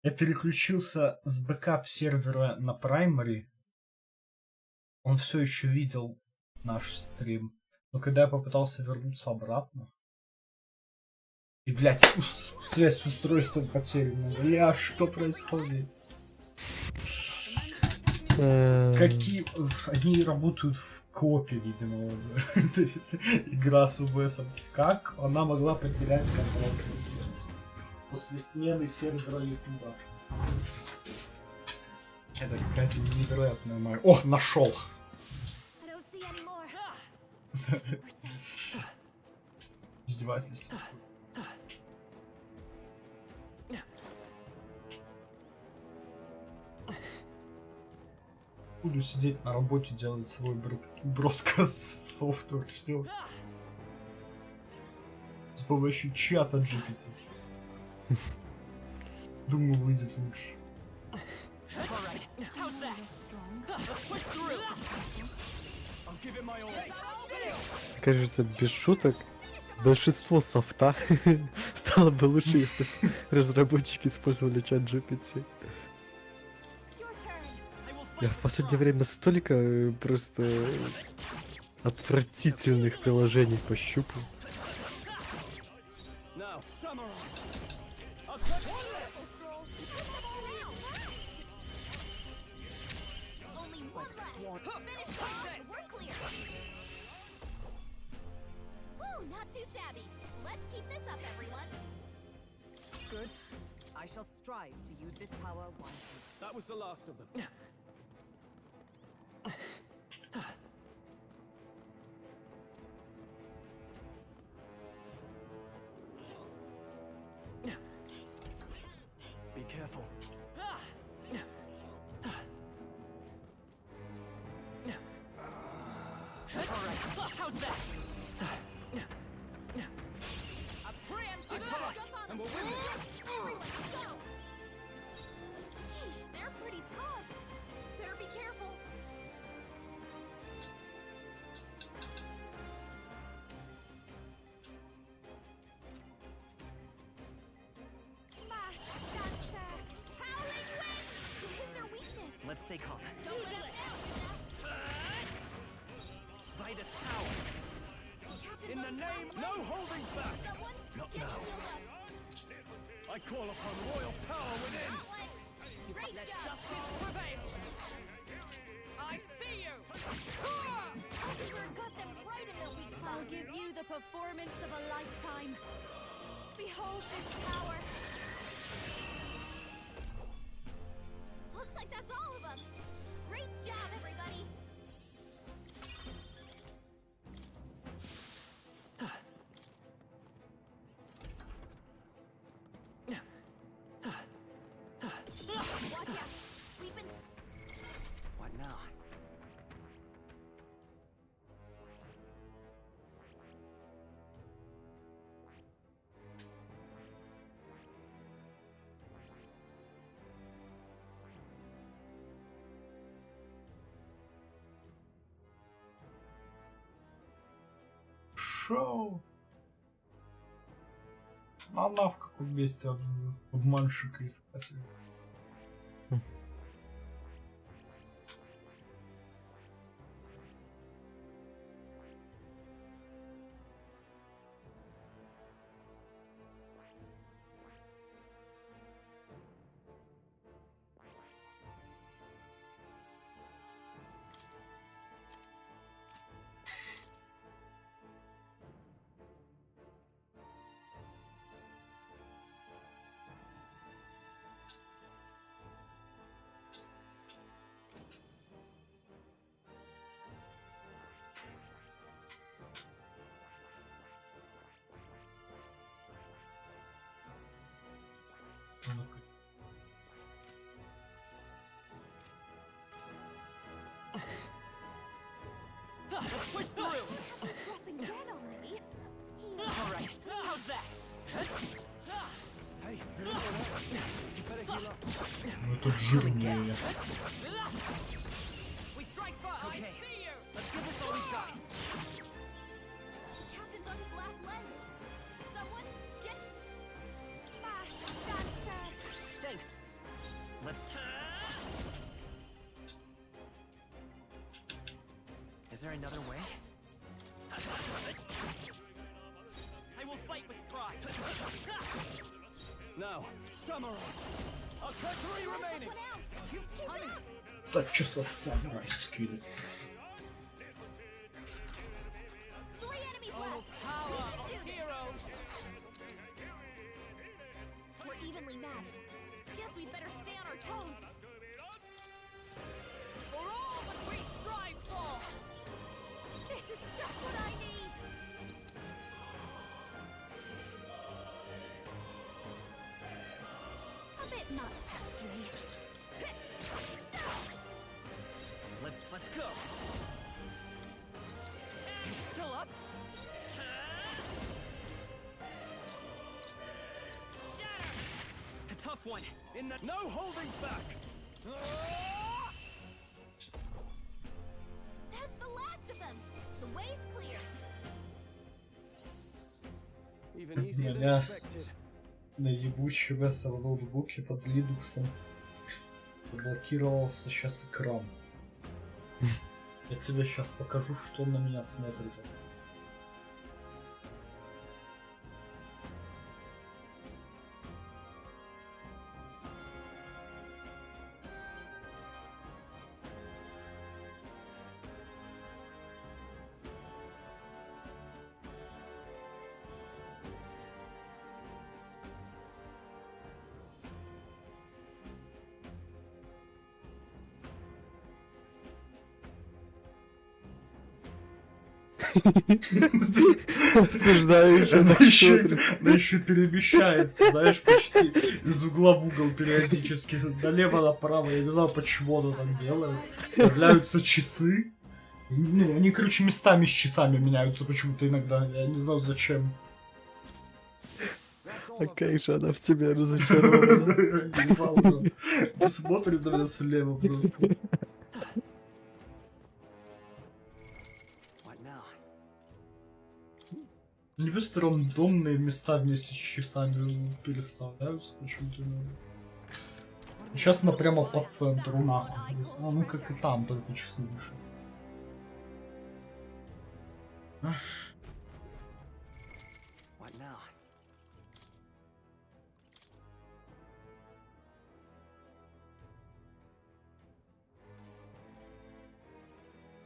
Я переключился с бэкап-сервера на primary. Он все еще видел наш стрим. Но когда я попытался вернуться обратно... И, блядь, связь с устройством потеряна. Бля, что происходит? Какие... Они работают в копе, видимо. Игра с УБСом. Как она могла потерять контроль? После смены сервера ютуба. Это какая-то невероятная моя... О, нашел! Издевательство. Буду сидеть на работе, делать свой бродкаст софтвер, все. С помощью чата GPT. Думаю, выйдет лучше. Кажется, без шуток, большинство софта стало бы лучше, если бы разработчики использовали чат GPT. Я в последнее время столько просто отвратительных приложений пощупал. Good. I shall strive to use this power wisely. That was the last of them. Be careful. Alright, how's that? A preemptive thrust, and we'll win this. Everyone, go! Sheesh, they're pretty tough. Better be careful. Howling wind! You hit their weakness. Let's stay calm. Don't let us down. Vitus power. Captain's In the on his name, last no leg. holding back. Someone, Not get now. healed up. I call upon royal power within. That way. Great Let job. justice prevail. I see you. Everyone got them right in their weak spot. I'll give you the performance of a lifetime. Behold this power. Looks like that's all of us. Great job, everybody. Watch out. We've been... What now? Шоу. Она в каком месте обманщика искатель? Push through. Dropping dead on me. Alright, how's that? Hey, you better heal up. Ну тут жирные. We strike first. I see you. Let's give this all we've got. The captain's on his last leg. Someone, get... Thanks. find other way? I will fight with pride. Now, Samurai. I'll cut 3 remaining. You've done it. Such a samurai skill. 3 enemies Oh, left. power We of can do this. heroes. We're evenly matched. Guess we'd better stay on our toes. For all that we strive for! This is just what I need. A bit much, actually. Let's go. Still up? A tough one. In the no holding back. That's the last of them. The way's clear. Even easier than Yeah. expected. На ебучем этом ноутбуке под Linux заблокировался сейчас экран. Я тебе сейчас покажу, что он на меня смотрит. Обсуждаешь, Она она еще, смотрит. она еще перемещается, знаешь, почти из угла в угол периодически, налево, направо. Я не знаю, почему она так делает. Появляются часы. Ну, они, короче, местами с часами меняются почему-то иногда. Я не знаю, зачем. А как же она в тебе разочарована. Ебало. Не смотрит на меня слева просто. What now? Не просто рандомные места вместе с часами переставляются почему-то. Сейчас она прямо по центру, нахуй. А ну как и там, только часы выше. What now?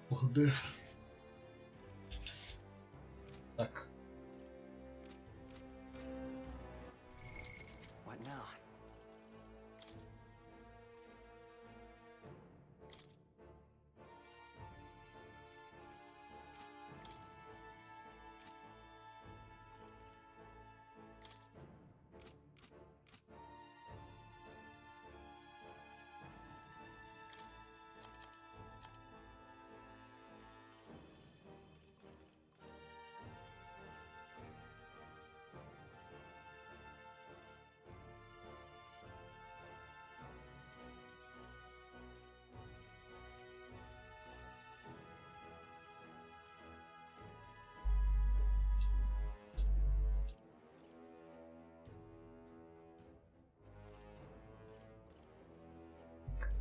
Ух ты. Так. What now?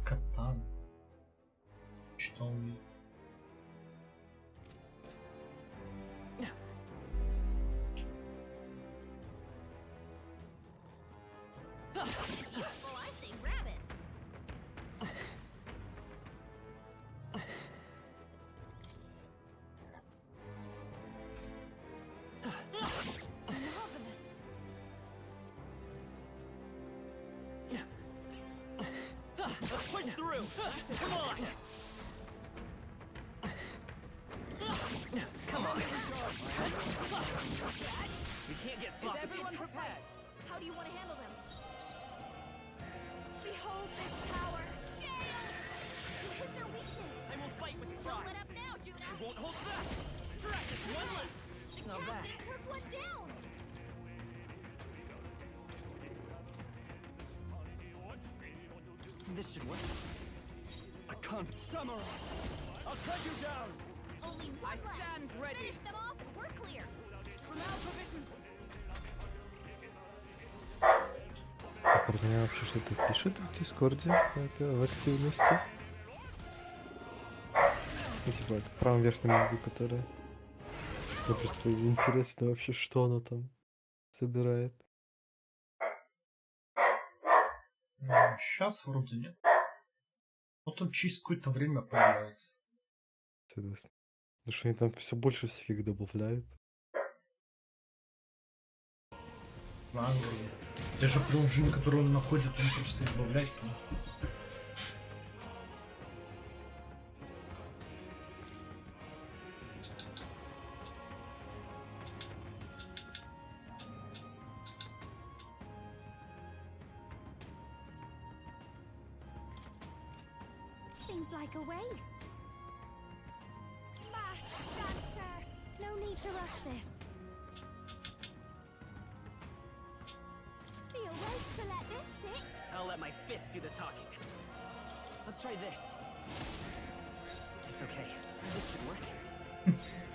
Катан. Что он видит? Well, I say grab it. Marvelous. Let's push through. Come on. Come on. We can't get sloppy. Is everyone prepared? How do you want to handle them? Behold this power! Gale! You hit their weakness. I will fight with Don't pride. let up now, Judah. I won't hold back. Stretch it. One left. The Not bad. captain took one down. This should work. I can't. Samurai! I'll cut you down! Only one I left. stand ready. Finish them off and we're clear. For now, provisions. Про меня вообще что-то пишет в Дискорде, это в активности. Ну, типа, в правом верхнем углу, которая. Мне просто интересно вообще, что оно там собирает. Сейчас вроде нет. Ну тут через какое-то время появляется. Интересно. Потому что они там все больше всяких добавляют. Да, вроде. Те же приложения, которые он находит, он просто избавляет. Seems like a waste. Mass dancer. No need to rush this. Be a waste to let this sit. I'll let my fist do the talking. Let's try this. It's okay. This should work.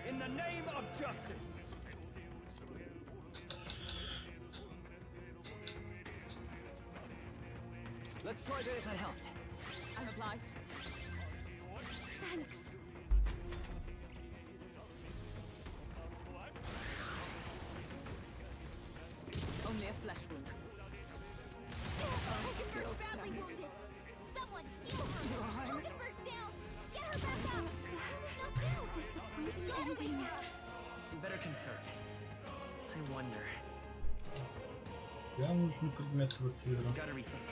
In the name of justice! Let's try this. That helped. I'm obliged. Thanks. Only a flesh wound. Still badly wounded. Someone heal her. Hulkenberg's down. Get her back up. Disappointing Get away ending. from her. Better conserve. I wonder. Я нужен предмет в эту игру. Gotta rethink.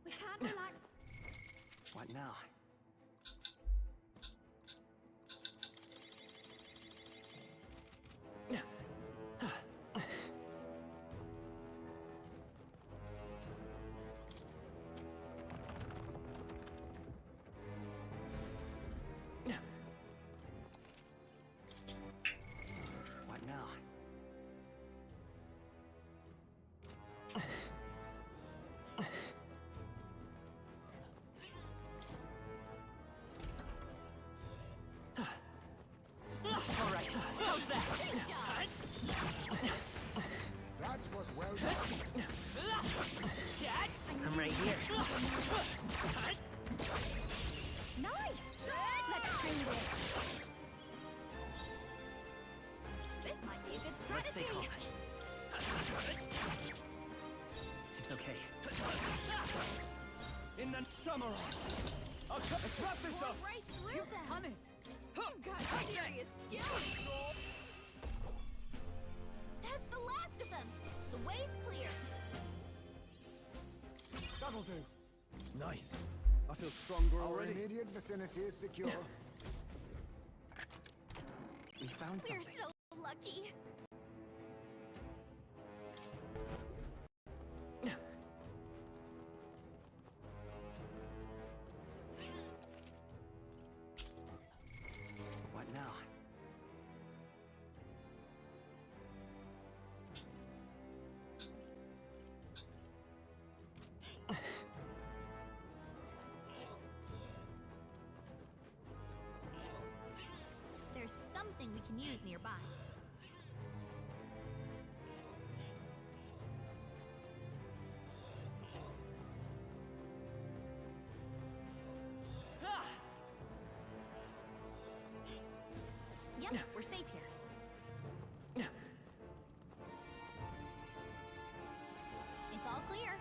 We can't relax. What now? What now? All right, how's that? That was well done. I'm right here. Nice. Let's do this. This might be a good Let's stay strategy. calm. It's okay. In the samurai. Let's wrap this up. Right through You've them. done it. You've got serious skills, Soul. That's the last of them. The way's clear. That'll do. Nice. I feel stronger Our already. immediate vicinity is secure. We found We're something. so lucky. What now? There's something we can use nearby. Yep, we're safe here. It's all clear.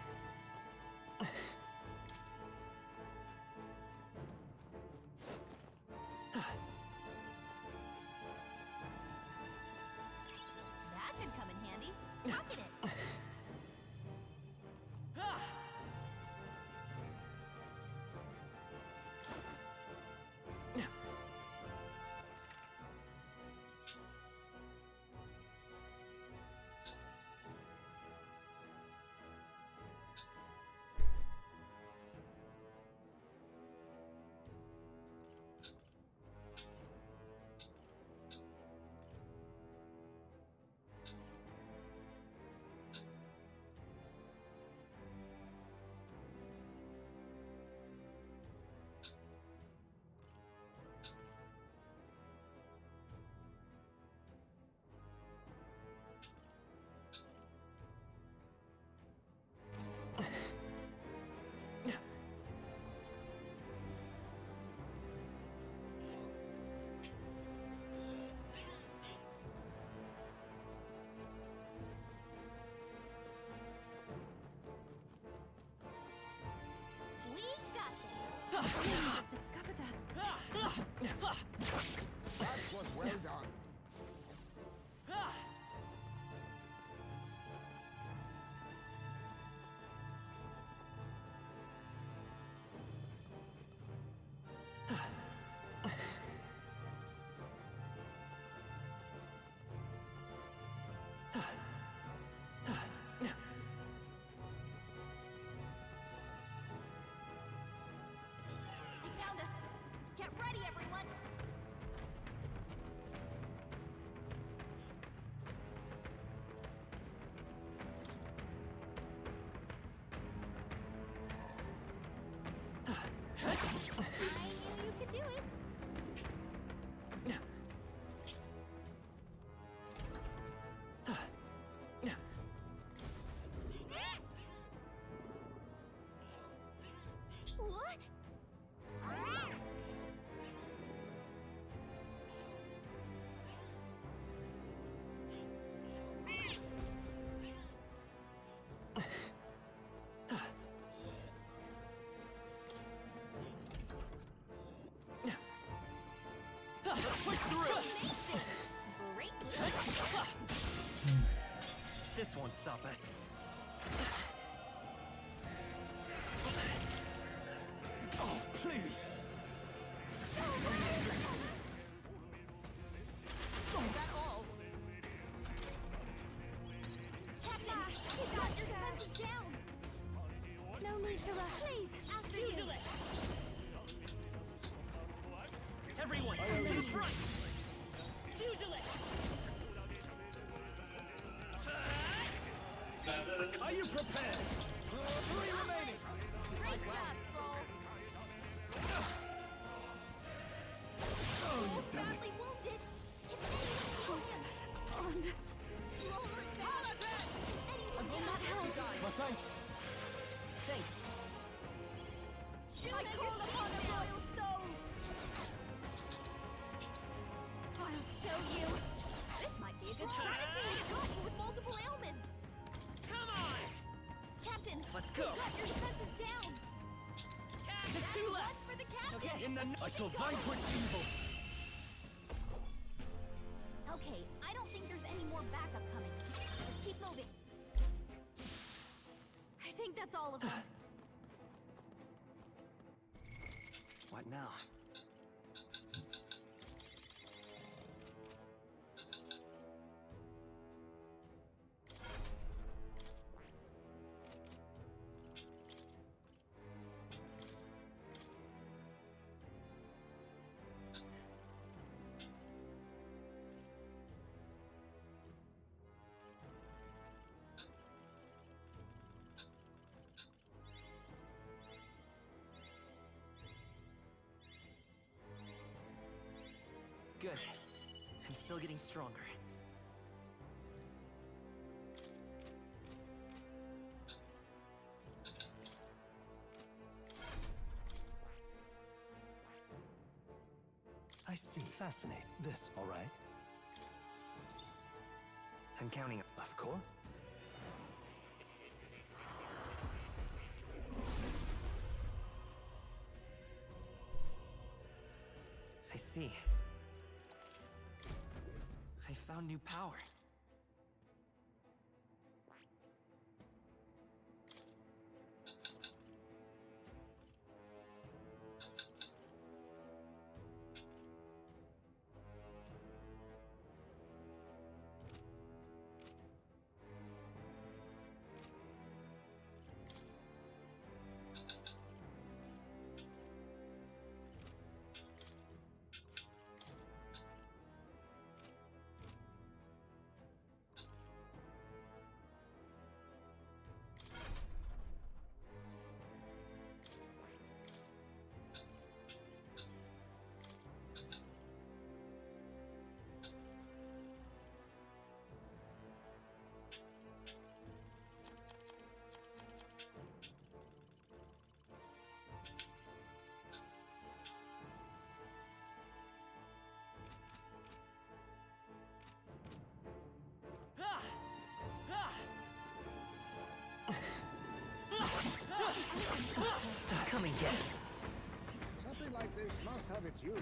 That should come in handy. Pocket it. have discovered us. That was well done. They found us. Get ready, everyone. I knew you could do it. What? Let's push through! Great. This won't stop us. Oh, please! Is that all? Captain, you got your defenses down. No need to rush. Please, after you. Everyone, to the front! Are you prepared? 3 remaining! Great job, Stroll. Oh, you've done it! Badly wounded. Can anyone On. roller back? Anyone Will not help. Well, thanks. Thanks. Shoot I call upon a royal soul. I'll show you. This might be a good strategy. Got you with multiple ailments. Come on! Captain, Let's go! got your defenses down. Just 2 One left! for the captain. In the I shall vanquish evil! Okay, I don't think there's any more backup coming. Let's keep moving. I think that's all of them. What now? Good. I'm still getting stronger. I see. Fascinate. This, all right? I'm counting. Of course. I see. I found new power. Come and get it. like this must have its use.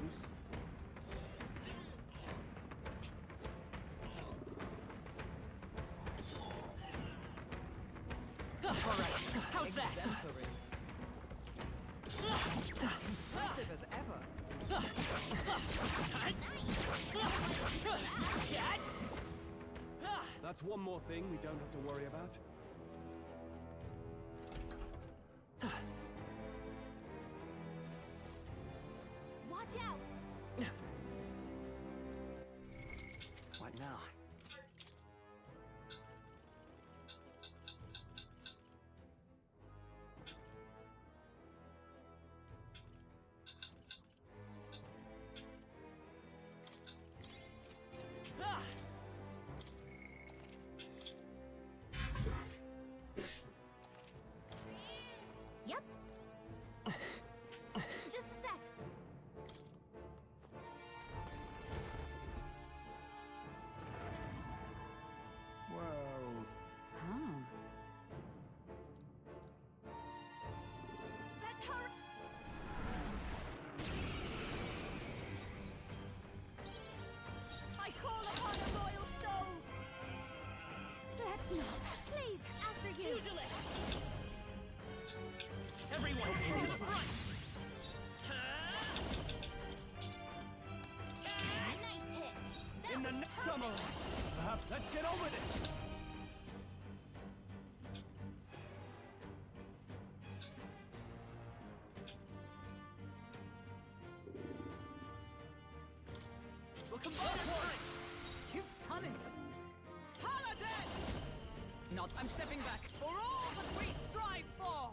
Alright, how's that? Impressive as ever. That's one more thing we don't have to worry about. Watch out! What now? Yep. Just a sec. Well, Let's hurry! I call upon a royal soul! Let's not. Please, after you! Everyone, to the front! Nice hit. That In the was next perfect. summer! Perhaps let's get on with it! We'll combine our You've done it! Paladin! Not, I'm stepping back. For all that we strive for!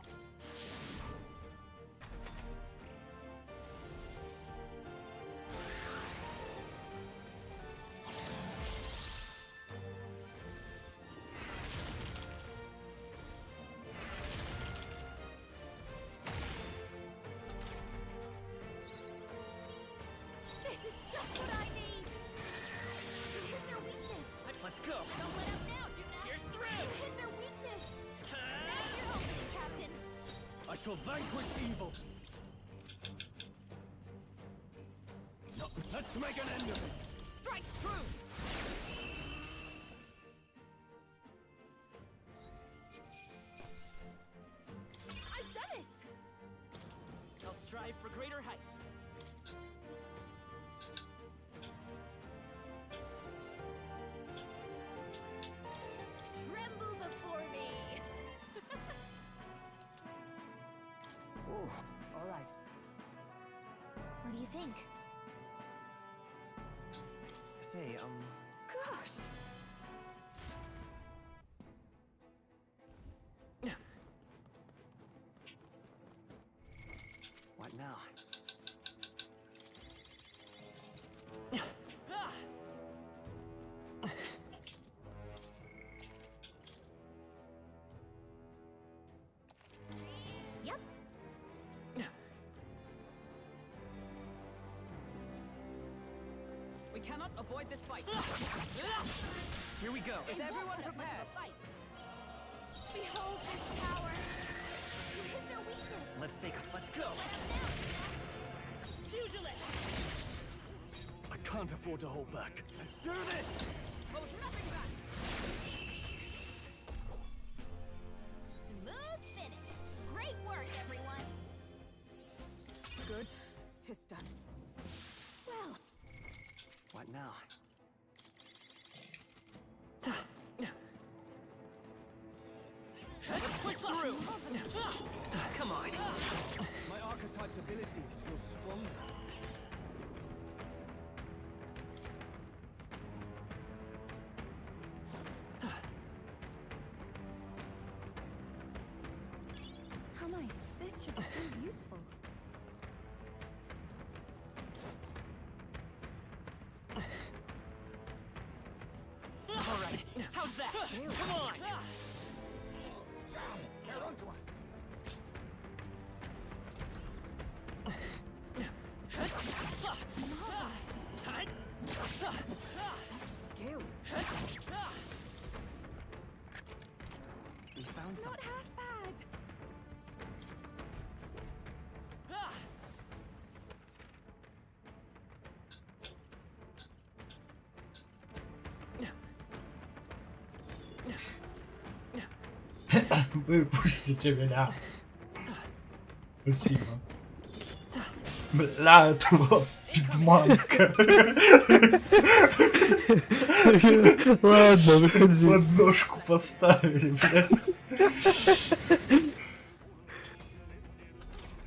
This is just what I need! You hit their weakness. Let's go! Don't let up now, do not. Here's You through! hit their weakness. That's your opening, Captain. I shall vanquish evil! No, let's make an end of it! Strike true! I've done it! I'll strive for greater heights. Tremble before me! All right. What do you think? Say, Gosh! what now? Yep. We cannot avoid this fight. Here we go! Is everyone Much of prepared? a fight. Behold this power! You hit their weakness. Let's go! Let up now. I can't afford to hold back. Let's do this! Oh, nothing back! Smooth finish. Great work, everyone. Good. 'Tis done. Well, What now? Let's push through! Come on! My archetype's abilities feel stronger. how nice. This should prove useful. All right, how's that? Come on! damn! They're onto us! Skill. We found Not something. half bad. Выпустите меня. Спасибо. Бля, это была пидманка. Ладно, выходи. Подножку поставили, блядь.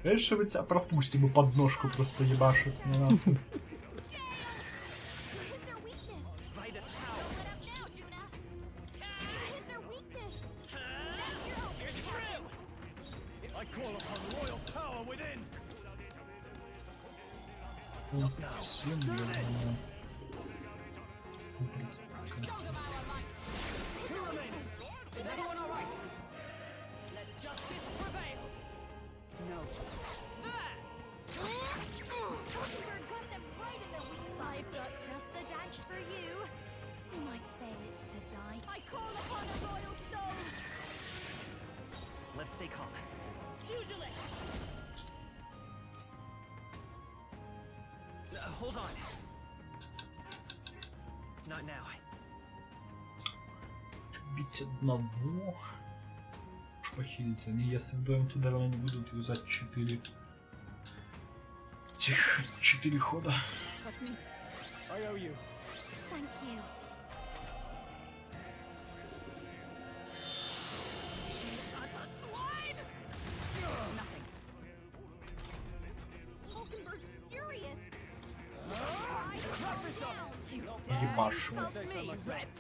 Конечно, мы тебя пропустим и подножку просто ебашит. Не надо. You hit their weakness. Vitus Don't power. let up now, Juna. You hit their weakness. That's your opening target. I call upon royal power within. Всем ебаным. Two remaining. Is everyone all right? Let justice prevail. No. Mockingbird got them right in their weak spot. I've got just the dance for you. You might say it's to die. I call upon a royal soul. Let's stay calm. Pugilist. Hold on. Not now. Убить одного. Похилить они, если вдвоем туда не будут юзать 4 хода. SmT. I owe you. Thank you. Such a swine! This is nothing. Mockingbbird's furious. I calm down. You Ебашу. insult me, wretch!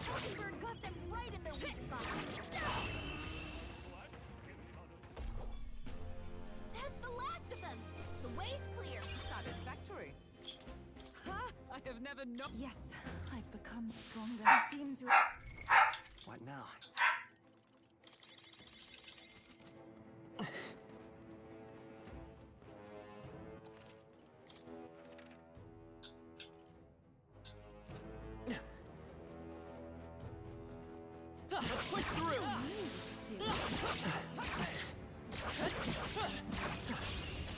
Mockingbird got them right in their weak spot. That's the last of them. The way's clear. Satisfactory. Ha! I have never known. Yes, I've become stronger. I seem to. What now? Let's push through.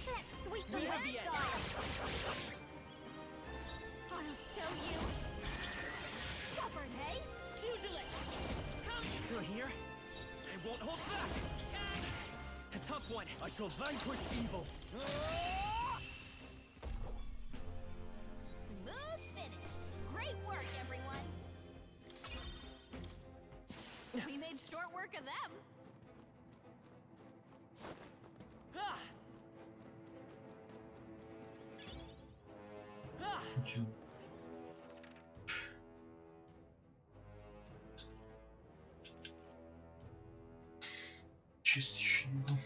That's sweet the We have last the edge. style. I'll show you. Stubborn, hey? Pugilist. Still here? I won't hold back. A tough one. I shall vanquish evil. Smooth finish. Great work, everyone. We made short work of them. Ah! Ah! Чё? Частично.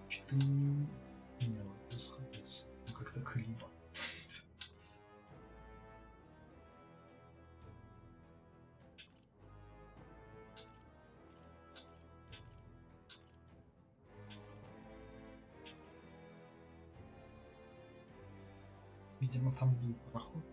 Что-то не расходится. Ну, как-то криво. Видимо, там был проход.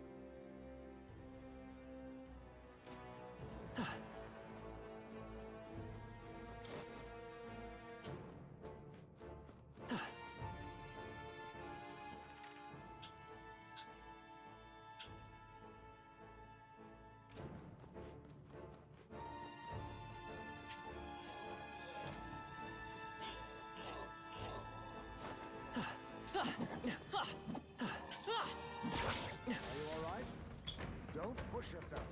Are you all right? Don't push yourself.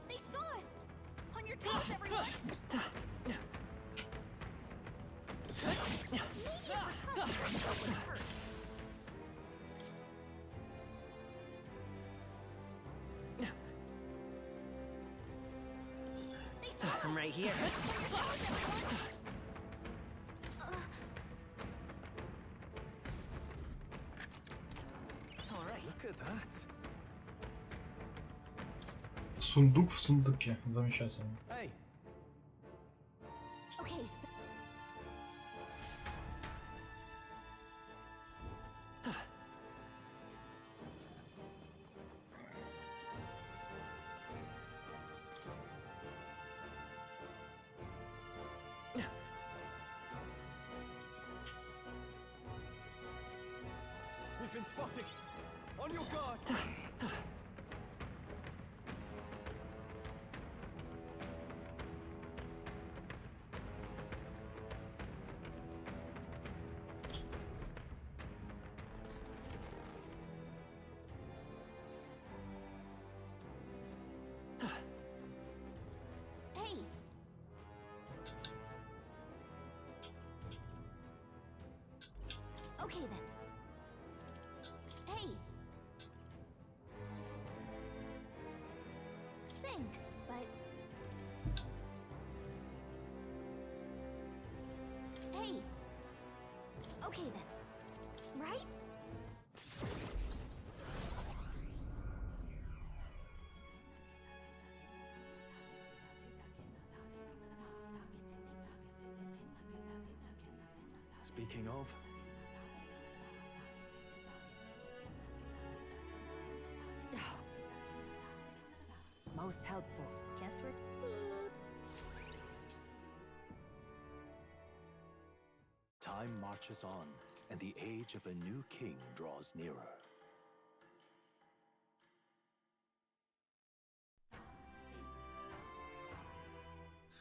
They saw us. On your toes, everyone. Maybe a recovery wouldn't hurt. They saw us. I'm right here. On your toes, everyone. Look at that. Сундук в сундуке. Замечательно. Hey, Okay, so We've been spotted. On your guard. hey. Okay then. Hey. Thanks, but hey. Okay then. Right? speaking of, Most helpful. Guess we're time marches on, and the age of a new king draws nearer.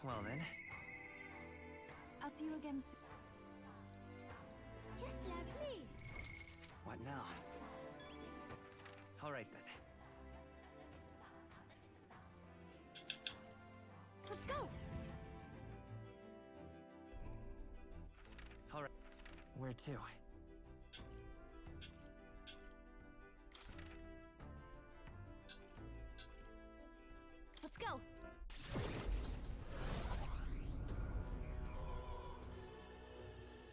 Well then, I'll see you again soon. just lovely. What now? All right then. Let's go. All right. Where to? Let's go.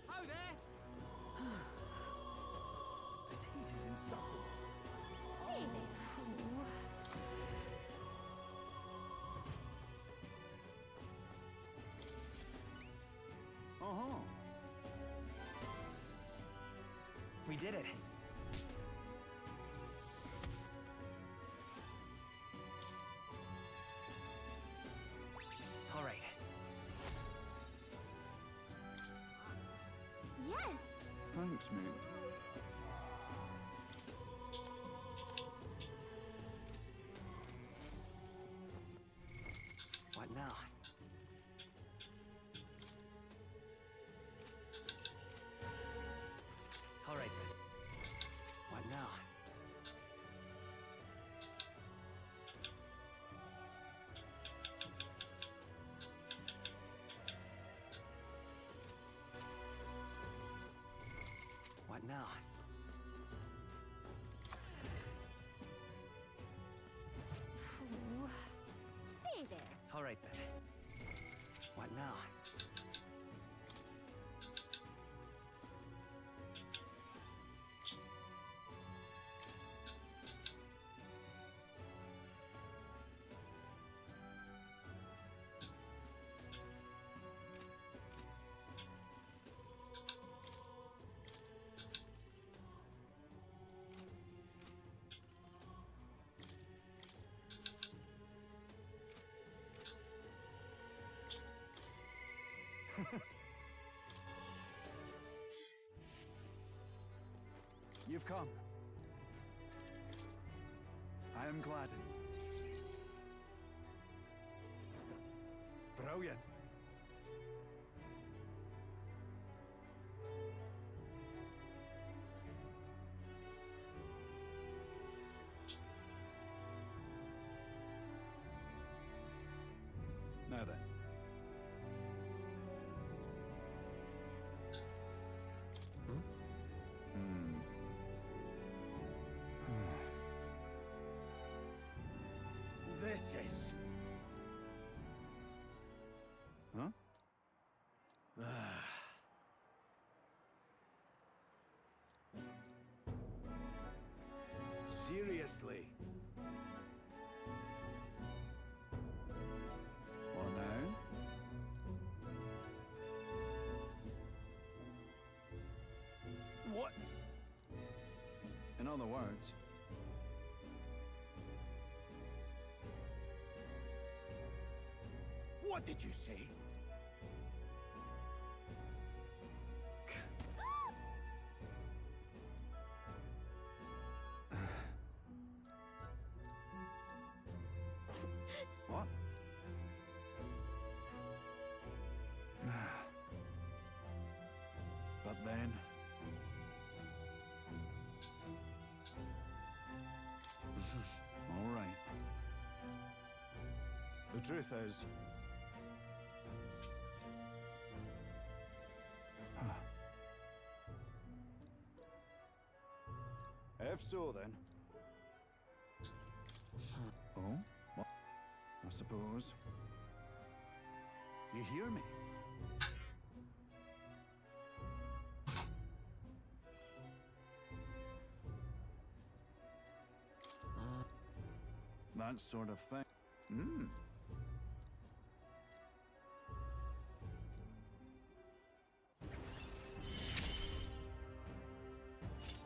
Ho there! This heat is insufferable. See there. Uh-huh. We did it. All right. Yes. Thanks, mate. What now? All right then. What now? What now? Ooh. See there. All right then. What now? You've come. I am gladdened. Brilliant. Now then. This is... Huh? Seriously. What now? What? In other words, what did you say? What? But then... All right. The truth is... If so, then... Oh? What? I suppose... You hear me? That sort of thing. Hmm.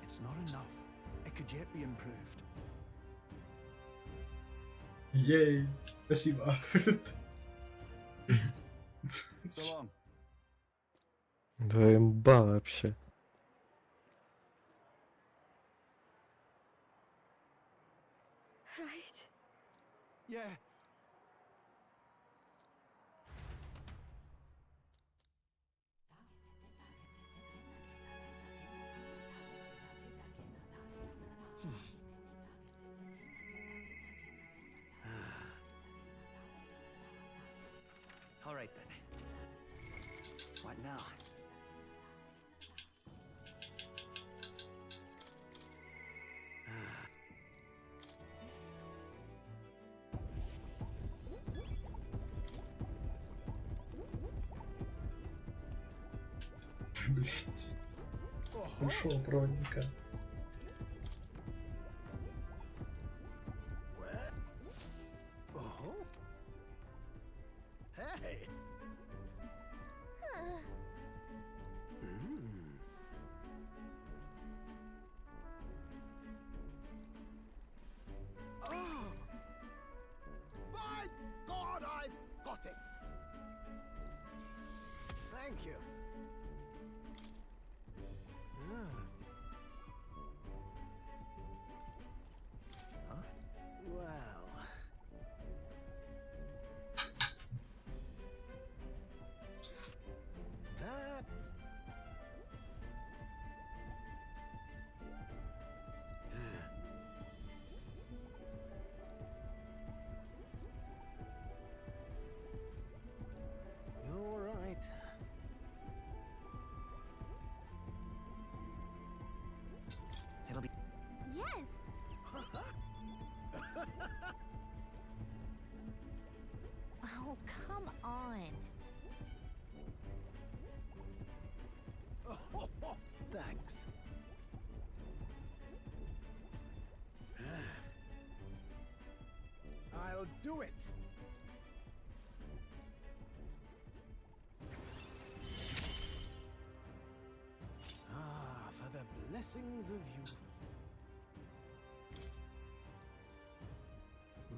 It's not enough. It could yet be improved. Ей, спасибо. So long. Да имба вообще. Right? Yeah. All right then. What now? Блять. Ушел проводника. Oh. Hey. Oh. By God, I've got it. Thank you. Well. That's... You're right. It'll be... Yes! Oh, come on. Thanks. I'll do it. Ah, for the blessings of youth.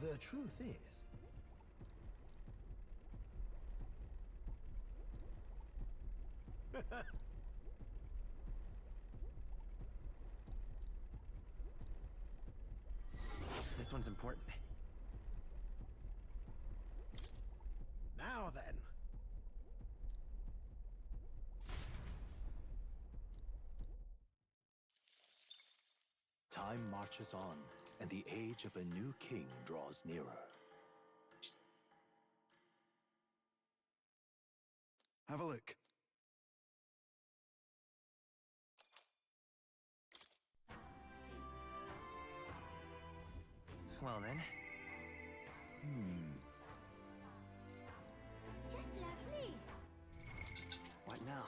The truth is, This one's important. now then. Time marches on, and the age of a new king draws nearer. Have a look. Well then. Just lovely. What now?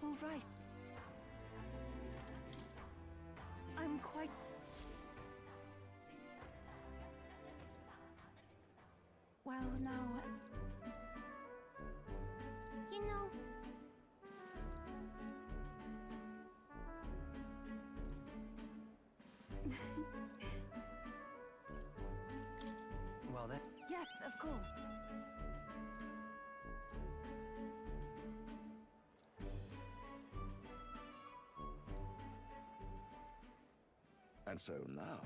All right. I'm quite... Well, now... You know, Well, that. Yes, of course. And so now,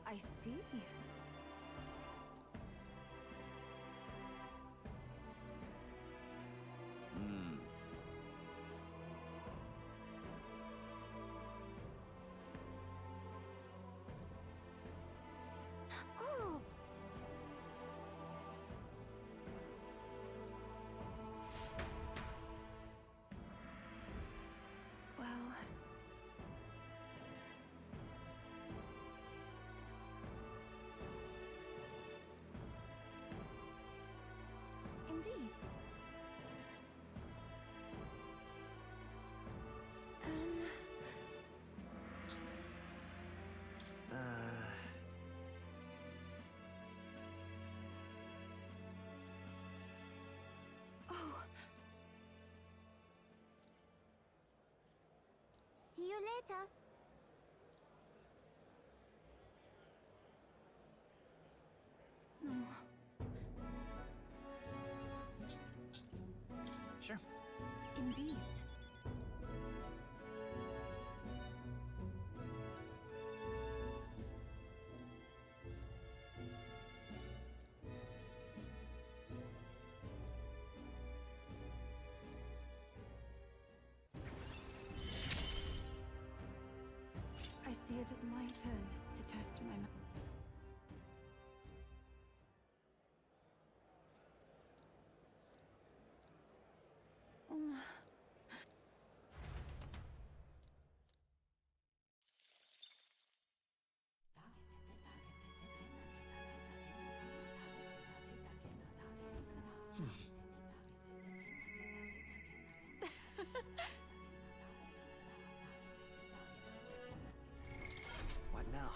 I see. oh, Well... Indeed. Oh, see you later. no. Sure. Indeed. I see it as my turn to test my... What now?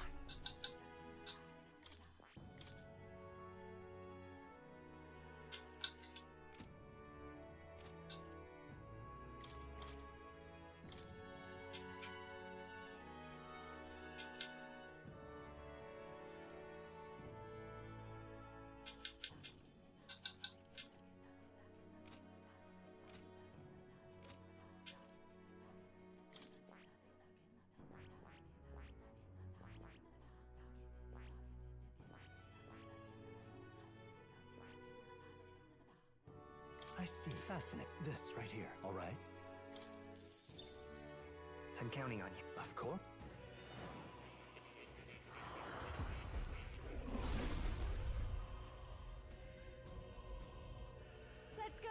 I see. Fascinating. This right here, all right? I'm counting on you. Of course. Let's go!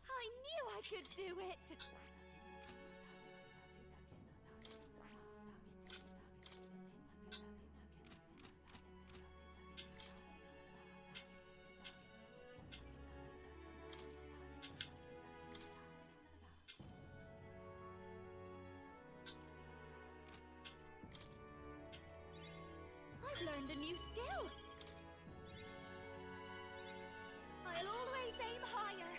I knew I could do it! I've learned a new skill! I'll always aim higher!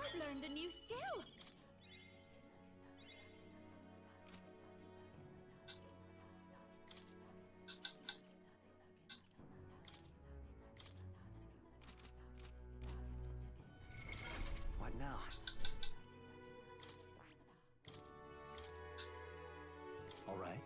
I've learned a new skill! What now? All right?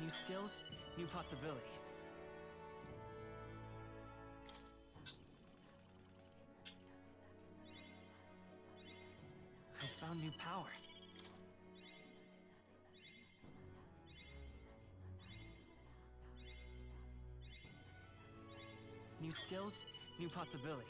New skills, new possibilities. I found new power. New skills, new possibilities.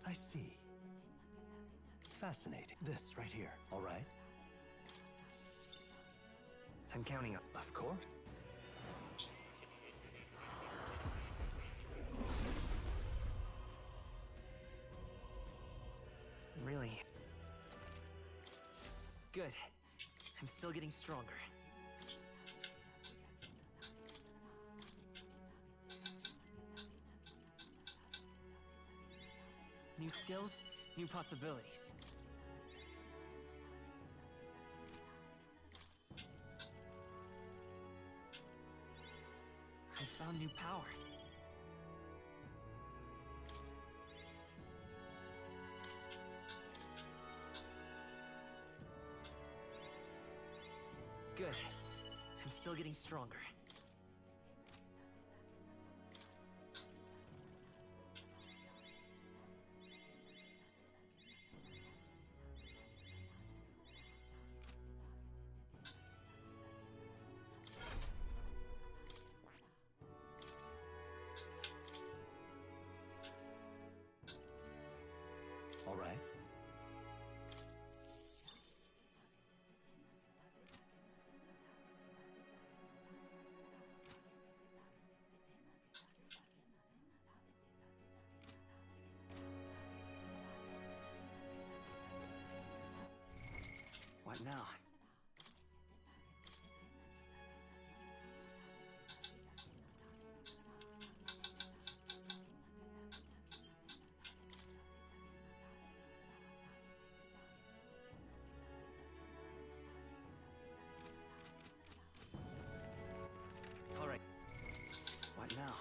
I see. Fascinating. This right here, all right? I'm counting up. Of course. Really? Good. I'm still getting stronger. New skills, new possibilities. I found new power. Good. I'm still getting stronger. All right. What now? All right. What now?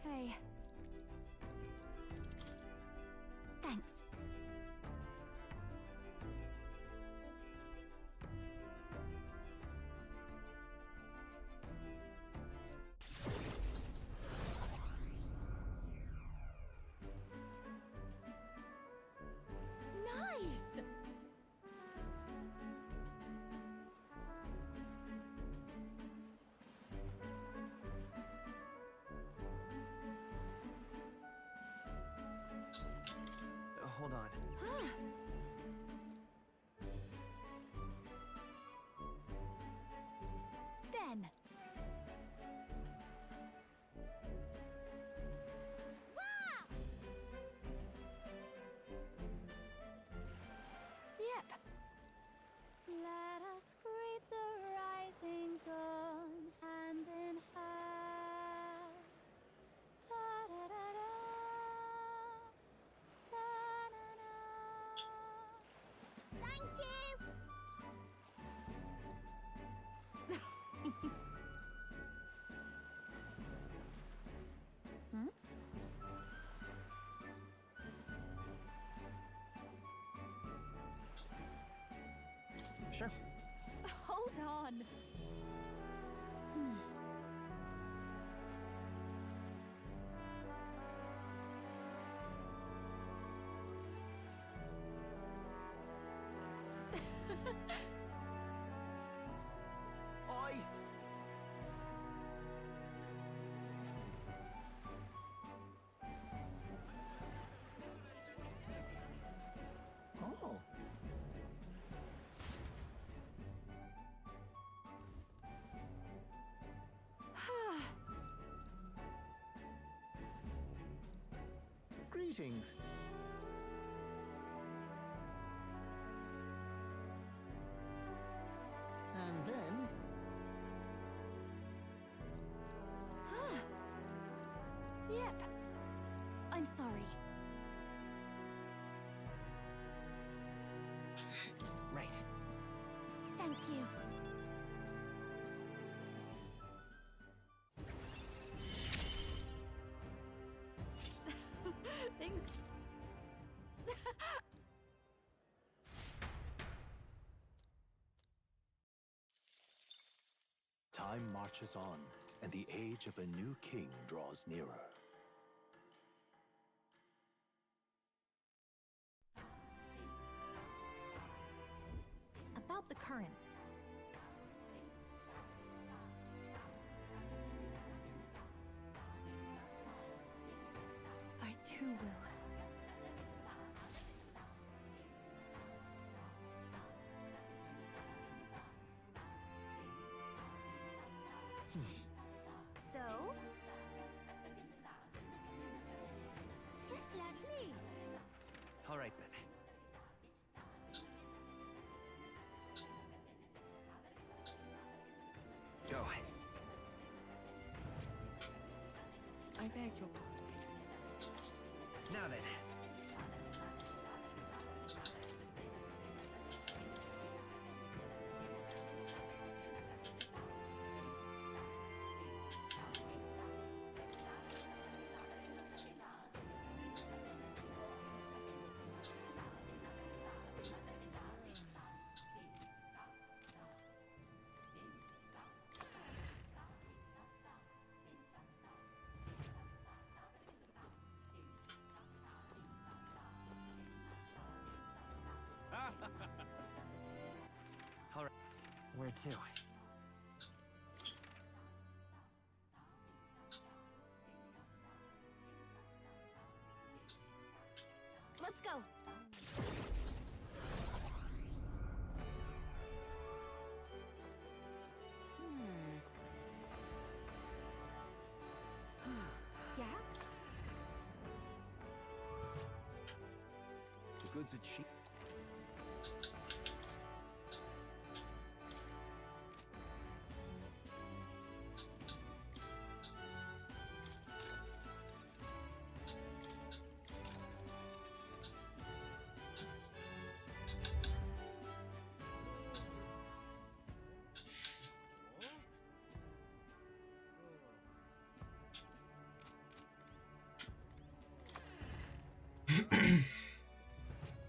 Hey. Thanks. hold on. Then. Yep. Let us greet the rising dawn hand in hand. Da da da da. Da na na. Thank you! Sure. Hold on. Oi! Oh. Greetings. And then... Yep. I'm sorry. Right. Thank you. Things. Time marches on, and the age of a new king draws nearer. About the currents. I too will. So? Just let me. All right then. Go. I beg your pardon. Now then. All right. Where to? Let's go. Yeah? The goods are cheap.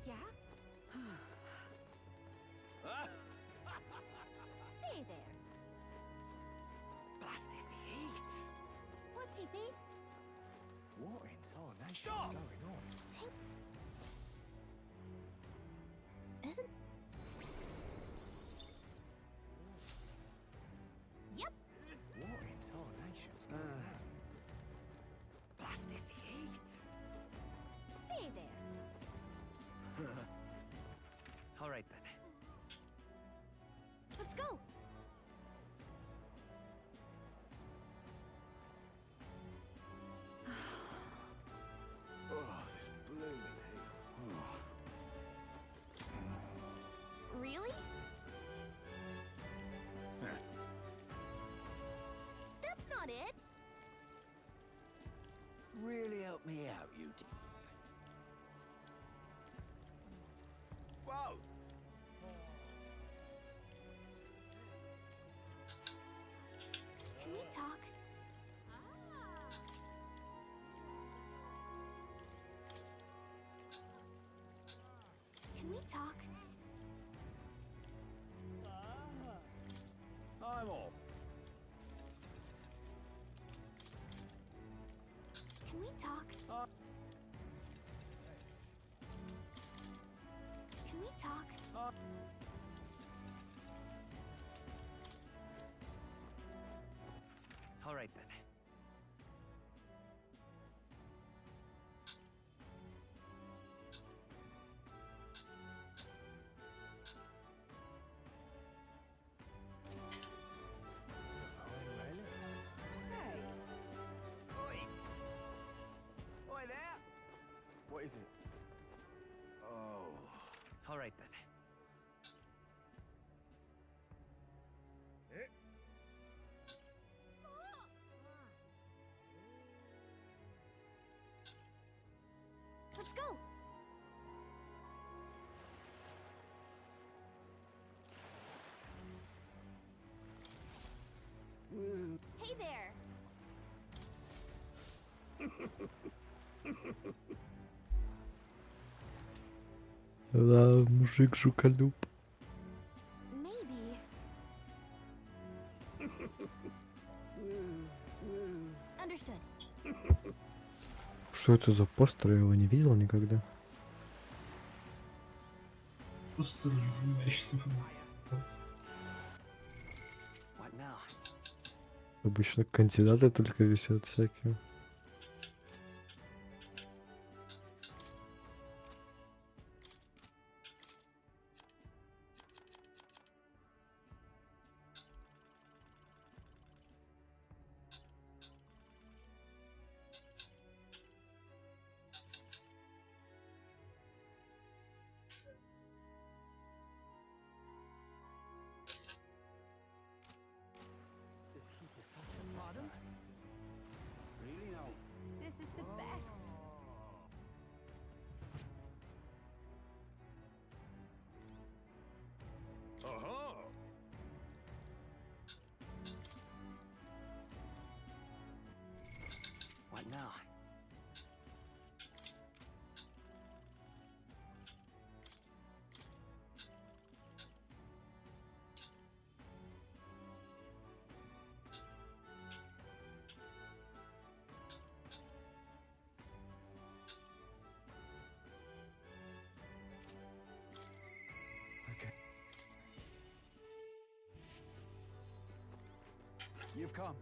Yeah? Say there. Blast this heat! What's his it? What in tarnation's Stop! going on? Isn't... Yep. What in tarnation's going on? Blast this heat! Say there. really help me out, you Whoa! Can we talk? Can we talk? I'm all. Can we talk? Can we talk? All right then. Oi there! What is it? Oh. All right then. Let's go! Hey there! Да, мужик жуколюб. Maybe. Understood. Что это за постер? Я его не видел никогда. Просто ржу нечто. What now? Обычно кандидаты только висят всякие. This heat is such a bottom. Really now? This is the best. Aha! What now? Okay. You've come.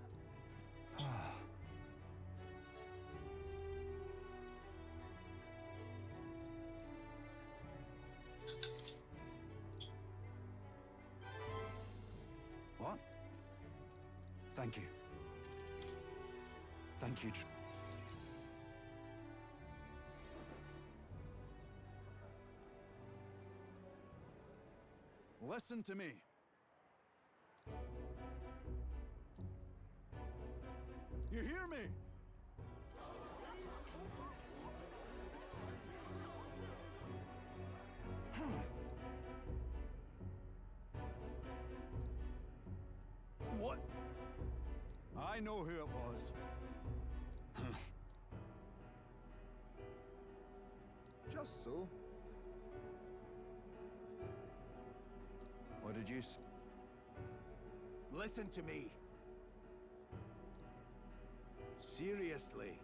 What? Thank you. Thank you. Listen to me. You hear me? What? I know who it was. Just so. What did you say? Listen to me. Seriously.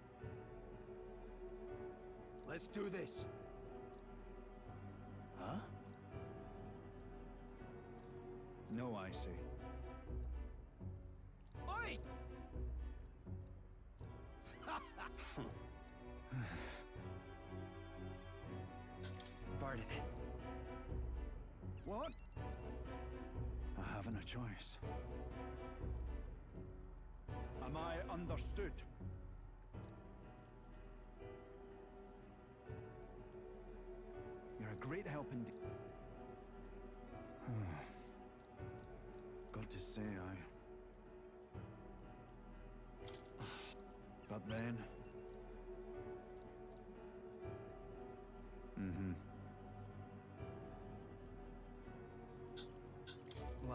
Let's do this. Huh? No, I see. Oi! Barden. What? I haven't a choice. Am I understood? You're a great help indeed. Got to say, But then,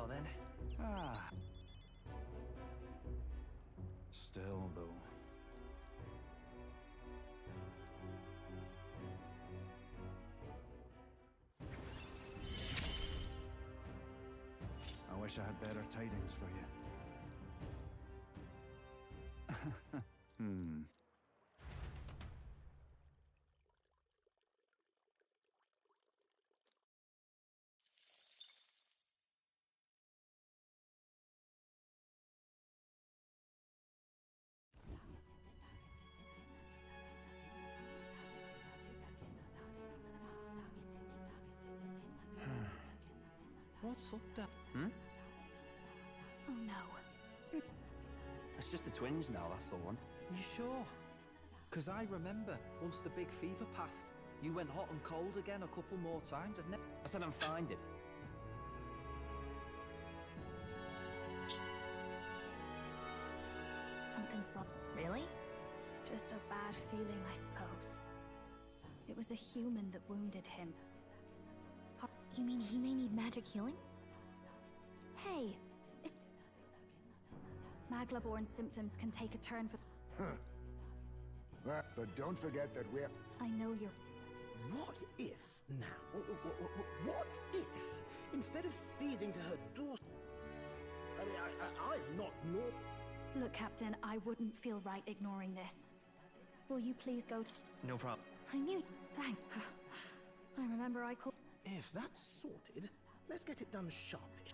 then. Ah. Still, though. I wish I had better tidings for you. Hmm. What's up, Dad? Hmm? Oh no. It's just the twins now, that's the one. You sure? Because I remember, once the big fever passed, you went hot and cold again a couple more times. I said I'm fine, did. Something's wrong. Really? Just a bad feeling, I suppose. It was a human that wounded him. You mean he may need magic healing? Hey! Maglaborn symptoms can take a turn for... But don't forget that we're... I know you're... What if, now, what if, instead of speeding to her daughter... I mean, I'm not nor... Look, Captain, I wouldn't feel right ignoring this. Will you please go to... No problem. I knew. Thanks. I remember I called... If that's sorted, let's get it done sharpish.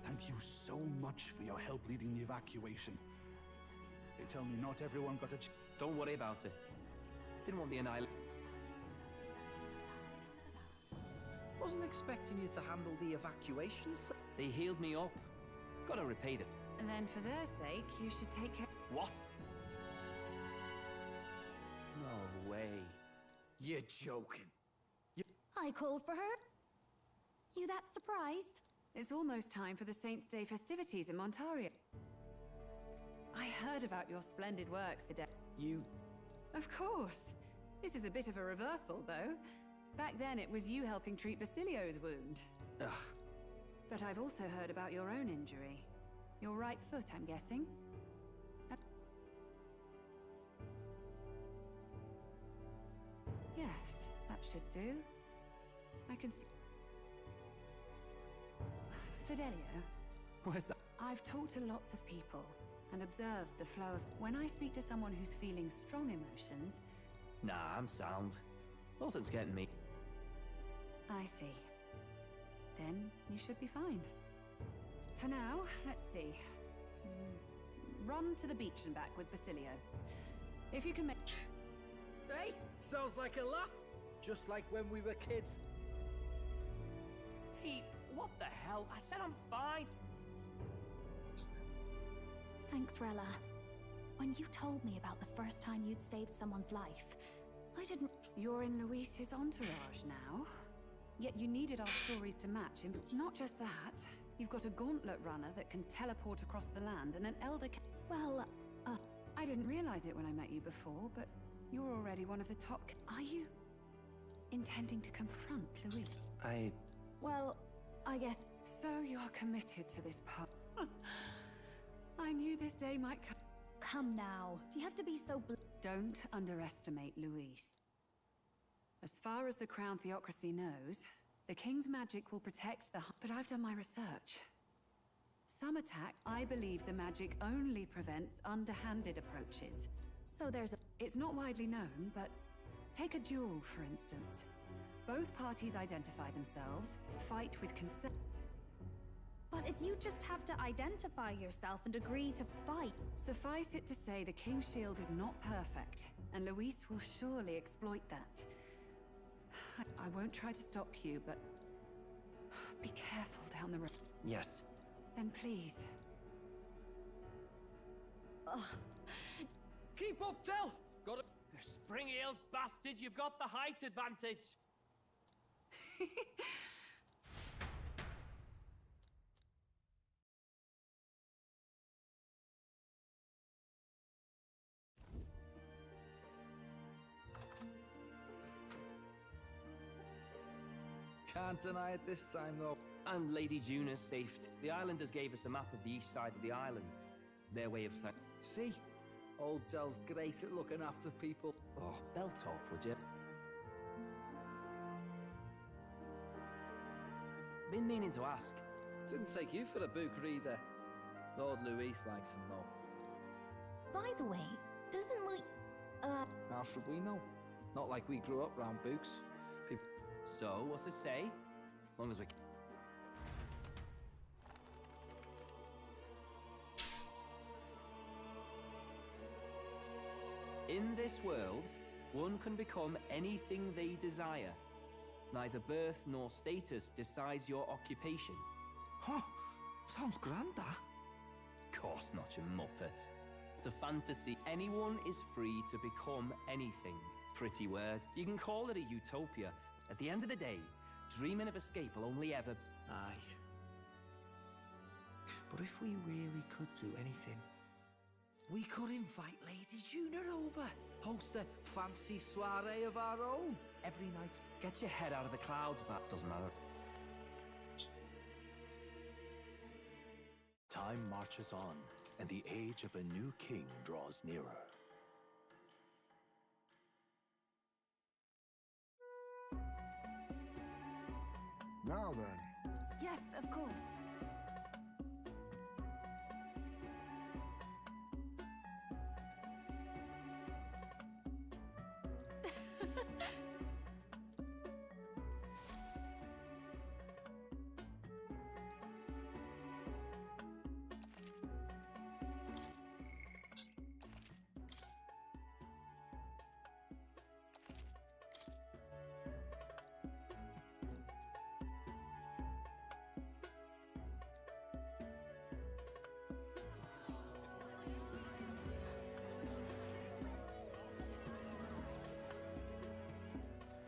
Thank you so much for your help leading the evacuation. They tell me not everyone got a Don't worry about it. Didn't want the annihilation. Wasn't expecting you to handle the evacuations. They healed me up. Gotta repay them. And then for their sake, you should take care. What? No way. You're joking. I called for her? You that surprised? It's almost time for the Saints' Day festivities in Montaria. I heard about your splendid work, Fidel. You... Of course. This is a bit of a reversal, though. Back then, it was you helping treat Basilio's wound. Ugh. But I've also heard about your own injury. Your right foot, I'm guessing? Yes, that should do. I can see... Fidelio, Where's that? I've talked to lots of people and observed the flow of... When I speak to someone who's feeling strong emotions... Nah, I'm sound. Nothing's getting me. I see. Then you should be fine. For now, let's see. Run to the beach and back with Basilio. If you can make... Hey, sounds like a laugh. Just like when we were kids. Pete, what the hell? I said I'm fine. Thanks, Rella. When you told me about the first time you'd saved someone's life, I didn't... You're in Luis's entourage now. Yet you needed our stories to match him. Not just that, you've got a gauntlet runner that can teleport across the land and an elder Well, I didn't realize it when I met you before, but you're already one of the top... Are you intending to confront Luis? well, I guess... So you're committed to this part. I knew this day might come. Come now. Do you have to be so Don't underestimate Luis. As far as the Crown Theocracy knows, the King's magic will protect the... But I've done my research. Some attack, I believe the magic only prevents underhanded approaches. So there's a... It's not widely known, but take a duel, for instance. Both parties identify themselves, fight with consent. But if you just have to identify yourself and agree to fight... Suffice it to say the King's shield is not perfect, and Luis will surely exploit that. I won't try to stop you, but... Be careful down the road. Yes. Then please. Keep up, Del! Got it. Spring-heeled bastard, you've got the height advantage. Can't deny it this time, though. And Lady Juna's safety. The islanders gave us a map of the east side of the island. Their way of See? Old Dell's great at looking after people. Oh, they'll talk, would you? Been meaning to ask. Didn't take you for a book reader. Lord Luis likes them, though. By the way, doesn't How should we know? Not like we grew up round books. So, what's it say? Long as we... In this world, one can become anything they desire. Neither birth nor status decides your occupation. Huh? Sounds grand, that. Of course not, you muppet. It's a fantasy. Anyone is free to become anything. Pretty words. You can call it a utopia. At the end of the day, dreaming of escape will only ever... Aye. But if we really could do anything, We could invite Lady Juna over. Host a fancy soiree of our own every night. Get your head out of the clouds, but doesn't matter. Time marches on, and the age of a new king draws nearer. Now then. Yes, of course.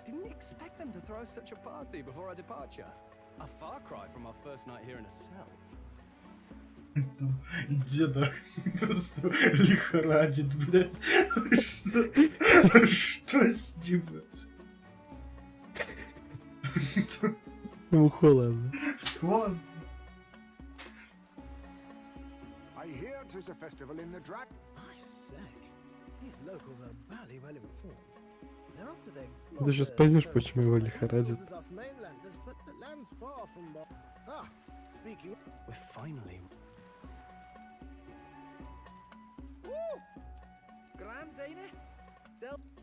Didn't expect them to throw such a party before our departure. A far cry from our first night here in a cell. Деда просто лихорадит, блядь. Что с ним, блядь? Ему холодно. Холодно. I hear 'tis a festival in the Drac. I say, these locals are barely well informed. They're up to their... Ты сейчас поймешь, почему его лихорадит. This is us mainland. The land's far from... Ah, speaking... We're finally... Woo! Grand, ain't it?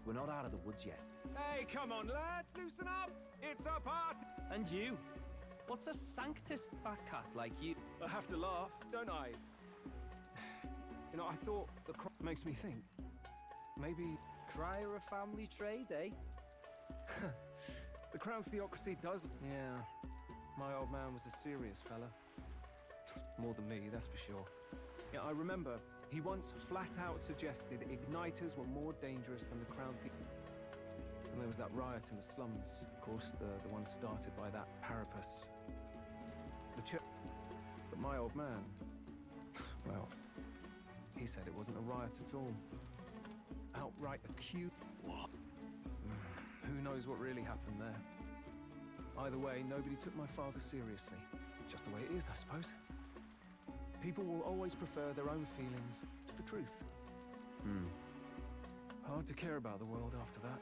We're not out of the woods yet. Hey, come on, lads, loosen up! It's a party! And you? What's a sanctist fat cat like you? I have to laugh, don't I? You know, I thought the crop makes me think. Maybe... Crier of family trade, eh? The Crown Theocracy does... Yeah, my old man was a serious fella. More than me, that's for sure. Yeah, I remember he once flat out suggested igniters were more dangerous than the Crown Theocracy. And there was that riot in the slums, of course, the one started by that Parapus. The church... But my old man... Well, he said it wasn't a riot at all. Outright accused. What? Who knows what really happened there? Either way, nobody took my father seriously. Just the way it is, I suppose. People will always prefer their own feelings to the truth. Hard to care about the world after that.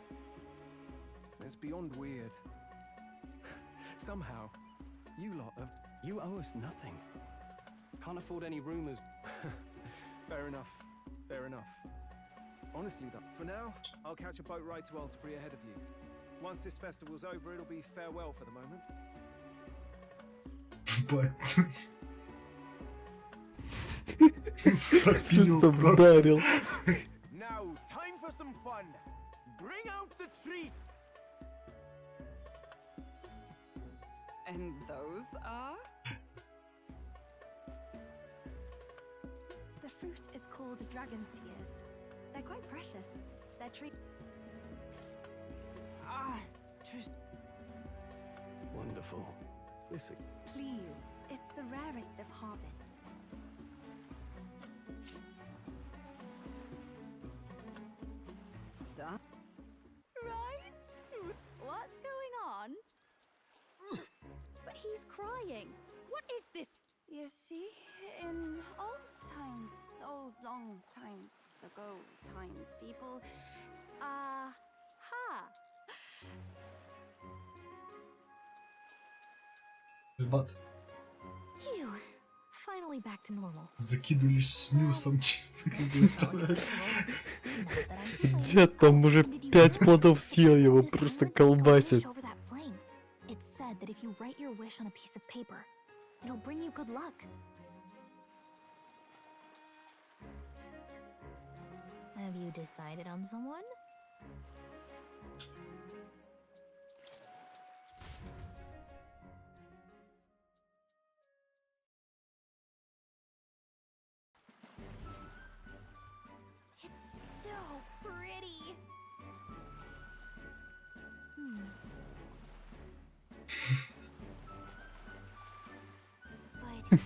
It's beyond weird. Somehow, you lot have... You owe us nothing. Can't afford any rumors. Fair enough. Fair enough. Honestly, though, for now, I'll catch a boat ride to Altabury ahead of you. Once this festival's over, it'll be farewell for the moment. But... Просто вдарил. Now, time for some fun. Bring out the treat. And those are? The fruit is called dragon's tears. They're quite precious. They're Wonderful. Listen. Please, it's the rarest of harvest. Right? What's going on? crying? What is this? You see, in old times, so long times ago, people. Ha! Ебать. Phew. Finally back to normal. Закидывались снюсом чисто как будто. Дед там уже 5 плодов съел, его просто колбасит. Over that flame. It's said that if you write your wish on a piece of paper, it'll bring you good luck. Have you decided on someone? It's so pretty. But well then.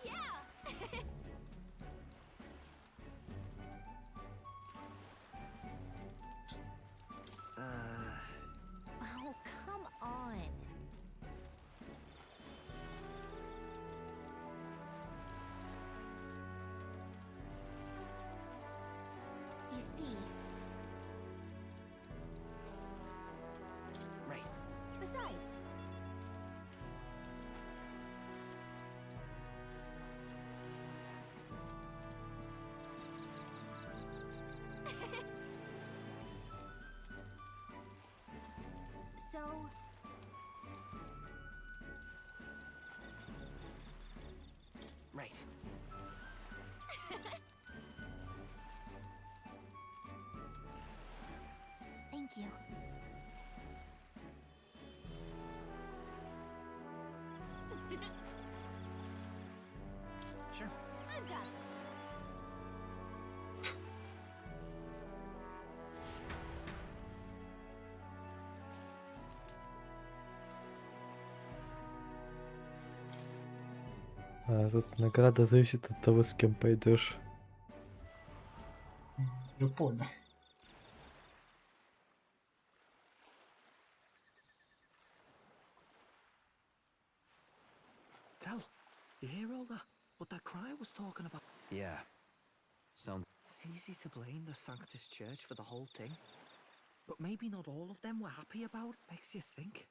Yeah. Oh, come on. You see, Right. besides, so Right. thank you. Sure. I've got this. А тут награда зависит от того, с кем пойдешь. Я понял. Tell, you hear all that? What that cry was talking about? Yeah. Sound. It's easy to blame the Sanctus Church for the whole thing. But maybe not all of them were happy about it. Makes you think.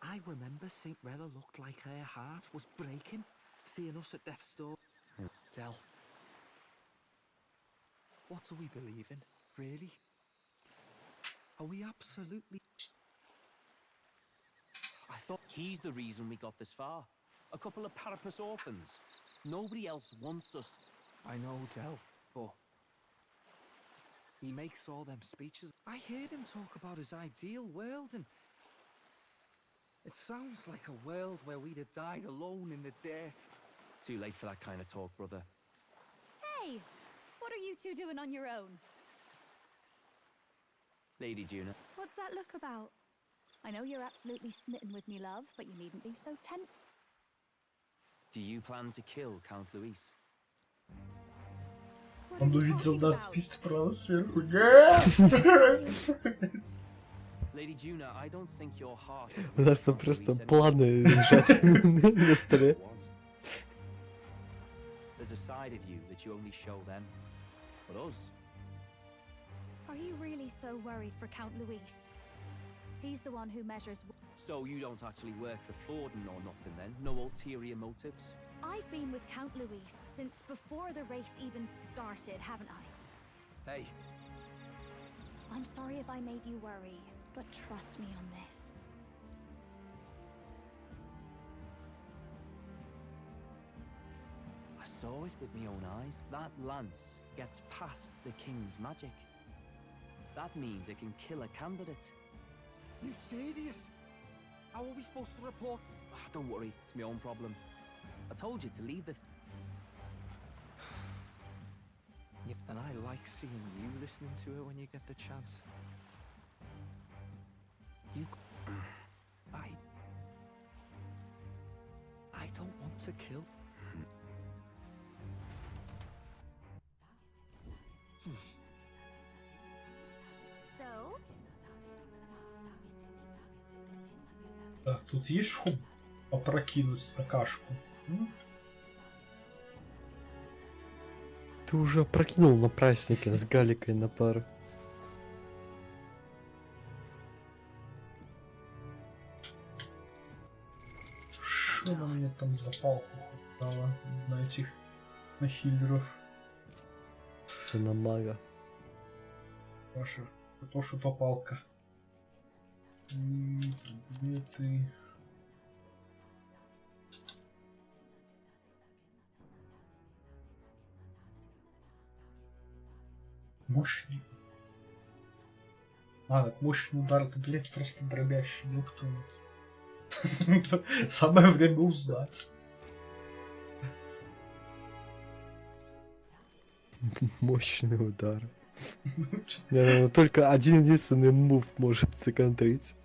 I remember St. Rella looked like her heart was breaking, seeing us at death's door. Tell. What do we believe in, really? Are we absolutely... I thought he's the reason we got this far. A couple of parapus orphans. Nobody else wants us. I know, Del, but... he makes all them speeches. I heard him talk about his ideal world, and... it sounds like a world where we'd have died alone in the dirt. Too late for that kind of talk, brother. Hey, what are you two doing on your own? Lady Juna. What's that look about? I know you're absolutely smitten with me, love, but you needn't be so tense. Do you plan to kill Count Luis? What are Он you увидел talking about? надпись справа сверху. Нет! Lady Juna, I don't think your heart is У нас там просто планы лежат на столе. There's a side of you that you only show them. But us, Are you really so worried for Count Luis? He's the one who measures... so you don't actually work for Forden or nothing then? No ulterior motives? I've been with Count Luis since before the race even started, haven't I? Hey, I'm sorry if I made you worry, but trust me on this. I saw it with my own eyes. That lance gets past the king's magic. That means it can kill a candidate. you serious? How are we supposed to report? Don't worry, it's my own problem. I told you to leave the... Yeah, and I like seeing you listening to her when you get the chance. You... I don't want to kill. So? Так, тут есть шум? Опрокинуть стакашку. Ты уже опрокинул на празднике с Галикой на пару. Что на мне там за палку хватало на этих, на хиллеров? Ты на мага. Ваша, то что то палка. Где ты? Мощный. А, так мощный удар, это, блядь, просто дробящий, ёптунет. Самое время узнать. Мощный удар. Наверное, только один единственный мув может законтрить.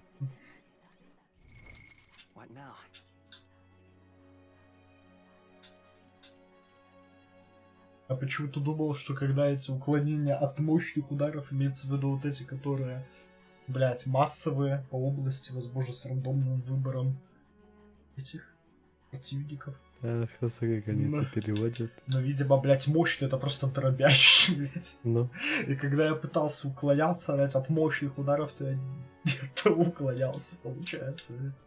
А почему-то думал, что когда эти уклонения от мощных ударов имеется в виду вот эти, которые, блять, массовые по области, возможно, с рандомным выбором этих противников. Ах, как они это переводят. Но, видимо, блять, мощный это просто дробящий, блять. Ну. И когда я пытался уклоняться, блять, от мощных ударов, то я где-то уклонялся, получается, блять.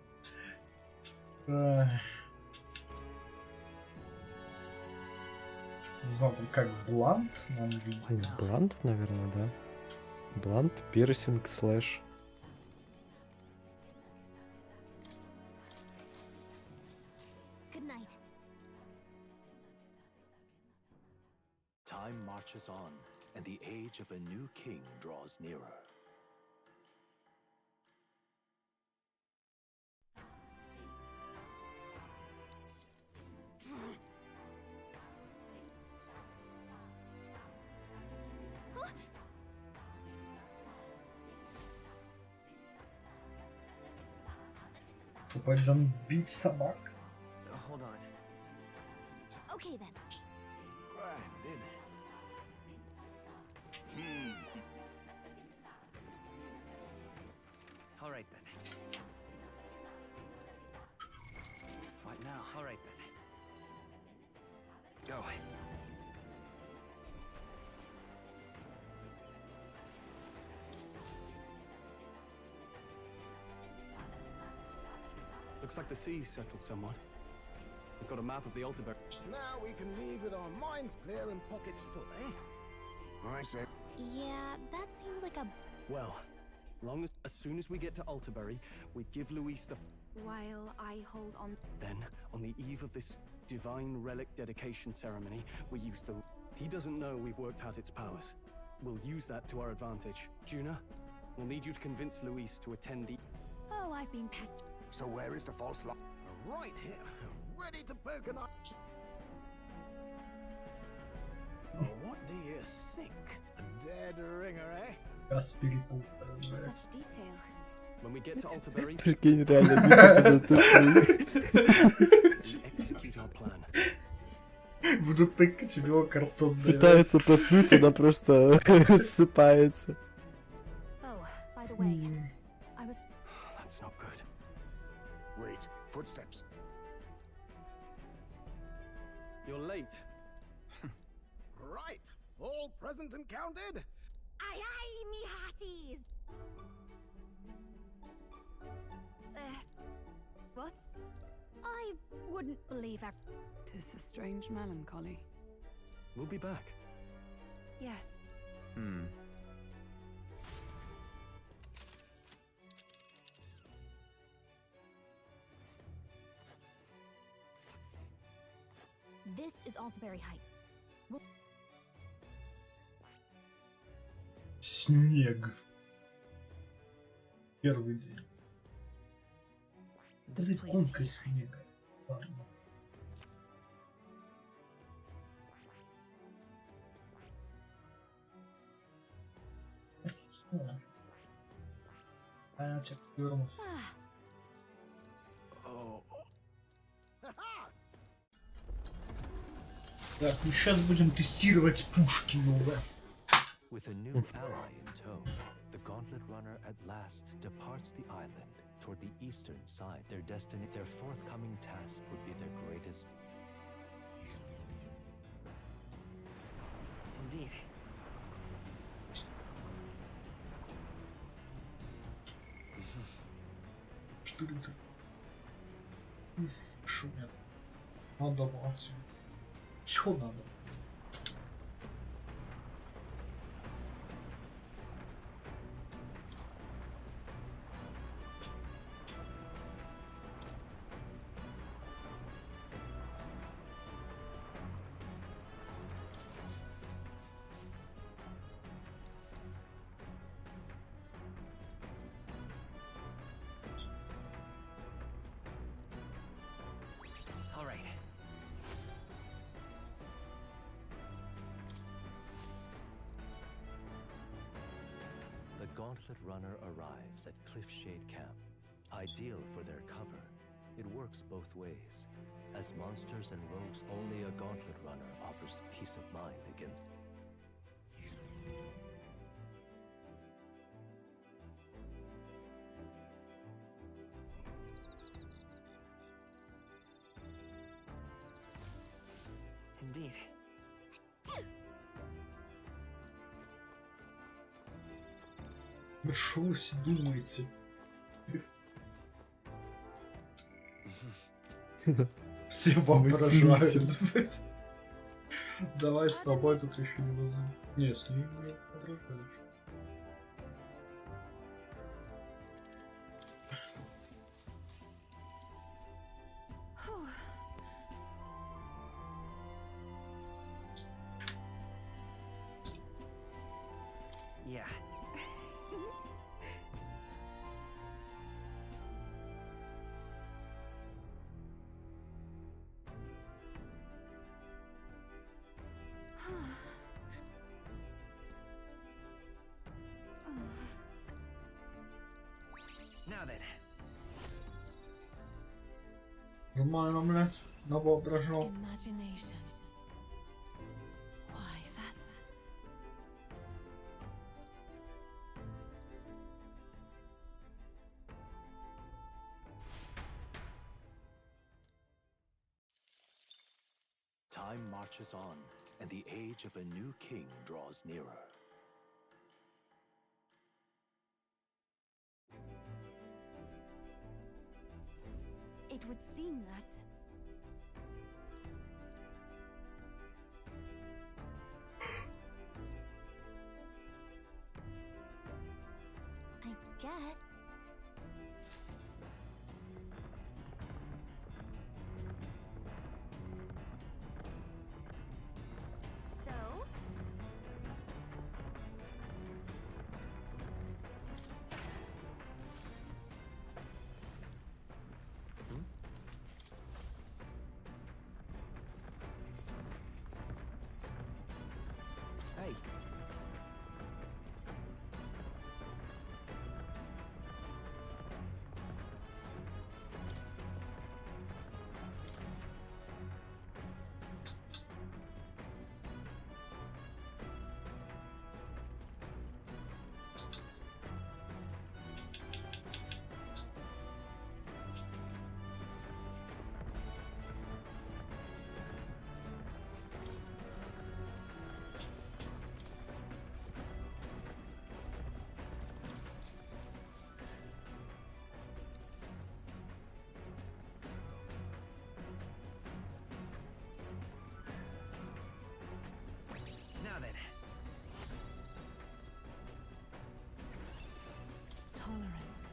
Не знаю, там как блант на английском. Блант, наверное, да. Блант, пирсинг, слэш. Good night. Time marches on, and the age of a new king draws nearer. Что, пойдем бить собак? Hold on. Okay then. Grand, innit? All right then. Right now, all right then. Go. Looks like the sea's settled somewhat. We've got a map of the Altaberg. Now we can leave with our minds clear and pockets full, eh? I say. Yeah, that seems like a... Well, as soon as we get to Altaberry, we give Luis the... While I hold on. Then, on the eve of this divine relic dedication ceremony, we use the... He doesn't know we've worked out its powers. We'll use that to our advantage. Juna, we'll need you to convince Luis to attend the... Oh, I've been pestered. So where is the false light? Right here, ready to poke an eye. What do you think? A dead ringer, eh? Such Such detail. When we get to Altaberry, Прикинь, реально execute our plan. Буду тыкать в него картонные. Пытается проткнуть, она просто рассыпается. Oh, by the way, I was... That's not good. Wait, footsteps. You're late. Right, all present and counted? Aye, aye, me hearties! What's... I wouldn't believe ev... 'Tis a strange melancholy. We'll be back. Yes. This is Altaberry Heights. Снег. Первый день. Это ведь гонка снега. Ладно. А я тебя вернусь. Так, ну сейчас будем тестировать пушки новые. With a new ally in tow, the Gauntlet Runner at last departs the island toward the eastern side. Their forthcoming task would be their greatest. Indeed. Что это? Шумят. Надо вот. Все надо. All right. The Gauntlet Runner arrives at Cliffshade Camp, ideal for their cover. It works both ways. As monsters and rogues, only a Gauntlet Runner offers peace of mind against. Indeed. Ну что вы все думаете? Все воображают. Давай с тобой тут еще не возьму. Нет, с ней уже воображали. Yeah. Now then. Нормально, блядь. Навоображал. Imagination. Why, that's... Time marches on, and the age of a new king draws nearer. It would seem that... I get. So? Hey. Now then. Tolerance.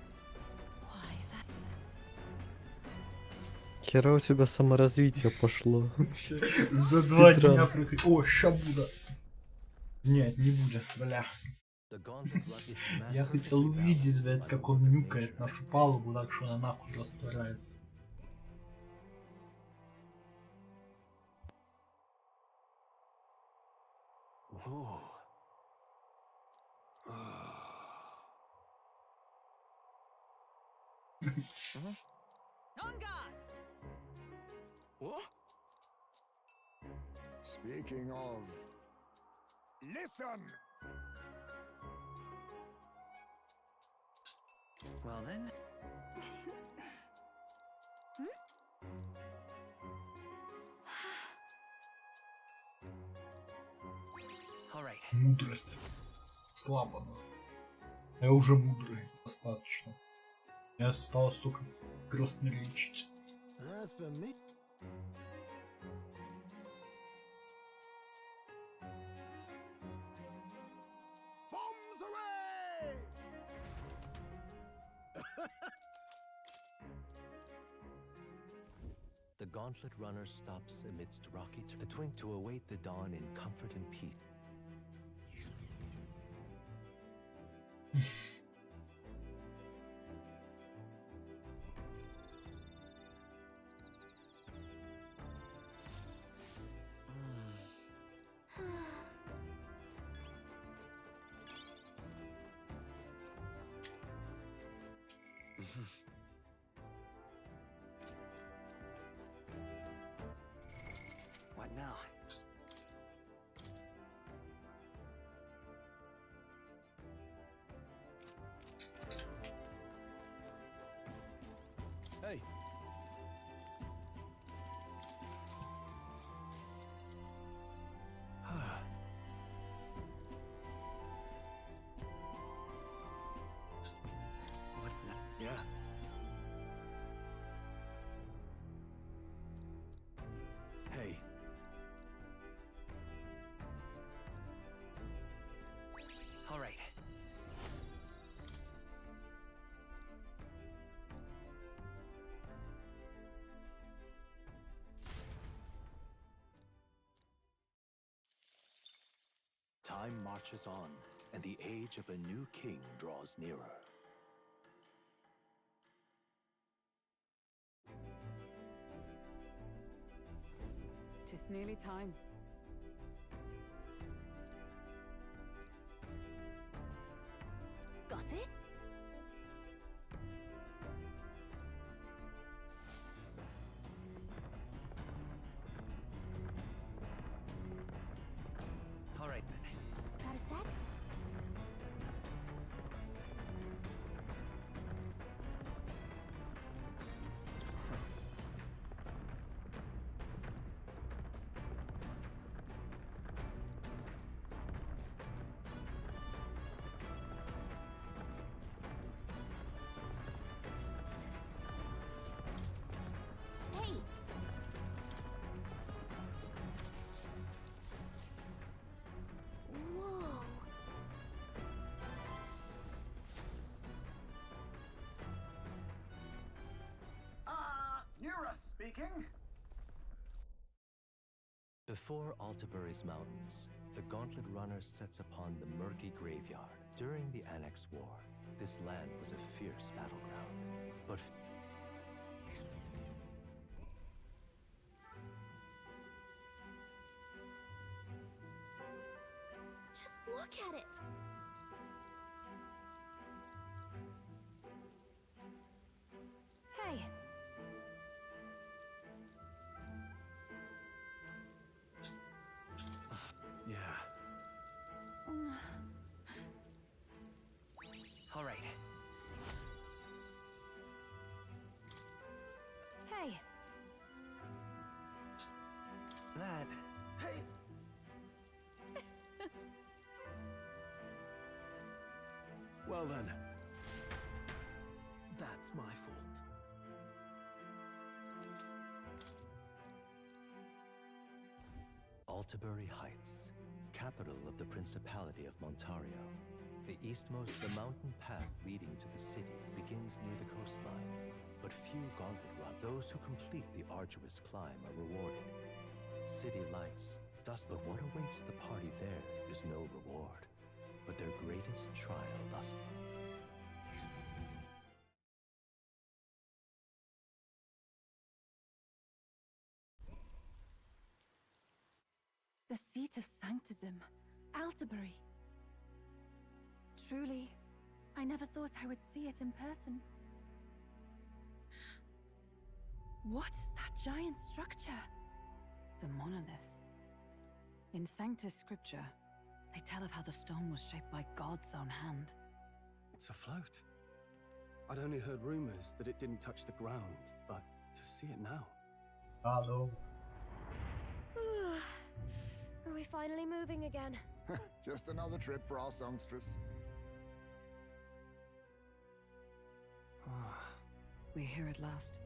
Why, that... Хера у тебя саморазвитие пошло. За 2 дня прыгать. О, ща буду. Нет, не будет, бля. The gauntlet run is Я хотел увидеть, блядь, как он нюкает нашу палубу, так что она нахуй растворяется. Whoa. On guard! What? Speaking of... Listen! Well then. All right. Мудрость. Слабо, но. Я уже мудрый. Достаточно. Мне осталось только красноречить. As for me... Bombs away! The gauntlet runner stops amidst rocky the twink to await the dawn in comfort and peace. What now? Hey. What's that? Yeah. Hey. All right. Time marches on, and the age of a new king draws nearer. Tis nearly time. Got it? All right then. Got a sec? Hey! Whoa! Nura speaking. Before Altabury's mountains, the Gauntlet Runner sets upon the murky graveyard. During the Annex War, this land was a fierce battleground. But Just look at it! Hey! yeah. All right. Hey! That. Hey! Well then. That's my fault. Altabury Heights, capital of the Principality of Montario. The eastmost, the mountain path leading to the city begins near the coastline, but few Gauntlet Run. Those who complete the arduous climb are rewarded. City lights, dust, but what awaits the party there is no reward. but their greatest trial thus. The seat of sanctism, Altabury. Truly, I never thought I would see it in person. What is that giant structure? The monolith. In Sanctus Scripture, they tell of how the stone was shaped by God's own hand. It's afloat. I'd only heard rumors that it didn't touch the ground, but to see it now. Hello. Are we finally moving again? Just another trip for our songstress. We're here at last.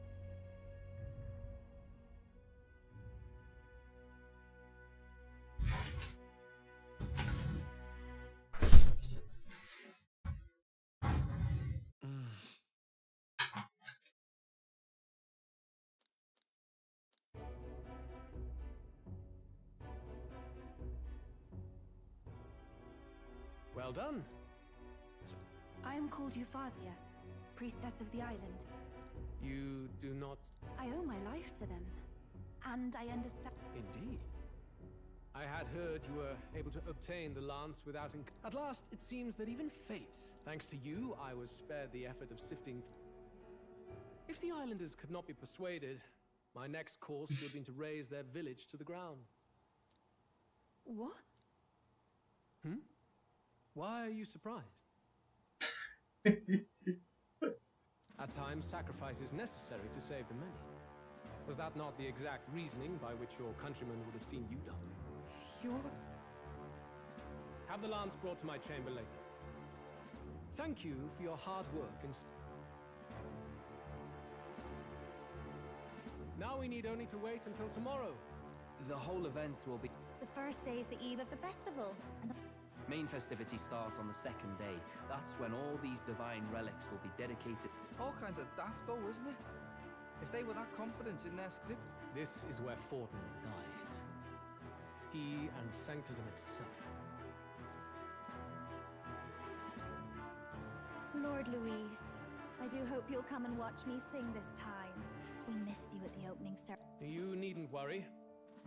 Well done. I am called Euphazia, priestess of the island. You do not... I owe my life to them, and I understand. Indeed. I had heard you were able to obtain the lance without... At last, it seems that even fate, thanks to you, I was spared the effort of sifting... If the islanders could not be persuaded, my next course would have been to raise their village to the ground. What? Why are you surprised? At times, sacrifice is necessary to save the many. Was that not the exact reasoning by which your countrymen would have seen you done? Have the lance brought to my chamber later. Thank you for your hard work and... Now we need only to wait until tomorrow. The whole event will be... The first day is the eve of the festival, and the Main festivities start on the second day. That's when all these divine relics will be dedicated. All kind of daft though, isn't it? If they were that confident in their script. This is where Forden dies. He and Sanctism itself. Lord Louise, I do hope you'll come and watch me sing this time. We missed you at the opening ceremony. You needn't worry.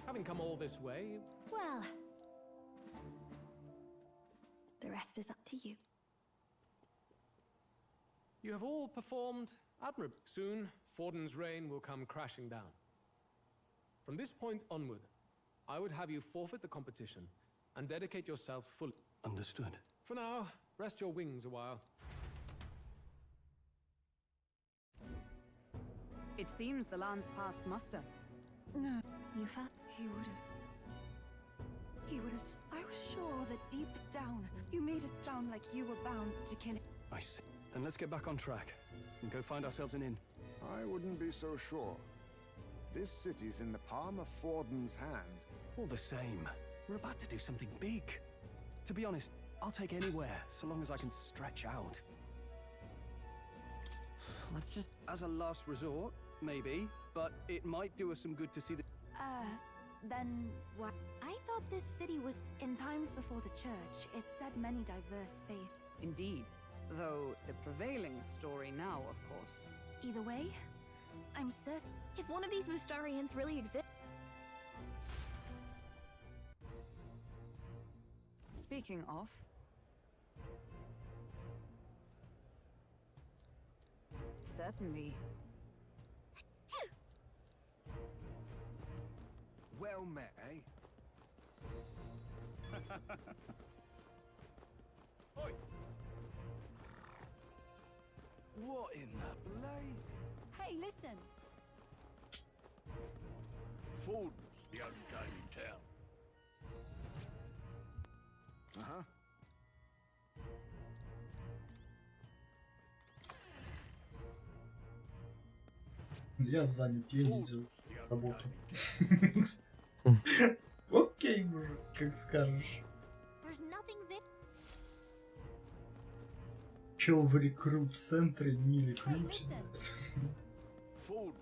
Having come all this way... Well, the rest is up to you. You have all performed admirably. Soon, Forden's reign will come crashing down. From this point onward, I would have you forfeit the competition and dedicate yourself fully. Understood. For now, rest your wings a while. It seems the lance passed muster. No. Yufa? He would have just... I was sure that deep down, you made it sound like you were bound to kill it. I see. Then let's get back on track and go find ourselves an inn. I wouldn't be so sure. This city's in the palm of Forden's hand. All the same, we're about to do something big. To be honest, I'll take anywhere, so long as I can stretch out. Let's just... As a last resort, maybe, but it might do us some good to see the... Then what? I thought this city was... In times before the church, it said many diverse faiths. Indeed, though the prevailing story now, of course. Either way, I'm certain... If one of these Mustarians really exists... Speaking of... Certainly. Well met, eh? Oi! What in the blade? Hey, listen! Forden's the only game in town. Uh-huh. Я занят, я не делаю работу. Окей, мужик, как скажешь. Чел в рекрут-центре не рекрутит.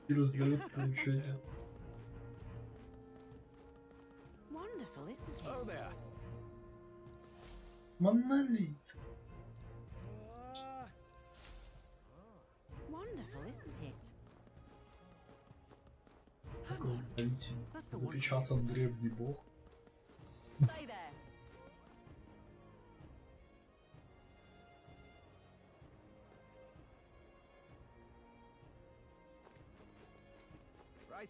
И раздает поручения. Монолит. Wonderful, isn't it? Такой удивительный. Запечатан древний бог. Stay there. Right.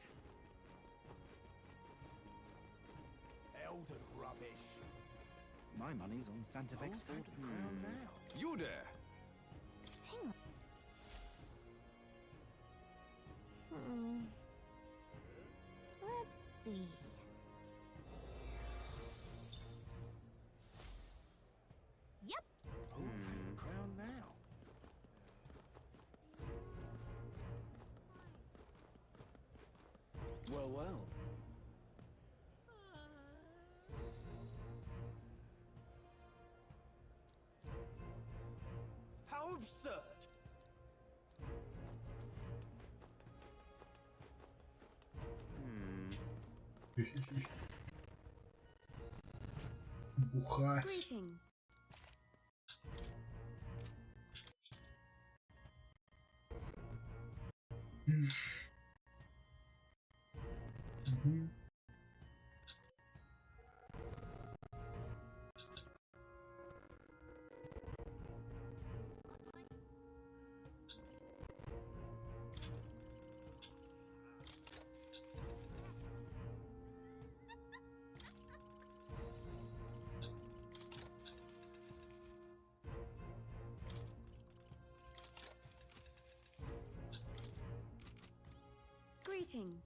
Elder rubbish. My money's on Santa Vex Hold order. the crown now. You there! Hang on. Let's see. Yep. Who'll take the crown now? Well, well. How absurd! Бухать. Greetings. Мгм. Greetings.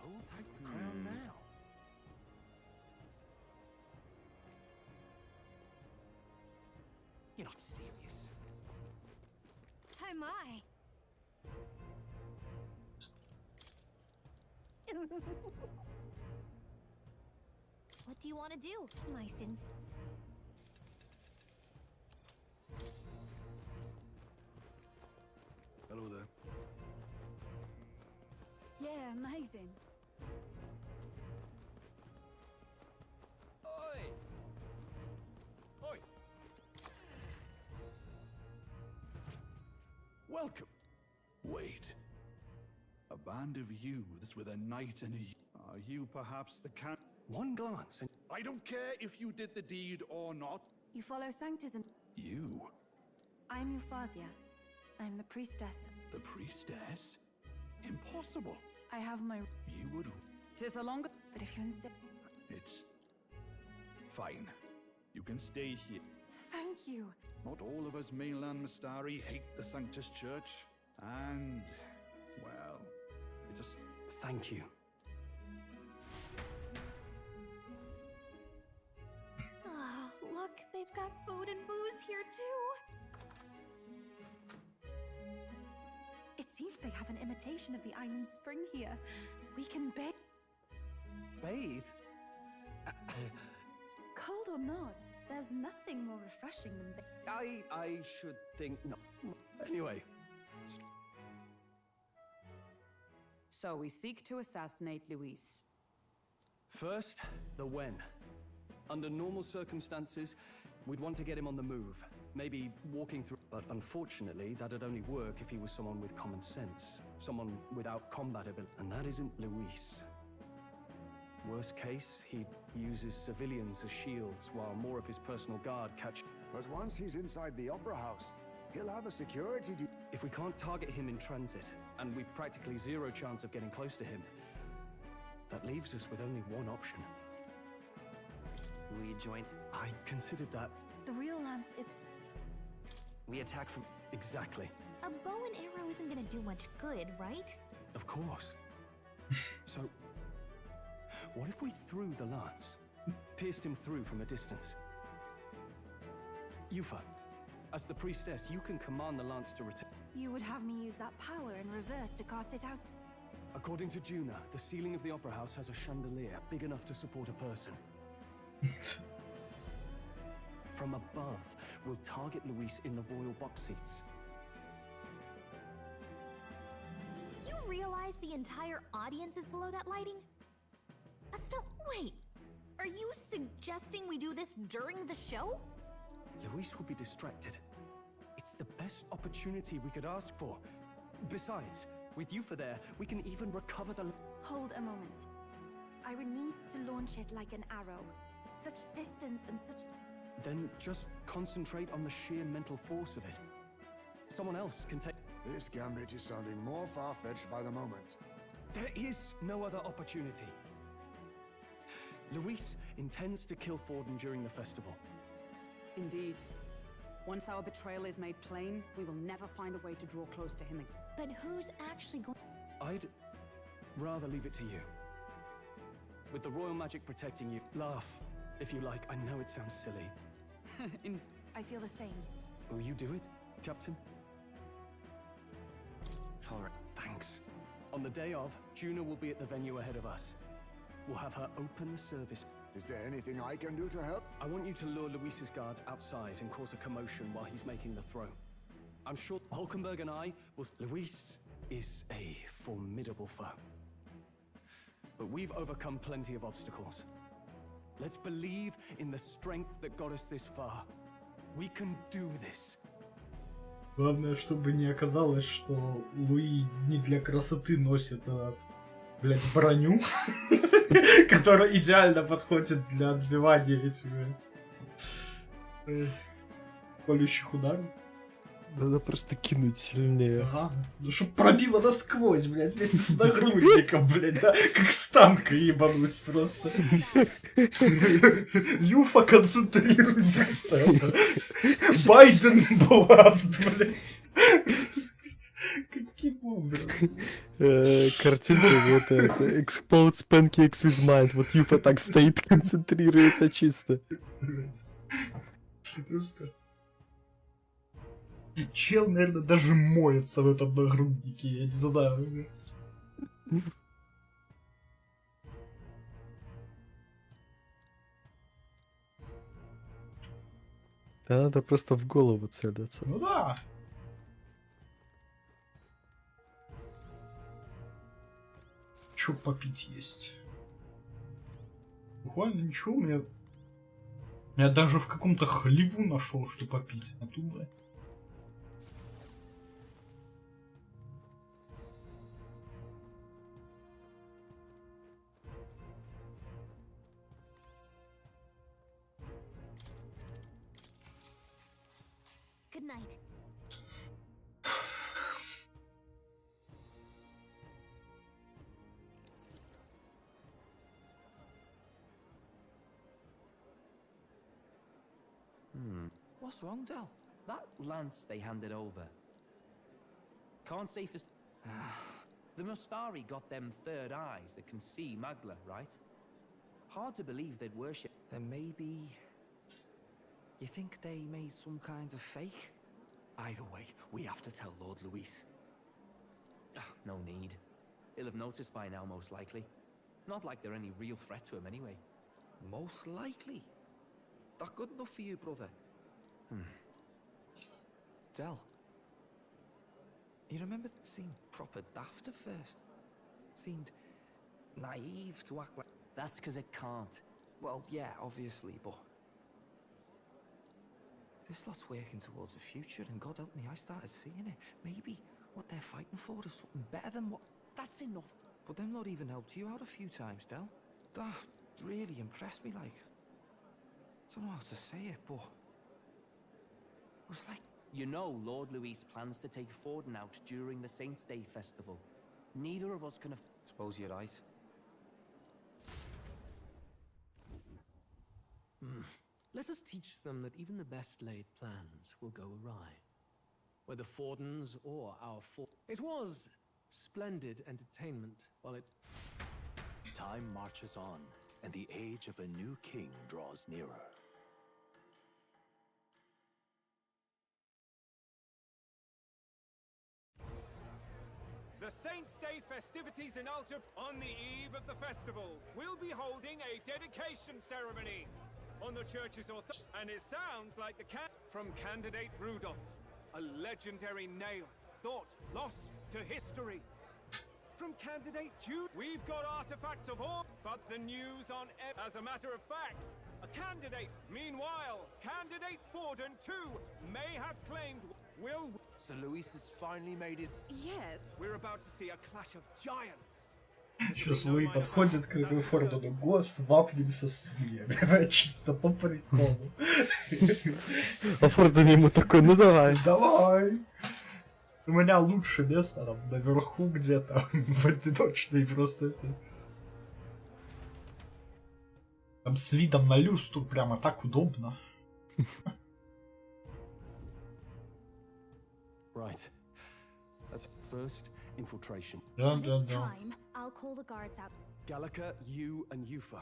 Who'll take the crown now? You're not serious. Oh my. What do you want to do? My sins. Hello there. Yeah, amazing. Oi! Oi! Welcome. Wait. A band of youths with a knight and a... Are you perhaps the can... One glance and... I don't care if you did the deed or not. You follow Sanctism. You? I'm Euphazia. I'm the priestess. The priestess? Impossible. I have my... You would... Tis a longer. But if you insist... It's... Fine. You can stay here. Thank you. Not all of us mainland Mystari hate the Sanctus Church. And... well... It's a... Thank you. Oh, look, they've got food and booze here too. It seems they have an imitation of the island spring here. We can bathe. Bathe? Cold or not, there's nothing more refreshing than I should think no. Anyway. So we seek to assassinate Luis. First, the when. Under normal circumstances, we'd want to get him on the move. Maybe walking through... But unfortunately, that'd only work if he was someone with common sense. Someone without combat ability. And that isn't Luis. Worst case, he uses civilians as shields, while more of his personal guard catch... But once he's inside the Opera House, he'll have a security... If we can't target him in transit, and we've practically zero chance of getting close to him, that leaves us with only one option. We join. I considered that. The real lance is... We attack from... Exactly. A bow and arrow isn't gonna do much good, right? Of course. So, what if we threw the lance? Pierced him through from a distance? Yufa, As the priestess, you can command the lance to return. You would have me use that power in reverse to cast it out. According to Juna, the ceiling of the Opera House has a chandelier big enough to support a person. From above, we'll target Luis in the royal box seats. You realize the entire audience is below that lighting? Wait, are you suggesting we do this during the show? Luis will be distracted. It's the best opportunity we could ask for. Besides, with Yufa there, we can even recover the... Hold a moment. I would need to launch it like an arrow. Such distance and such... Then just concentrate on the sheer mental force of it. Someone else can take... This gambit is sounding more far-fetched by the moment. There is no other opportunity. Luis intends to kill Forden during the festival. Indeed. Once our betrayal is made plain, we will never find a way to draw close to him again. But who's actually going... I'd rather leave it to you. With the royal magic protecting you, laugh, if you like. I know it sounds silly. I feel the same. Will you do it, Captain? All right, thanks. On the day of, Juna will be at the venue ahead of us. We'll have her open the service. Is there anything I can do to help? I want you to lure Luis's guards outside and cause a commotion while he's making the throw. I'm sure Hulkenberg and I will... Luis is a formidable foe. But we've overcome plenty of obstacles. Let's believe in the strength that got us this far. We can do this. Главное, чтобы не оказалось, что Луи не для красоты носит, блядь, броню, которая идеально подходит для отбивания этих, блядь, колющих ударов. Надо просто кинуть сильнее. Ага. Ну, чтоб пробило насквозь, блядь, вместе с нагрудником, блядь, да? Как с танка ебануть просто. Юфа, концентрируйся. Байден Бласт, блядь. Каким образом? Картинка вот это. Explodes pancakes with mind. Вот Юфа так стоит, концентрируется чисто. Просто... Чел, наверное, даже моется в этом нагруднике, я не знаю. Да надо просто в голову целиться. Ну да. Чё попить есть? Буквально ничего, я даже в каком-то хлеву нашел, что попить. А тут, блядь. Good night. What's wrong, Del? That lance they handed over. Can't say for... The Mustari got them third eyes that can see Magla, right? Hard to believe they'd worship... Then maybe... You think they made some kind of fake? Either way, we have to tell Lord Luis. No need. He'll have noticed by now, most likely. Not like they're any real threat to him anyway. Most likely? That good enough for you, brother? Del, you remember it seemed proper daft at first? Seemed naive to act like... That's because it can't. Well, yeah, obviously, but... This lot's working towards a future, and God help me, I started seeing it. Maybe what they're fighting for is something better than what... That's enough. But them lot even helped you out a few times, Del. That really impressed me, like... I don't know how to say it, but... It was like... You know Lord Luis plans to take Forden out during the Saints' Day festival. Neither of us can have... Suppose you're right. Let us teach them that even the best laid plans will go awry. Whether Forden's or our It was splendid entertainment while it... Time marches on, and the age of a new king draws nearer. Saints' Day festivities in Alta. On the eve of the festival, we'll be holding a dedication ceremony on the church's authority. And it sounds like from candidate Rudolph, a legendary nail, thought lost to history. From candidate Jude, we've got artifacts of all, but the news on as a matter of fact, a candidate. Meanwhile, candidate Forden too may have claimed So Luis has finally made it. Yeah. We're about to see a clash of giants. Сейчас Луи подходит к Фордону. Го, свапнемся с ними. Чисто по приколу. А Фордон ему такой, ну давай. Давай. У меня лучшее место там наверху где-то. В одиночной просто это. Там с видом на люстру прямо так удобно. Right. That's first infiltration. When it's time, I'll call the guards out. Gallica, you and Yufa.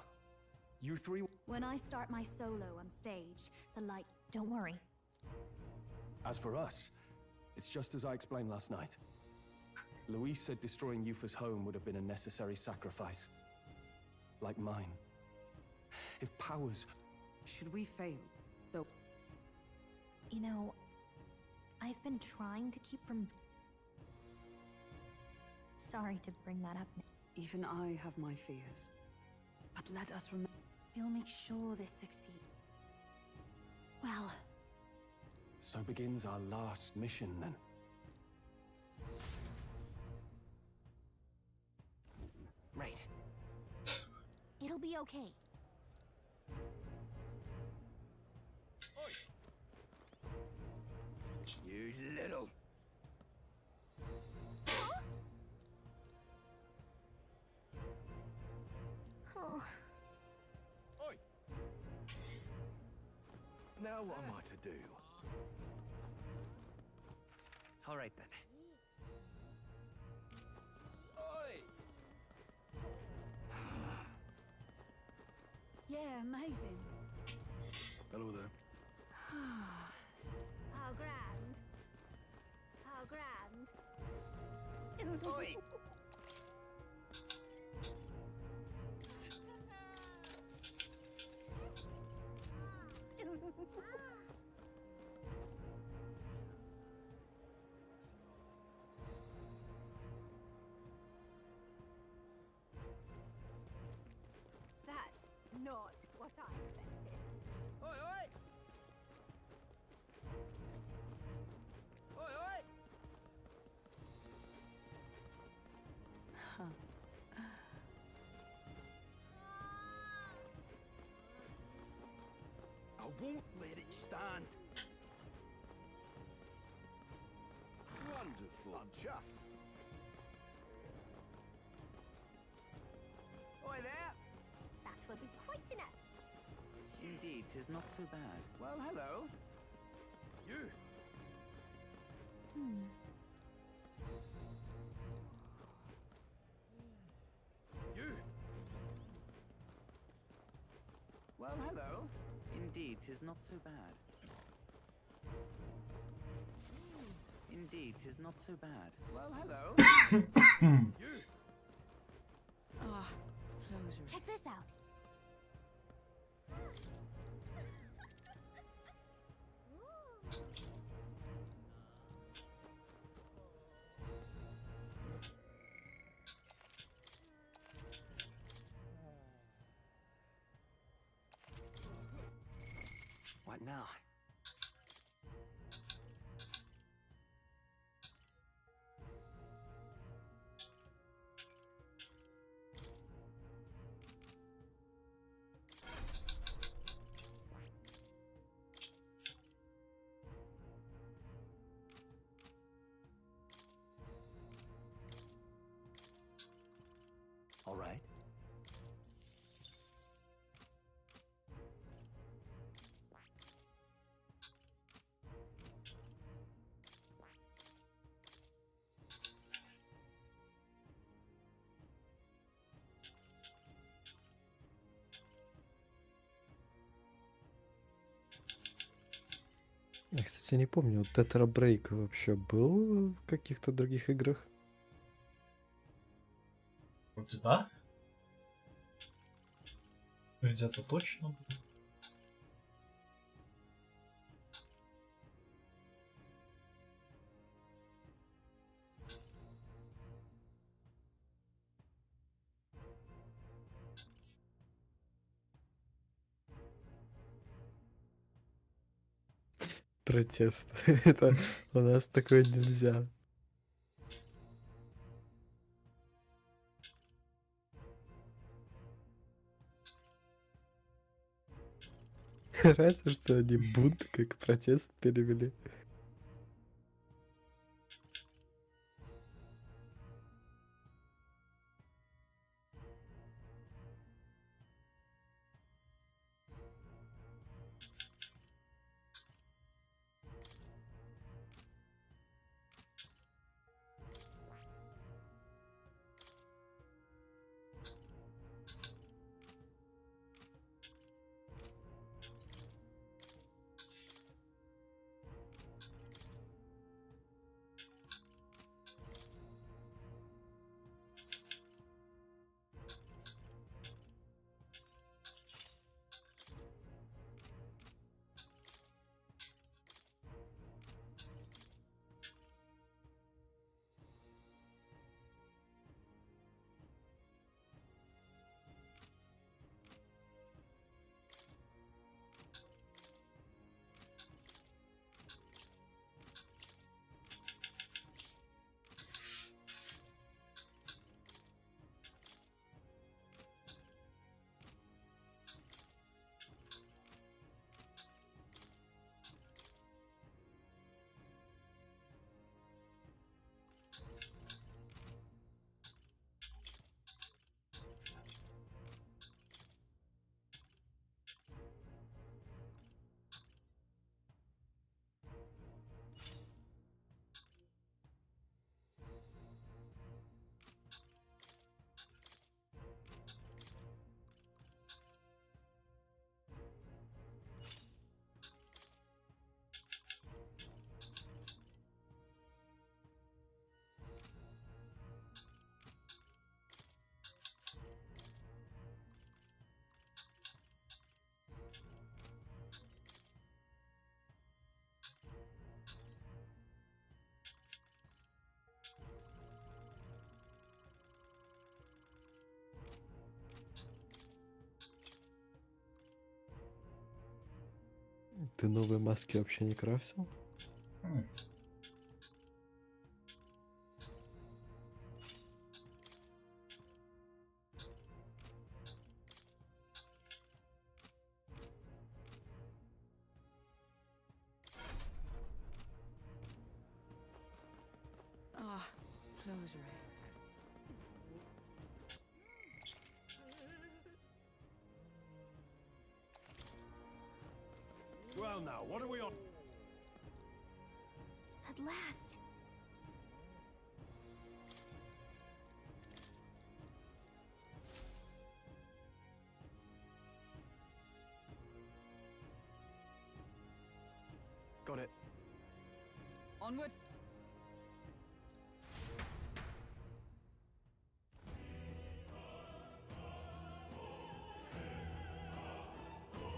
You three. When I start my solo on stage, the light. Don't worry. As for us, it's just as I explained last night. Luis said destroying Yufa's home would have been a necessary sacrifice. Like mine. If powers... Should we fail, though? You know, I've been trying to keep from... Sorry to bring that up. Even I have my fears. But let us remember... We'll make sure this succeeds. Well... So begins our last mission, then. Right. It'll be okay. You little. Oh. Oi. Now what am I to do? All right then. Oi. Yeah, amazing. Hello there. How grand. How grand. Oi. That's not what I expected. Oi, oi. Oi, oi. I won't let it stand. Wonderful. I'm chuffed. Oi there. That will be quite enough. Indeed, 'tis not so bad. Well, hello. You. You. Well, hello. Indeed, 'tis not so bad. Indeed, 'tis not so bad. Well, hello. You. Ah, closure. Check this out. What now? All right. Я, кстати, не помню, Тетра Брейк вообще был в каких-то других играх? Вроде да. Ведь это точно будет. Протест. Это у нас такое нельзя. Нравится, что они бунт как протест перевели. Ты новые маски вообще не крафтил? Ah, closure. Well now, what are we on? At last. Got it. Onward.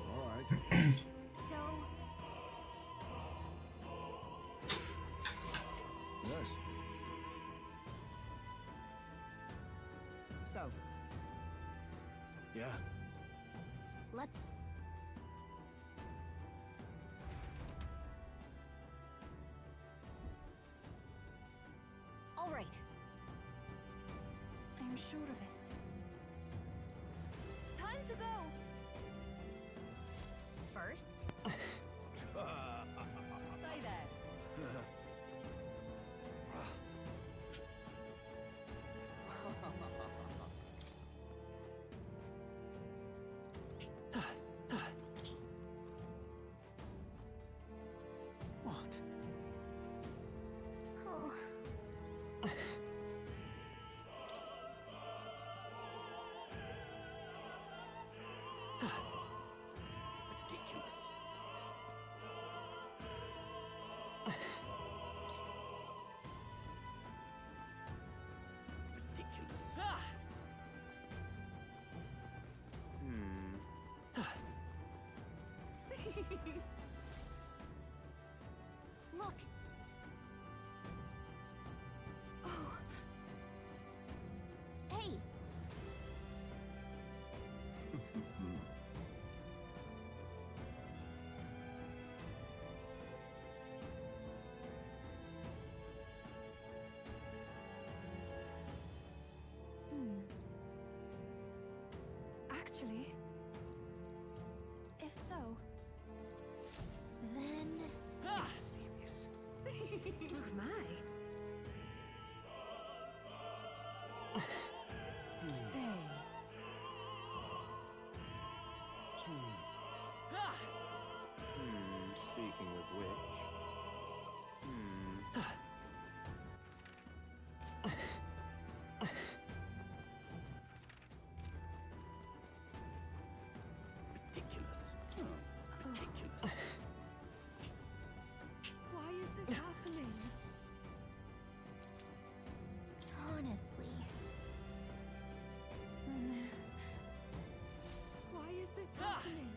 All right. So, Yes. So, Yeah. let's. All right. I'm sure of it. Time to go! First, stay there. What? oh, Actually, if so, then... Oh my. Say. Speaking of which... Ridiculous. Why is this happening? Honestly. Why is this happening?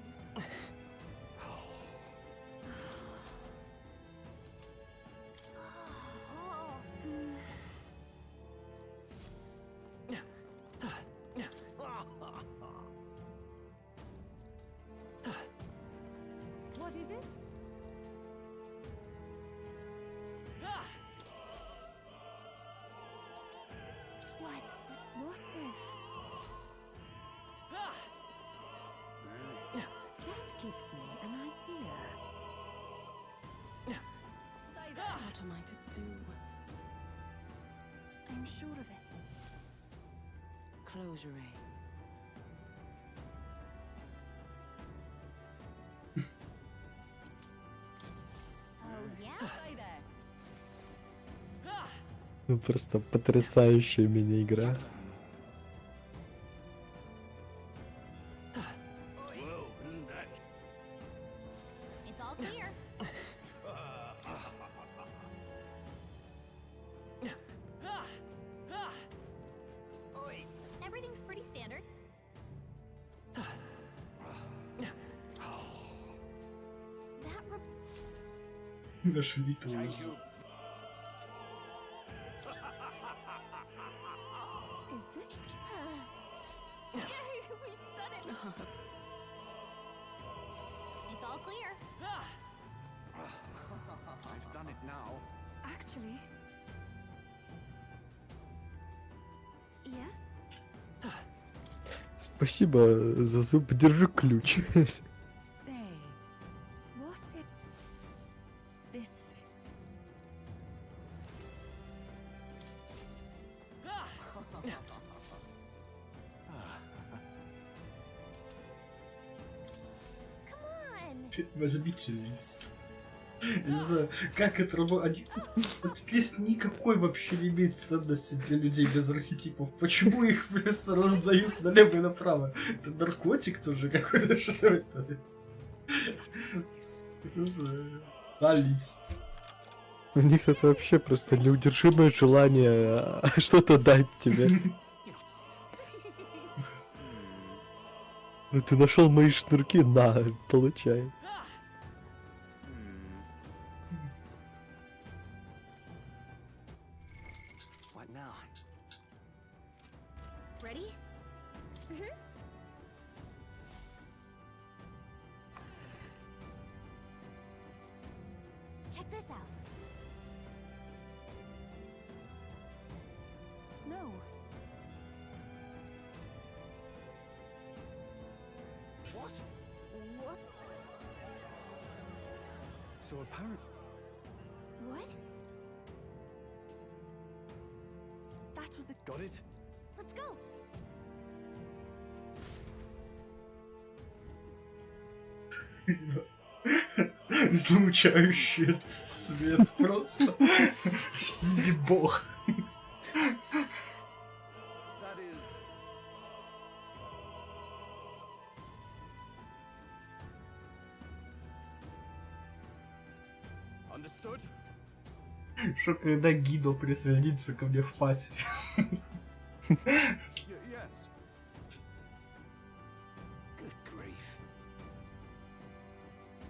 What is it? What if? That gives me an idea. What am I to do? I'm sure of it. Close your eye. Oh, yeah? Stay there. Ну просто потрясающая мини-игра. It's all clear. Everything's pretty standard. Наш Литл. Is this? Yay, we've done it! It's all clear. I've done it now. Actually... Yes? Спасибо за зуб, держу ключ. Say, what if... This... Возьмите лист. Я не знаю, как это работает. Этот лист никакой вообще не имеет ценности для людей без архетипов. Почему их просто раздают налево и направо? Это наркотик тоже какой-то, что это? Не знаю. А лист. У них это вообще просто неудержимое желание что-то дать тебе. Ну ты нашел мои шнурки, на, получай. What now? Ready? Check this out. No. What? What? So apparently... What? That was a... Got it? Let's go. Излучающий свет просто. Сними бог. That is... Understood? Что когда Гидо присоединится ко мне в пати? Yes. Good grief.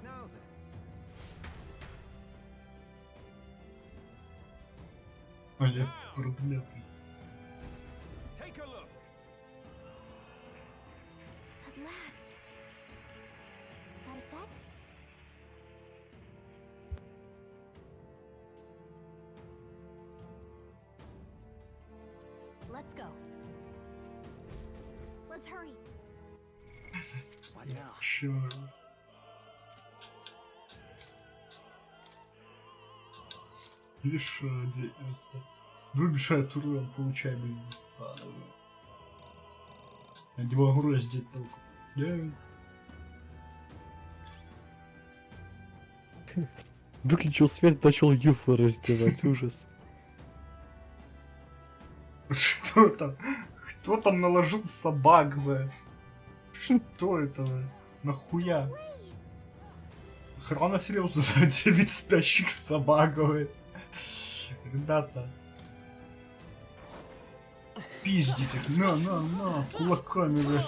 Now then. А нет, предметы. Take a look. At last. Got a sec? Let's go. Let's hurry. Чё? Видишь, деятельность. Вымешает урон, получаемый из засады. Я не могу раздеть толку. Выключил свет, начал юфу раздевать. Ужас. Что там? Кто там наложил собак, бля? Что это, бля? Нахуя? Охрана серьезно, 9 спящих собак, блядь. Ребята. Пиздите их, на, кулаками, блядь.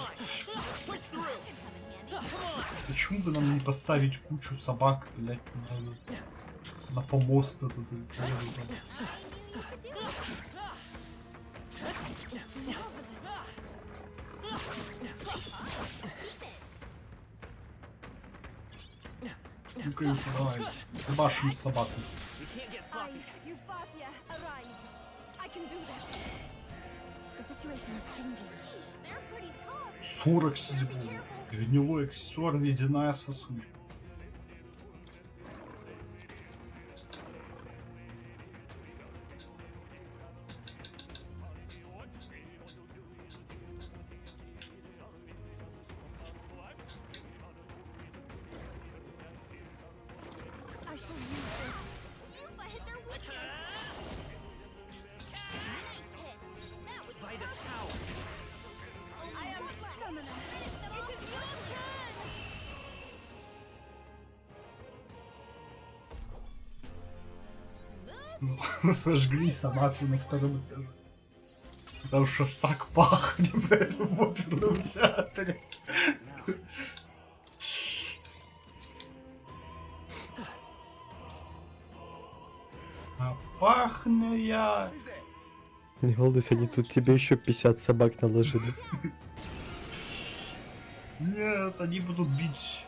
Почему бы нам не поставить кучу собак, блядь, на помост этот? Ну, конечно, давай. Башим собаку. Euphazia, arrive. I can do this. The situation is changing. They're pretty tough. 47. Гнилой аксессуар, ледяная сосулька. Сожгли собаку на втором этаже. Потому что так пахнет, блядь, в оперном театре. А пахну я. Не волнуйся, они тут тебе еще 50 собак наложили. Нет, они будут бить.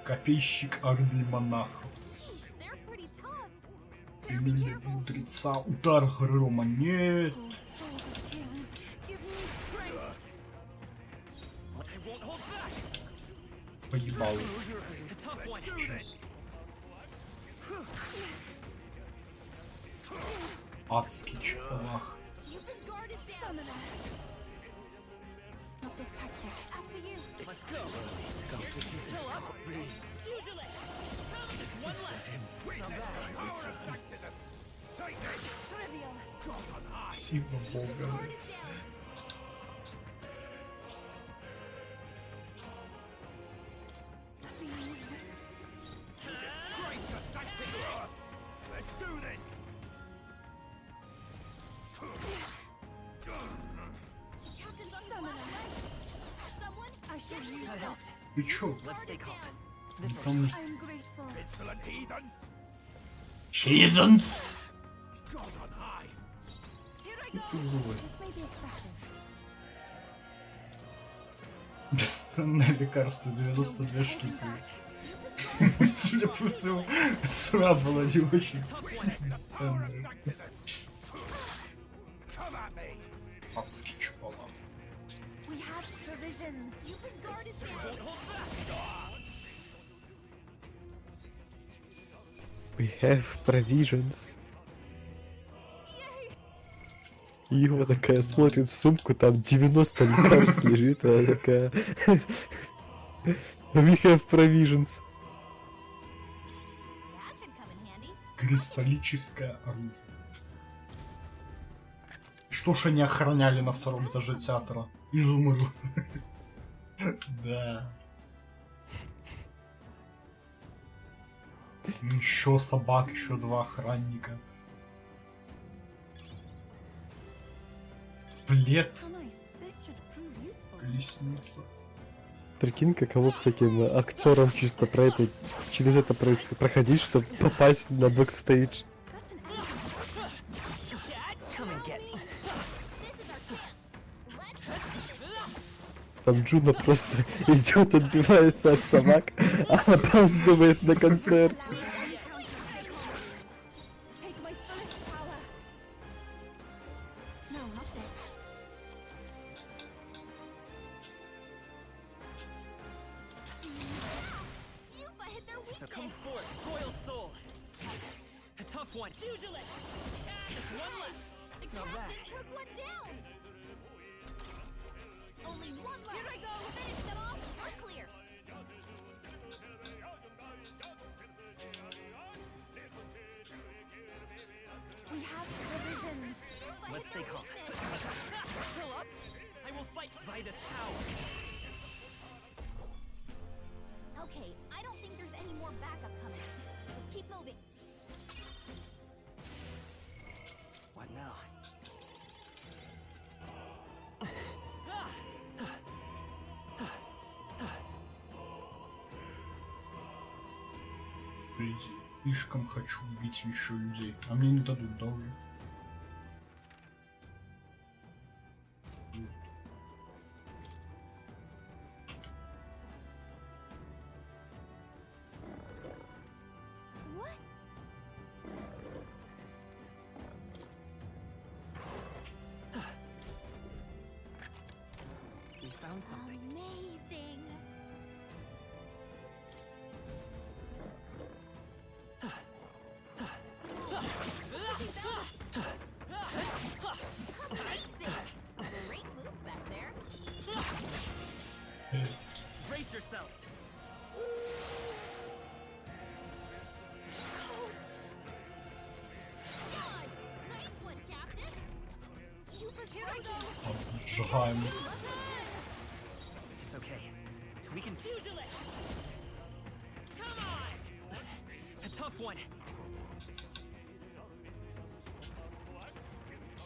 Копейщик армии монахов. Имени мудреца. Удар грома. Нет. Поебал. Сейчас. Адский чувак. Not this tactic. After you. Let's go. One left. Trivial. Спасибо, Бога. Let's do this. I should use this. Ты чё? Не I'm помню. grateful. Insolent heathens. Heathens! God on high. Here I go. Злой. This may be excessive. Бесценное лекарство, 92 штуки. Судя по всему, цена была не очень бесценная. Адский чувак. We have provisions. You've guarded me. We have provisions. Ива такая смотрит в сумку, там 90 лекарств лежит, а такая... We have provisions. Кристаллическое оружие. Что ж они охраняли на втором этаже театра? Изумруд. Да. Еще собак, еще 2 охранника. Плед. Колесница. Прикинь, каково всяким актерам чисто про это, через это проходить, чтобы попасть на бэкстейдж. Там Джуна просто идет, отбивается от собак, а опаздывает на концерт. So come forth, royal soul. A tough one. Pugilist. Just one left. The Not bad. captain took one down. Only one left. Here I go. Finish them off. We're clear. We have provisions. Let's stay calm. Fill up. I will fight by this power. Okay, I don't think there's any more backup coming. Let's keep moving. What now? Слишком хочу убить еще людей, а мне не дадут, да уже? We found something. Amazing. Amazing. Great moves back there. Brace yourselves. God, nice one, Captain. Here I go. Сжигаем. It's okay. We can pugilist. Come on. A tough one.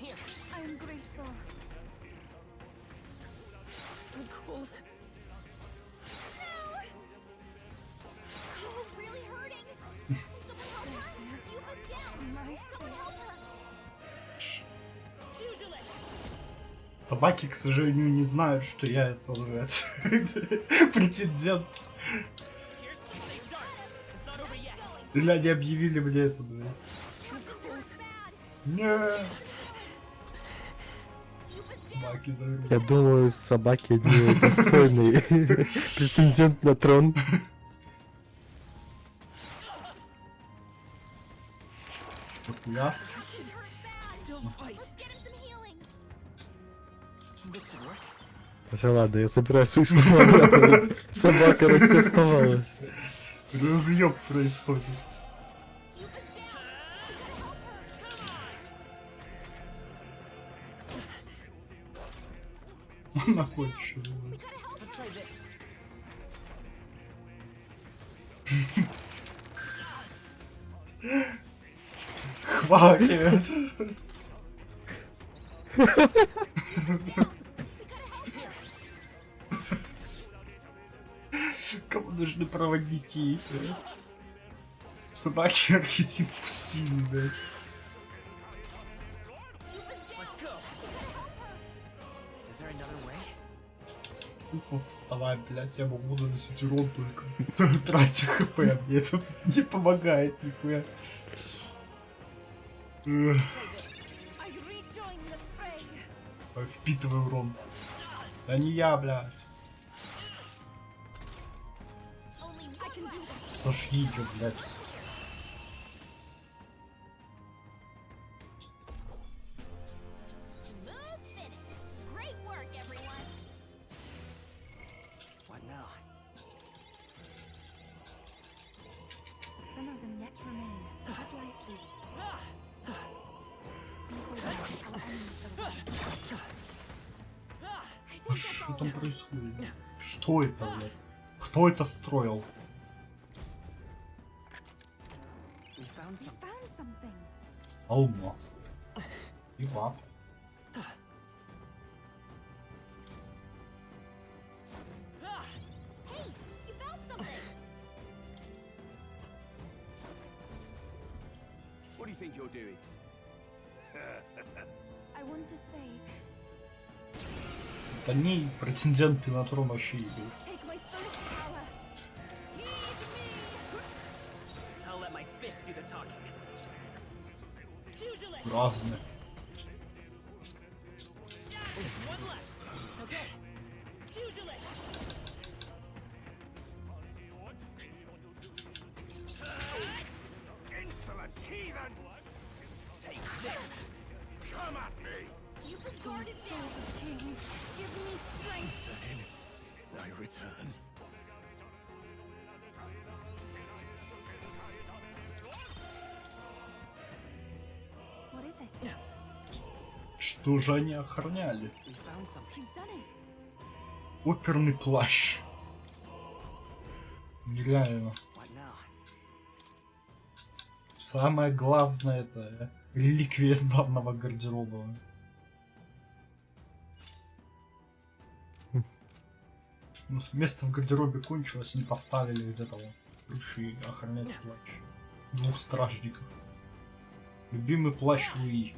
Here. I'm grateful. So cold. Cold's really hurting. Someone help her. Yuba's down. Someone help her. Pugilist. Собаки, к сожалению, не знают, что я это претендент. Или они объявили мне это, блядь. Нет. Собаки зовут. Я думаю, собаки не достойный претендент на трон. Нихуя. Хотя ладно, я забираю свои слова обратно. Собака раскастовалась. Разъёб происходит. Находчиво. Хватит. Кому нужны проводники, блядь? Собаки архетип сильный, блядь. Уфа, вставай, блядь, я могу наносить урон только тратя хп, мне это не помогает нихуя. Впитывай урон. Да не я, блядь. Сошьите, блядь. Some of them yet remain. Tread lightly. А что там происходит? Что это, блядь? Кто это строил? We found something. Алмаз. И лап. Hey, you found something. What do you think you're doing? I want to say, Да не, претенденты на трон вообще идут. take my first power. I'll let my fist do the talking. Pugilist. Разные. One left. Okay. Pugilist. Что уже они охраняли? We found something. You've done it. Оперный плащ. Нереально. What now? Самое главное это реликвия данного гардероба. Ну, место в гардеробе кончилось, не поставили где-то решили охранять плащ. 2 стражников. Любимый плащ Луи.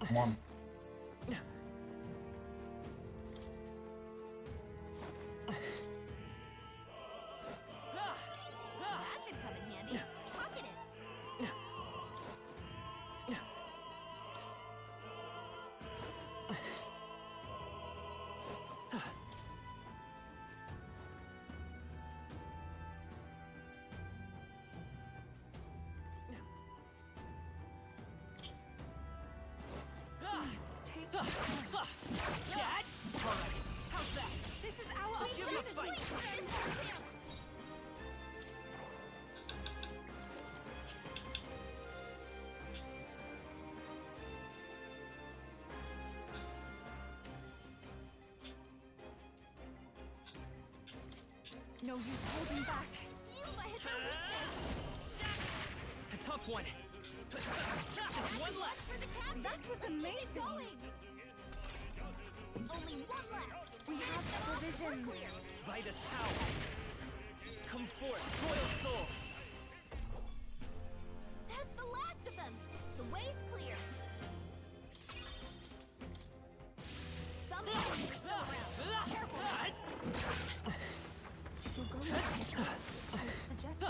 Ман. That should come in handy. Pocket it. Take this. Get? How's that? This is our opportunity. No use holding back. You've hit the weakness. A tough one. Just one left. For the captain. That was amazing. Going. Only one left. We have provisions. Clear. Vitus power. Come forth, royal soul. That's the last of them. The way's clear. Somebody's still around. Careful. We'll go with it. I suggest you.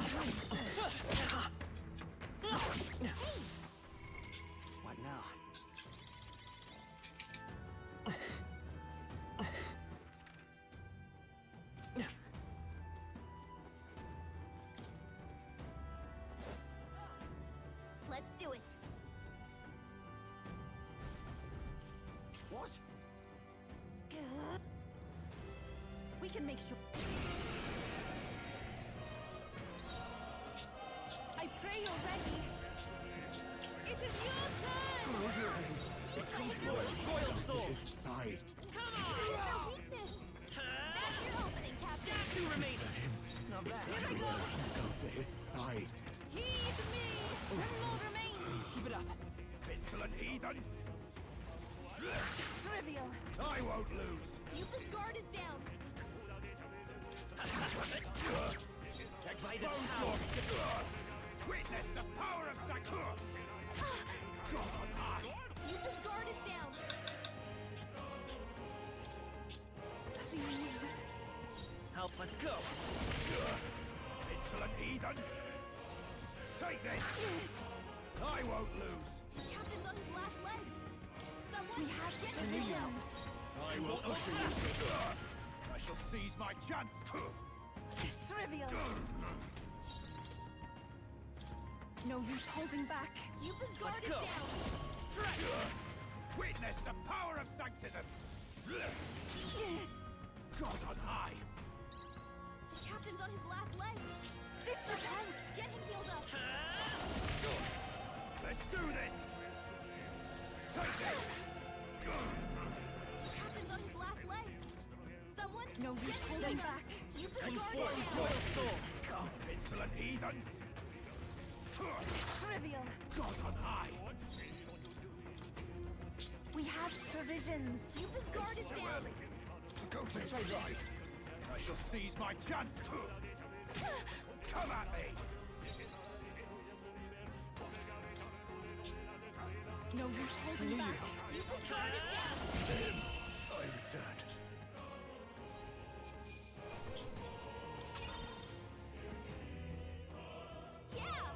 What now? Let's do it. What? We can make sure. I pray you're ready. It is your turn! Come forth, Royal soul! his side. Come Their on! weakness. That's your opening, Captain. Two remaining. Not bad. Here I go to his side. Heed me. One more remains. Keep it up. Insolent heathens! Trivial. I won't lose! Yuppa's guard is down. Expose your witness the power of Sakur! God on high! Yuppa's guard is down. Please. Help, let's go. Insolent heathens! Take this! I won't lose! Captain's on his last legs. Someone We have get provisions. I will usher you to... I shall seize my chance! Trivial. No use holding back. Yuppa's guard Let's is go. down. Witness the power of sanctism! God on high! Captain's on his last legs. This defense. Get him healed up. Let's do this! Take this! Captain's on his last legs. Someone No use get him holding healed up. back. Yuppa's Come guard forth, is down. royal soul! Come, insolent heathens! Trivial. God on high! We have provisions. Yuppa's guard is So down. early. To go to the right. I shall seize my chance. Come at me! No use holding back. Yuppa's guard is down. I returned. Yeah.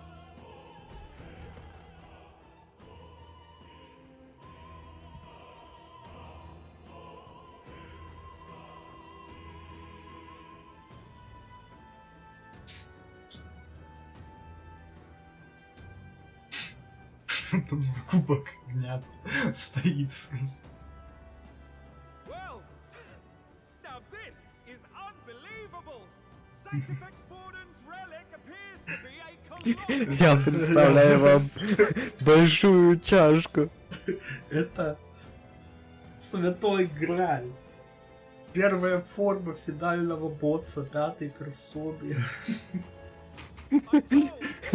Там за кубок гнят стоит просто. Well, now this is unbelievable. Sanctifex Forden's relic appears to be a colossal. Я представляю вам большую чашку. Это святой Грааль. Первая форма финального босса 5-й персоны.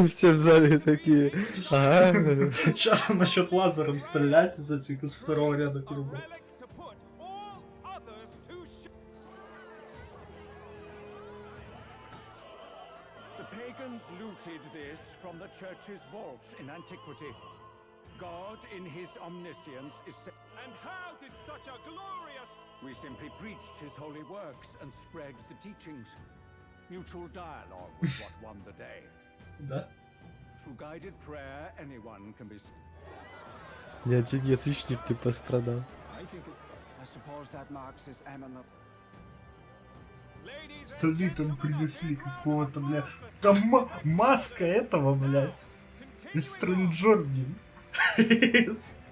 Все в зале такие. Ага. Сейчас он начнет лазером стрелять из этих из второго ряда кругов. The pagans looted this from the church's vaults in antiquity. God, in his omniscience, is. And how did such a glorious. We simply preached his holy works and spread the teachings. Mutual dialogue was what won the day. Да? Through guided prayer, anyone can be. Ни один язычник не пострадал. I suppose that marks his eminent. Стали там принесли какого-то, бля. Там маска этого, блядь. Из Стрэнджорни.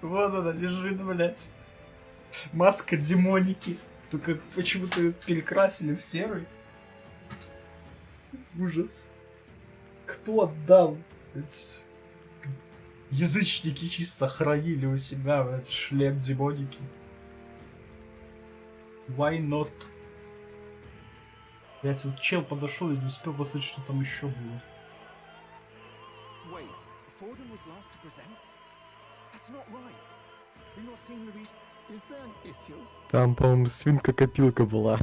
Вот она лежит, блядь. Маска демоники. Только почему-то ее перекрасили в серый. Ужас. Кто отдал? Язычники чисто хранили у себя, блядь, шлем демоники. Why not? Блядь, вот чел подошел и не успел посмотреть, что там еще было. Wait, Forden was last to present? That's not right. We're not seeing Louise. Is there an issue? Там, по-моему, свинка-копилка была.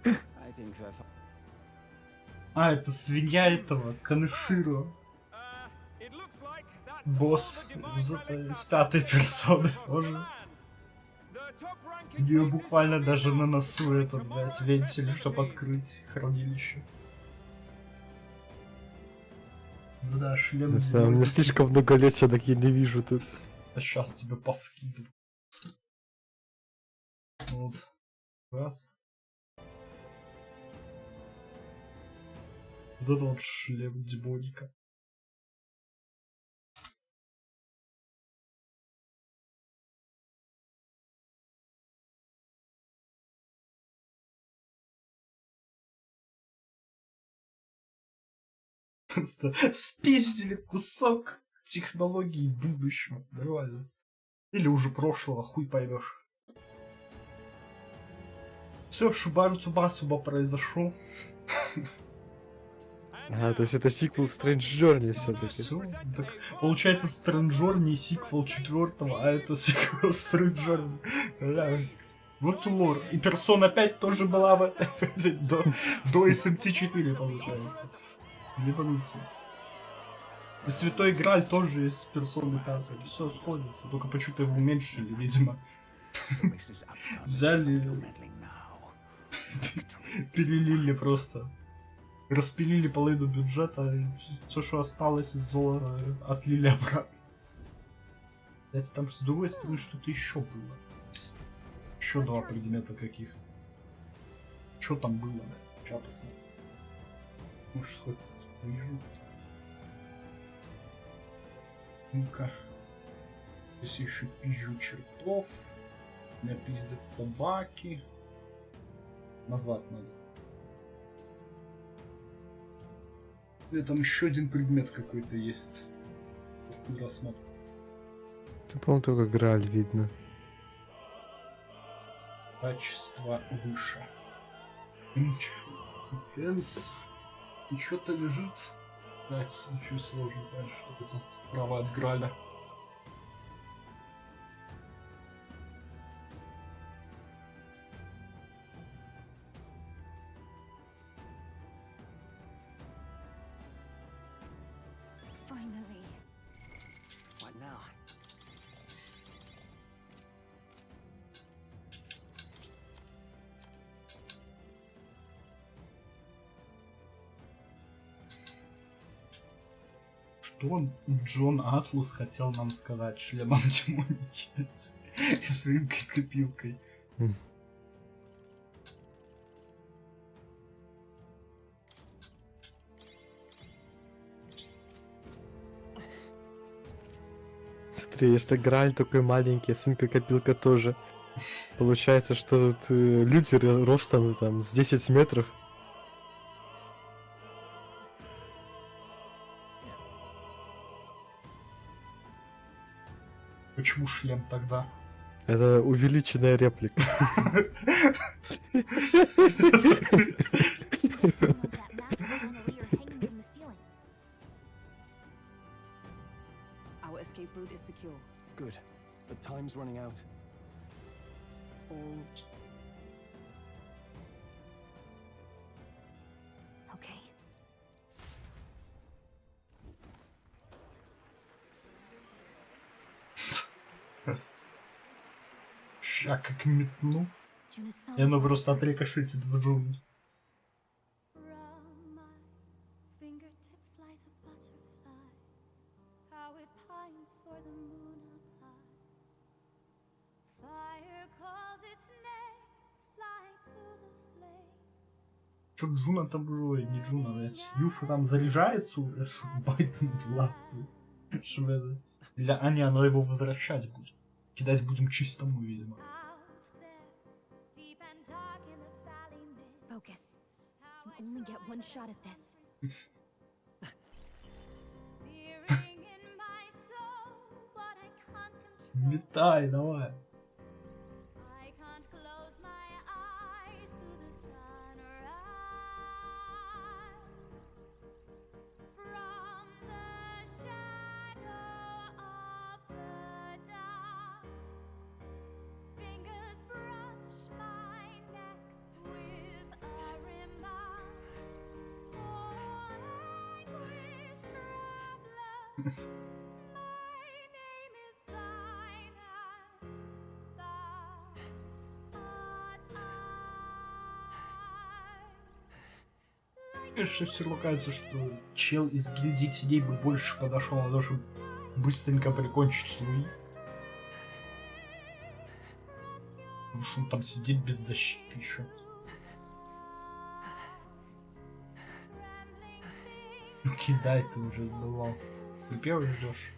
I think we're. А, это свинья этого, Канеширо. Босс из 5-й персоны тоже. У нее буквально даже на носу этот, блядь, вентиль, чтобы открыть хранилище. Ну да, шлем. У меня слишком много лет, я так я не вижу тут. А сейчас тебе поскидываю. Вот. Раз. Вот это вот шлем демоника. Просто спиздили кусок технологий будущего. Нормально. Или уже прошлого, хуй поймешь. Все, Шубару Цубасуба произошел. А, то есть это сиквел Strange Journey все-таки. Все, так получается Strange Journey сиквел 4-го, а это сиквел Strange Journey. Вот лор. И Persona 5 тоже была в этой до SmT 4, получается. Революция. И Святой Грааль тоже из Persona 5. Все сходится, только почему-то его уменьшили, видимо. Взяли, перелили просто. Распилили половину бюджета, и все, что осталось из золота, отлили обратно. Кстати, там с другой стороны что-то еще было. Еще 2 предмета каких-то. Что там было? Сейчас посмотрим. Может, хоть вижу. Ну-ка. Здесь еще пизжу чертов. Меня пиздят собаки. Назад надо. И там еще один предмет какой-то есть. Рассмотрим. Это, по-моему, только Грааль видно. Качество выше. Энс. И что-то лежит. Блять, ничего сложного, конечно, что-то справа от Граля. Finally. What now? Что Джон Атлус хотел нам сказать шлемом демоники и свинкой-копилкой? Смотри, если Грааль такой маленький, а свинка-копилка тоже. Получается, что тут люди ростом там с 10 метров. Почему шлем тогда? Это увеличенная реплика. Our escape route is secure. Good. But time's running out. All Okay. Я как метну. И оно просто отрикошетит в джунгли. Fingertip flies a butterfly, how it pines for the moon up high. Fire calls its name, fly to the flame. Чё Джуна там живой? Не Джуна, блядь. Юфа там заряжается уже, чтобы Байден властвует. Чтобы это... Для Ани оно его возвращать будет. Кидать будем чистому, видимо. Focus. You can only get one shot at this. Метай, давай. Конечно, все кажется, что чел из гильдии теней бы больше подошел на то, чтобы быстренько прикончить с Луи. Потому что он там сидит без защиты еще. Ну кидай, ты уже сдавал. Ты первый ждешь.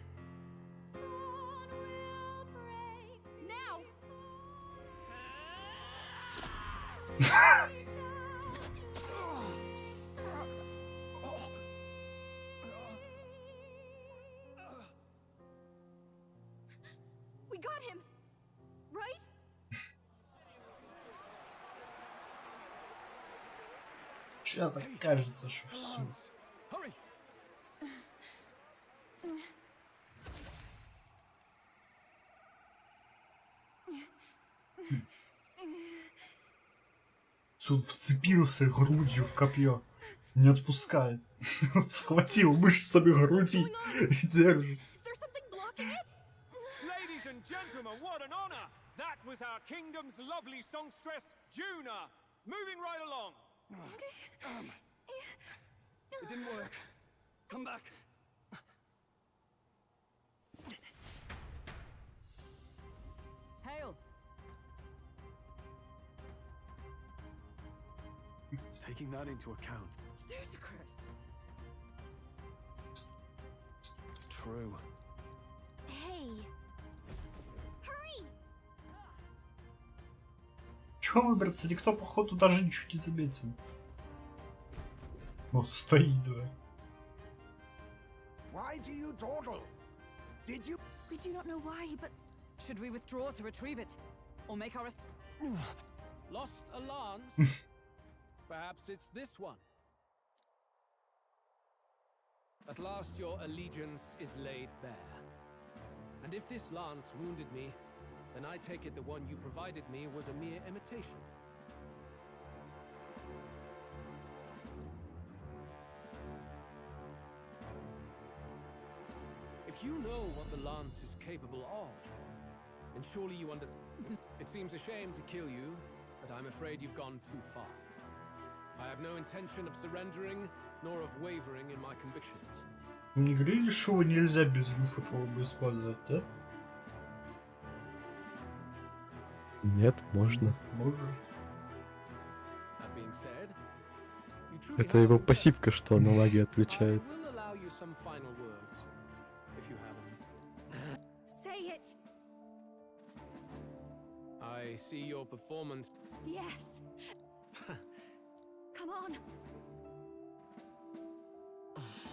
We got him, right? Сейчас кажется, что все. Суд вцепился грудью в копье. Не отпускает. Схватил мышцами груди и держит. Ladies and gentlemen, what an honor! That was our kingdom's lovely songstress, Juna. Moving right along. It didn't work. Come back. Hail! Taking that into account. Ludicrous. True. Hey. Hurry! Чего выбраться? Никто, походу, даже ничего не заметил. Вот стоит, да. Why do you dawdle? Did you? We do not know why, but should we withdraw to retrieve it, or make our? Lost a lance? Perhaps it's this one. At last your allegiance is laid bare. And if this lance wounded me, then I take it the one you provided me was a mere imitation. If you know what the lance is capable of, then surely you It seems a shame to kill you, but I'm afraid you've gone too far. I have no intention of surrendering, nor of wavering in my convictions. Не говорили, что его нельзя без люфа бы использовать, да? Нет, можно. Можно. That being said, you truly Это have его impressed пассивка, что аналоги отличает. I will allow you some final words, if you have them. say it. I see your performance. Yes. Come on.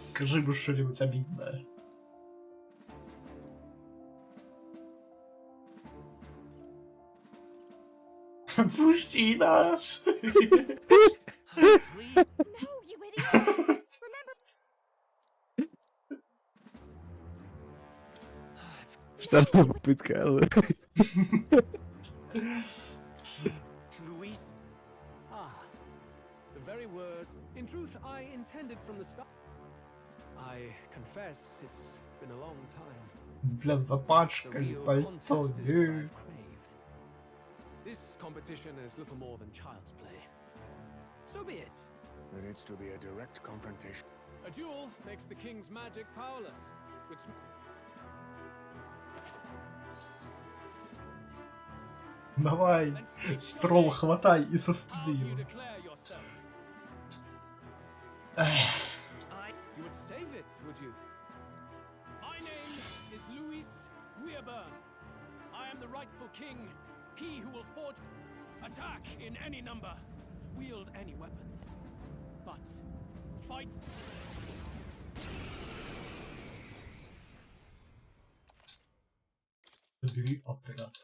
Скажи бы что-нибудь обидное. Пусти нас! No, you idiot! Remember. Вторая попытка, Алла. Luis? Ah, the very word. In truth, I intended from the start. I confess it's been a long time. Бля, за пачкой пальто. This competition is little more than child's play. So be it. There needs to be a direct confrontation. A duel makes the king's magic powerless, which... Давай, строл, хватай и со спины. You would save it, would you? My name is Luis Weirburn. I am the rightful king. He who will forge, attack in any number, wield any weapons, but fight. Забери отряд.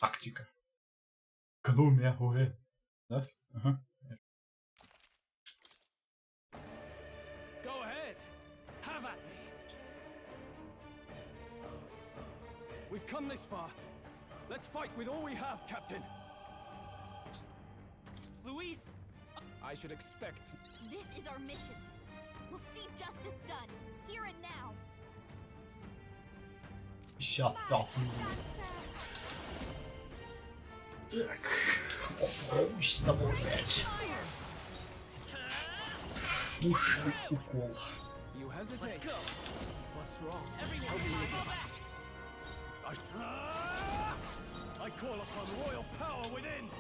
Тактика. Экономия, ой. Да? Ага. Go ahead. Have at me. We've come this far. Let's fight with all we have, Captain. Luis! I should expect. This is our mission. We'll see justice done, here and now. 55 минут. Так. Попробуй с тобой, блядь. Ушный укол. You hesitate. What's wrong? I call upon royal power within.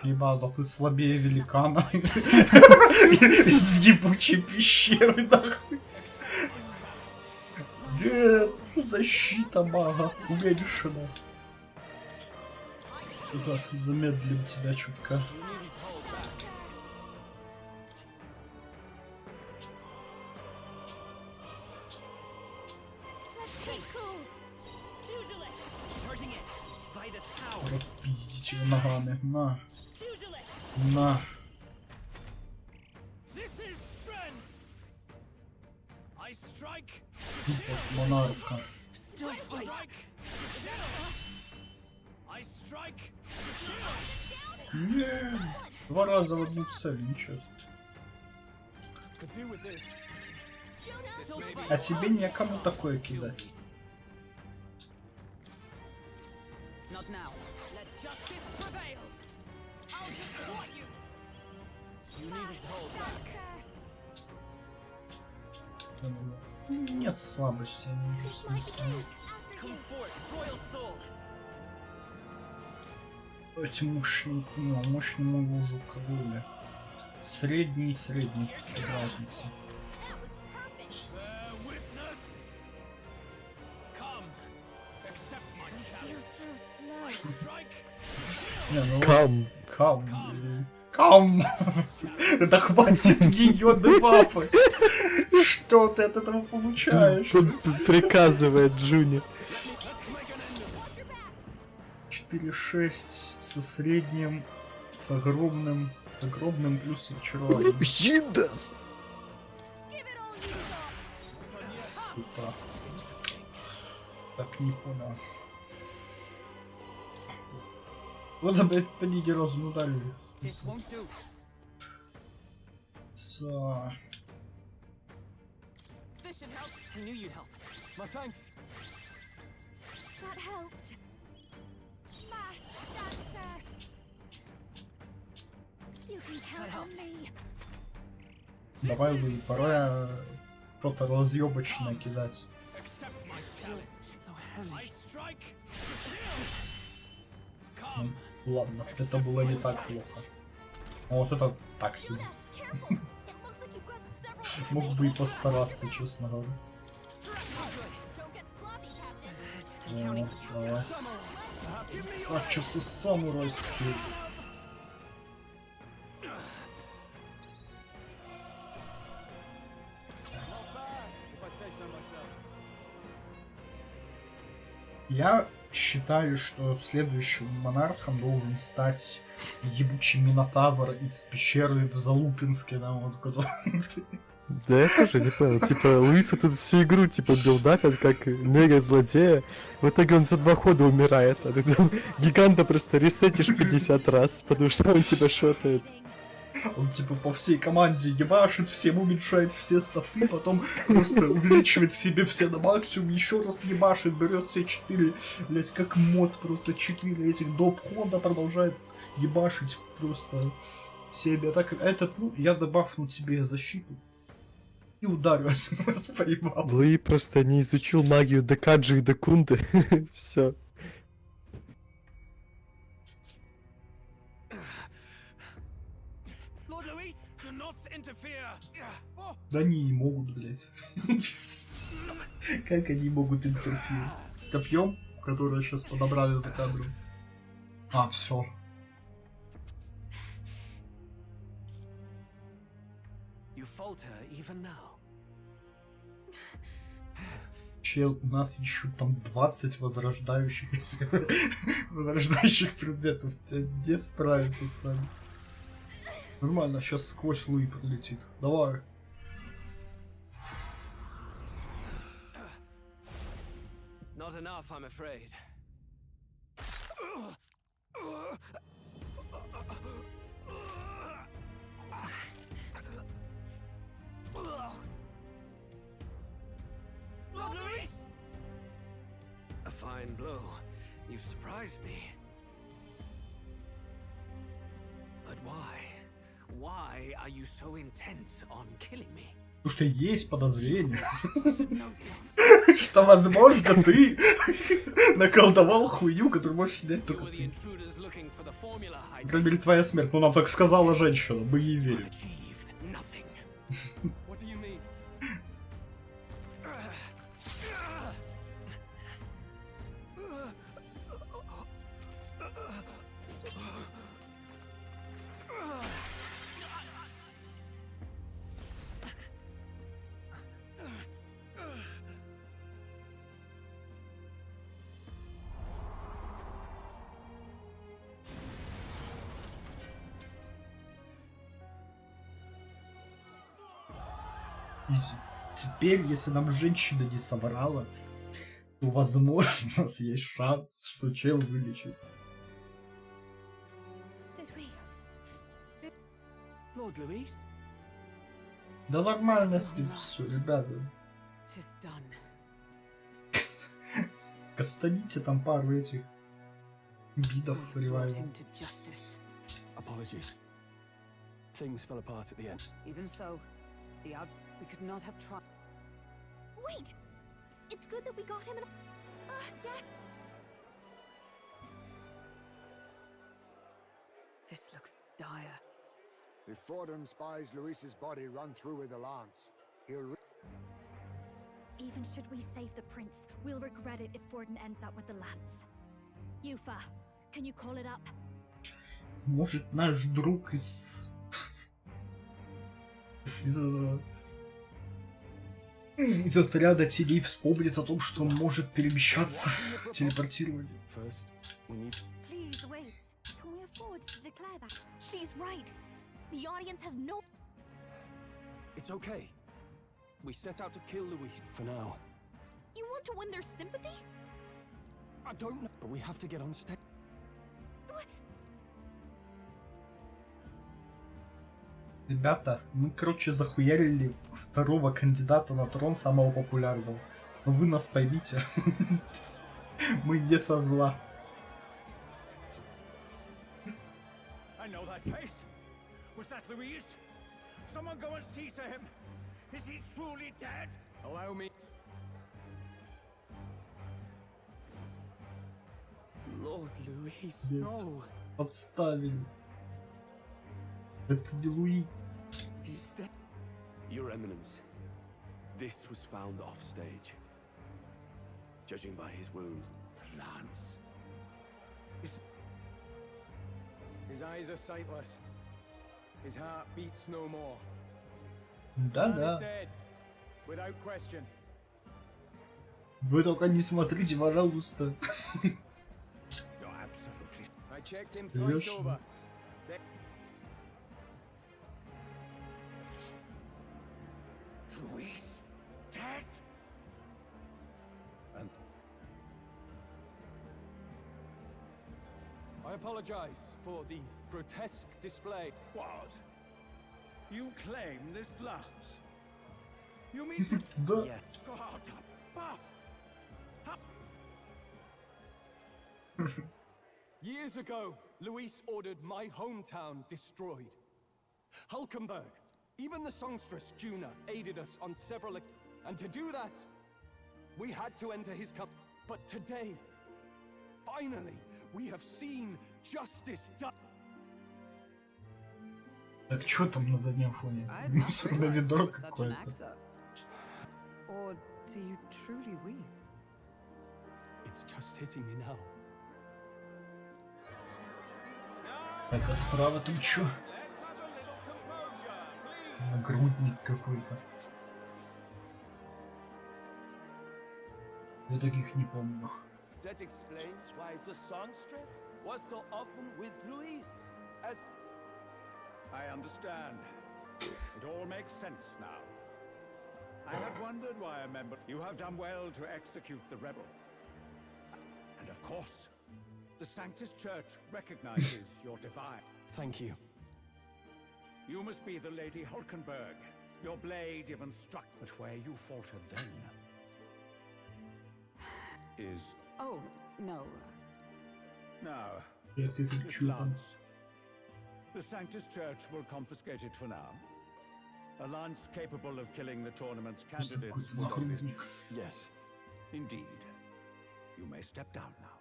Ебал, да ты слабее великана. Из ебучей пещеры, нахуй. Нет, защита мага уменьшена. Замедлим тебя чутка. Пиздите ногами, на. На. Монарха. Нет, 2 раза в одну цель, нечестно. А тебе некому такое кидать. Нет слабости, я не вижу смысла. Давайте мощному лужу кабуля. Средний, без разницы. Не, ну Кам! Это хватит ее дебафы! Что ты от этого получаешь? Тут приказывает Джуни. 4-6 со средним, с огромным плюс очарованием. Жидас! Так, не понял. Вот опять по ниге разнудали. that helped. Masked dancer. You can count on me. Давай, Луи, пора что-то разъебочное кидать. Ну, ладно, это было не так плохо. А вот это так себе. Мог бы и постараться, честно говоря. Давай. Сачасы самурайские. Я считаю, что следующим монархом должен стать ебучий Минотавр из пещеры в Залупинске, да, вот куда. Да я тоже не понял, типа, Луиса тут всю игру, типа, билдапят как мега-злодея, в итоге он за 2 хода умирает, а ты там гиганта просто ресетишь 50 раз, потому что он тебя шотает. Он типа по всей команде ебашит, всем уменьшает все статы, потом просто увеличивает себе все на максимум, еще раз ебашит, берет все 4, блять, как мод, просто 4 этих доп. Хода продолжает ебашить просто себе. Так, этот, ну, я добавлю тебе защиту. И ударю, поебал. Луи просто не изучил магию Декаджи и Декунды, все. Да они не могут, блять. Как они могут интерферировать? Копьем, которое сейчас подобрали за кадром. А, все. Чел, у нас еще там 20 возрождающих предметов. Тебя не справиться с нами. Нормально, сейчас сквозь Луи пролетит. Давай. Not enough, I'm afraid. A fine blow. You've surprised me. But why? Why are you so intent on killing me? Потому что есть подозрение, что, возможно, ты наколдовал хуйню, которую можешь снять только ты. Например, твоя смерть. Ну, нам так сказала женщина, мы ей верим. Теперь, если нам женщина не соврала, то, возможно, у нас есть шанс, что чел вылечится. Да нормально с ним все, ребята. Кастаните там пару этих бидов ревайвал. Things fell apart at the end. Even so, we could not have tried. Wait! It's good that we got him in yes! This looks dire. If Fordham spies Luis's body run through with the lance, he'll... Even should we save the prince, we'll regret it if Forden ends up with the lance. Yufa, can you call it up? Может, наш друг из отряда теней вспомнит о том, что он может перемещаться, телепортировать. Please wait. Can we afford to declare that? She's right. The audience has no... It's okay. We set out to kill Luis for now. You want to win their sympathy? I don't know, but we have to get on stage. Ребята, мы, короче, захуярили второго кандидата на трон, самого популярного. Но вы нас поймите. Мы не со зла. I know that face. Was that Louise? Someone go and see to him. Is he truly dead? Allow me. Lord Louis, Нет. no. Подставили. Это не Луи. He's dead. Your Eminence, this was found off stage. Judging by his wounds, the lance. His eyes are sightless. His heart beats no more. Да, Man is да. dead, without question. Вы только не смотрите, пожалуйста. You're absolutely. I checked him thrice Yes. over. Louise, dead? And I apologize for the grotesque display. what? You claim this lance? You mean to? Да. Yeah. God, Buff! Years ago, Luis ordered my hometown destroyed. Hulkenberg, even the songstress Juna, aided us on several and to do that, we had to enter his camp. But today, finally, we have seen justice done. Так что там на заднем фоне? I'd not Мусорное realized he ведро was such an какое-то. actor. Or do you truly weep? It's just hitting me now. Так, а справа там чё? Нагрудник какой-то. Я таких не помню. That explains why the songstress was so often with Louise. As I understand. It all makes sense now. I had wondered why a member. You have done well to execute the rebel. And of course, the Sanctus Church recognizes your divine. Thank you. You must be the Lady Hulkenberg. Your blade even struck, but where you faltered then is Oh, no. now. Эх ты тут This чё там? lance. The Sanctus Church will confiscate it for now. A lance capable of killing the tournament's Просто candidates какой-то would obviously. нагрудник. Yes. Indeed. You may step down now.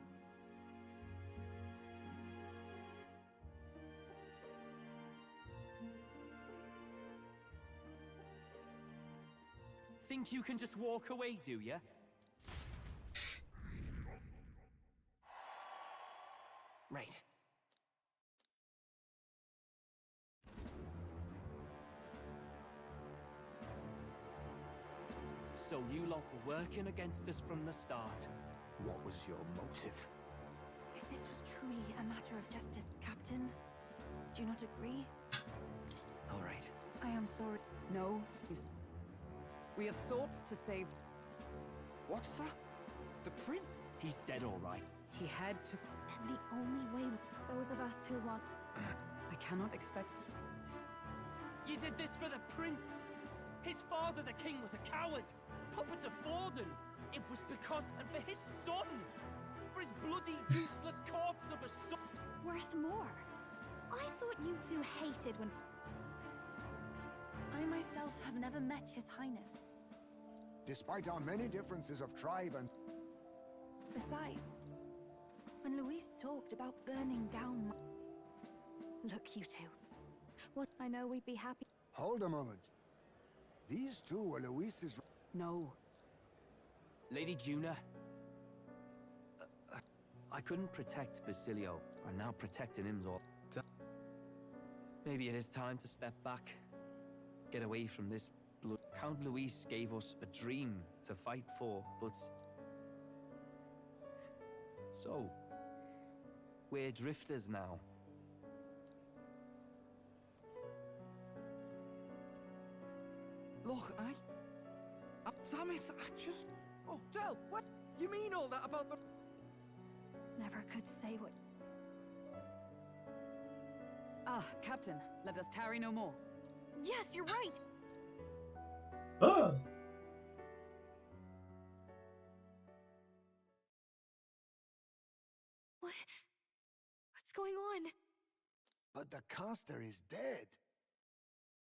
Think you can just walk away, do ya? Right. So you lot were working against us from the start. What was your motive? If this was truly a matter of justice, Captain, do you not agree? All right. I am sorry. No, we have sought to save. What's that? The prince? He's dead, all right. He had to. And the only way those of us who want. I cannot expect. You did this for the prince. His father, the king, was a coward. Puppet of Forden. It was because, and for his son, for his bloody, useless corpse of a son. Worth more. I thought you two hated when. I myself have never met His Highness. Despite our many differences of tribe and... Besides, when Luis talked about burning down Look, you two. What? I know we'd be happy. Hold a moment. These two were Luis's... No. Lady Juna. I couldn't protect Basilio. I'm now protecting him all. Maybe it is time to step back. Get away from this blood. Count Luis gave us a dream to fight for, but... So... we're drifters now. Look, damn it, I just... Oh, Del, what? You mean all that about the... Never could say what. Ah, Captain, let us tarry no more. Yes, you're right. Ah! What's going on? But the caster is dead.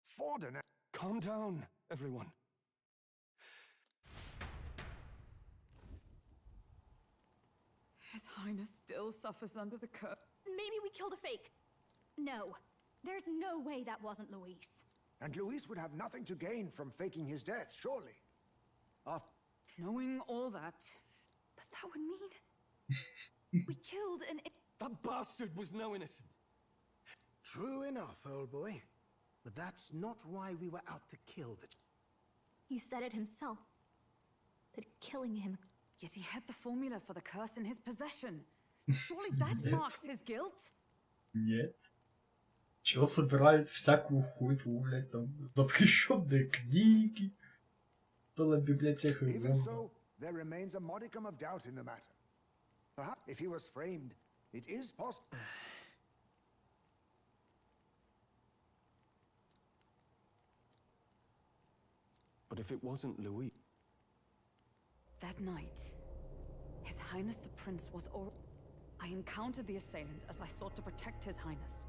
Forden... Calm down, everyone. His Highness still suffers under the curse. Maybe we killed a fake. No. There's no way that wasn't Luis. And Luis would have nothing to gain from faking his death, surely. Knowing all that... But that would mean... we killed an... That bastard was no innocent. True enough, old boy. But that's not why we were out to kill the... He said it himself. That killing him... Yet he had the formula for the curse in his possession. Surely that marks his guilt? Нет. Чел собирает всякую хуйню, блядь, там запрещенные книги. Целая библиотека. Even so, there remains a modicum of doubt in the matter. Perhaps if he was framed, it is possible. But if it wasn't Louis... That night, His Highness the Prince was I encountered the assailant as I sought to protect His Highness.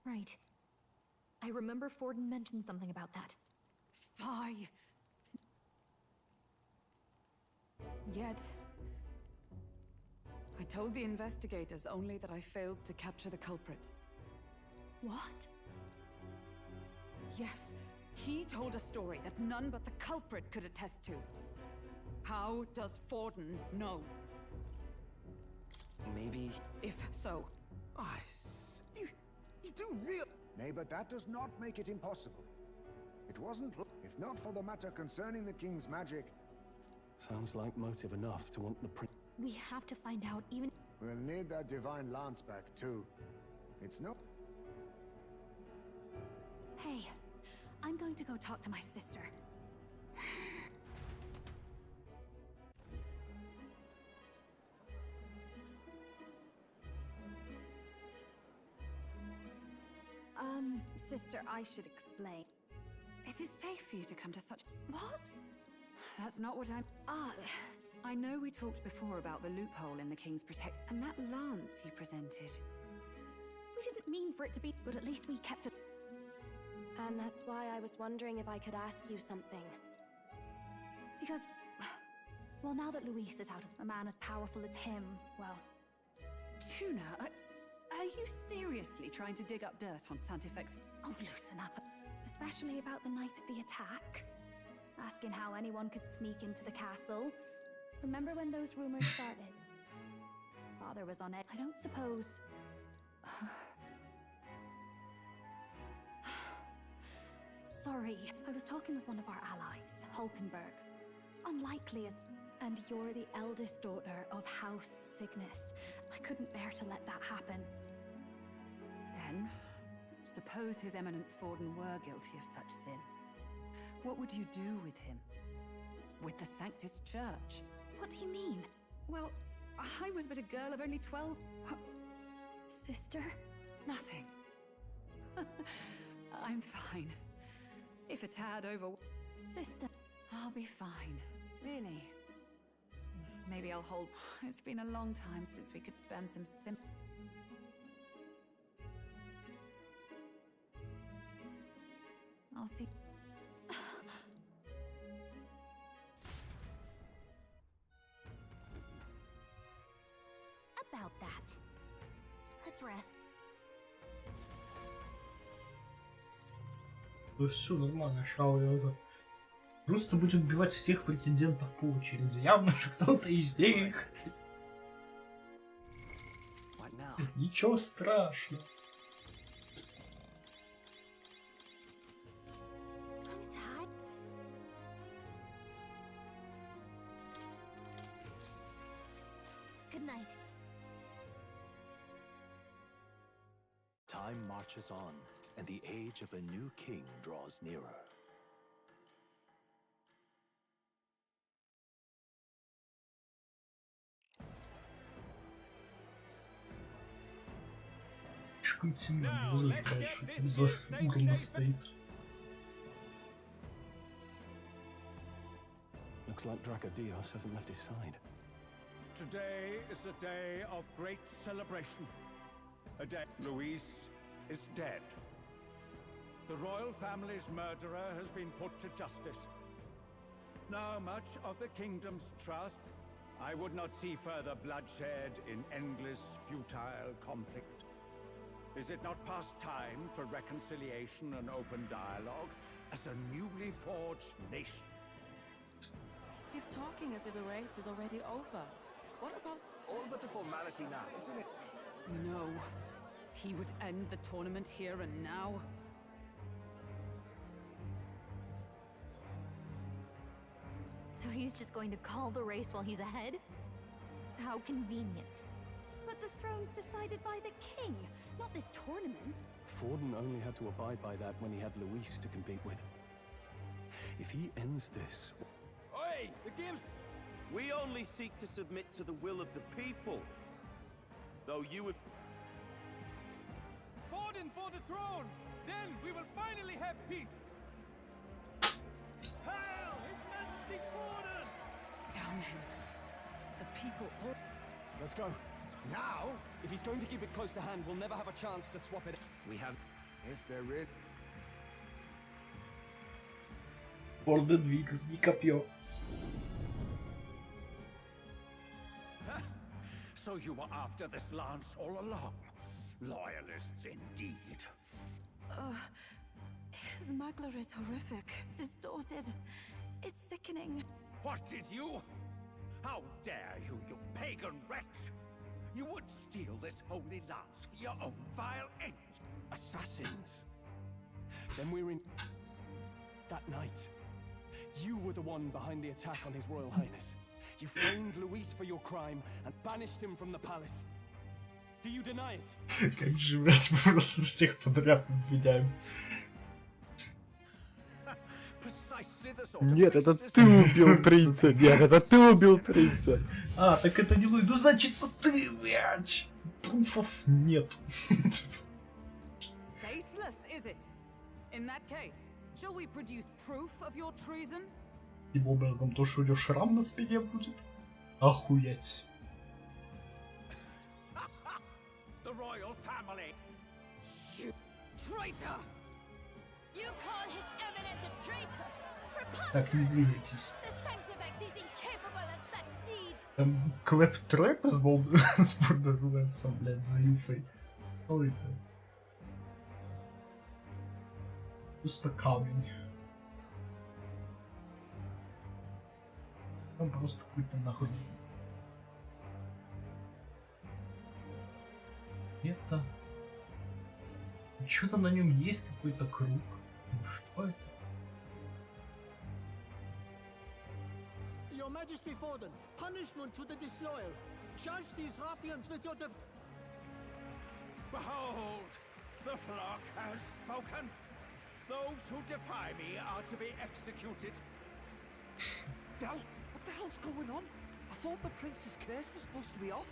Right. I remember Forden mentioned something about that. Fie! Yet... I told the investigators only that I failed to capture the culprit. What? Yes, he told a story that none but the culprit could attest to. How does Forden know? Maybe... If so... You do real... Nay, but that does not make it impossible. It wasn't... If not for the matter concerning the king's magic... Sounds like motive enough to want the prince... We have to find out even... We'll need that divine lance back, too. It's no... Hey, I'm going to go talk to my sister. Sister, I should explain. Is it safe for you to come to such... What? That's not what I'm... I know we talked before about the loophole in the King's Protect... And that lance you presented. We didn't mean for it to be... But at least we kept it... And that's why I was wondering if I could ask you something. Because... Well, now that Luis is out of a man as powerful as him, well... Tuna, are you seriously trying to dig up dirt on Santifex? Oh, loosen up. Especially about the night of the attack. Asking how anyone could sneak into the castle. Remember when those rumors started? Father was on it. I don't suppose... Sorry, I was talking with one of our allies, Hulkenberg. Unlikely as... And you're the eldest daughter of House Cygnus. I couldn't bear to let that happen. Then, suppose His Eminence Forden were guilty of such sin. What would you do with him? With the Sanctus Church? What do you mean? Well, I was but a girl of only 12. Sister? Nothing. I'm fine. If a tad over... Sister. I'll be fine. Really. Maybe I'll hold... It's been a long time since we could spend some I'll see... About that. Let's rest. Все нормально, шау я просто будем убивать всех претендентов по очереди. Явно же кто-то из них. Ничего страшного. Good night. Time marches on, and the age of a new king draws nearer. Слишком темно, не вижу дальше, за углом стоит. Looks like Dracodios hasn't left his side. Today is a day of great celebration. A day Louise is dead. The royal family's murderer has been put to justice. Now much of the kingdom's trust, I would not see further bloodshed in endless, futile conflict. Is it not past time for reconciliation and open dialogue as a newly forged nation? He's talking as if the race is already over. What about... All but a formality now, isn't it? No. He would end the tournament here and now. So he's just going to call the race while he's ahead? How convenient. But the throne's decided by the king, not this tournament. Forden only had to abide by that when he had Luis to compete with. If he ends this... Oi! The game's... We only seek to submit to the will of the people. Though you would... Forden for the throne! Then we will finally have peace! Hail His Majesty Forden! Damn him. The people... Let's go. Now? If he's going to keep it close to hand, we'll never have a chance to swap it. We have... If they're ready... Форден и копье. So you were after this lance all along. Loyalists indeed. His muggler is horrific, distorted. It's sickening. What did you? How dare you, you pagan wretch! You would steal this holy lance for your own vile ends. Assassins. Then we were in... That night, you were the one behind the attack on His Royal Highness. You framed Luis for your crime and banished him from the palace. Do you deny it? Как же, блядь, мы просто всех подряд обвиняем. Нет, это ты убил принца. Нет, это ты убил принца. А, так это не Луи. Ну, значит, ты, блядь. Пруфов нет. Baseless, is it? In that case, shall we produce proof of your treason? Таким образом, то, что у него шрам на спине будет. Охуеть. The royal family. You traitor! You call his eminence a traitor? Так, не двигайтесь. The Sanctifex is incapable of such deeds. Там клэп-трэп с Бордерлендсом, блядь, за Юфой. Что это? Просто камень. Там просто какой-то нахуй. Это... Что-то на нем есть какой-то круг. Ну что это? Your Majesty Forden, punishment to the disloyal. Judge these ruffians with your Behold, the flock has spoken. Those who defy me are to be executed. Del, what the hell's going on? I thought the prince's curse was supposed to be off.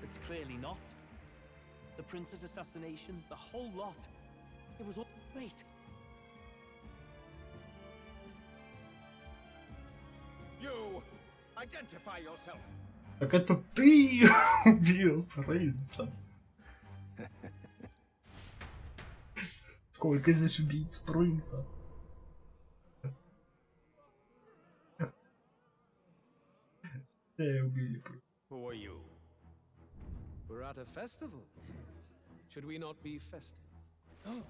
It's clearly not. The prince's assassination, the whole lot. It was all... Wait. You, identify yourself. Так это ты убил принца. Сколько здесь убийц принца? Все убили принца. Who are you? We're at a festival. Should we not be festive? Oh.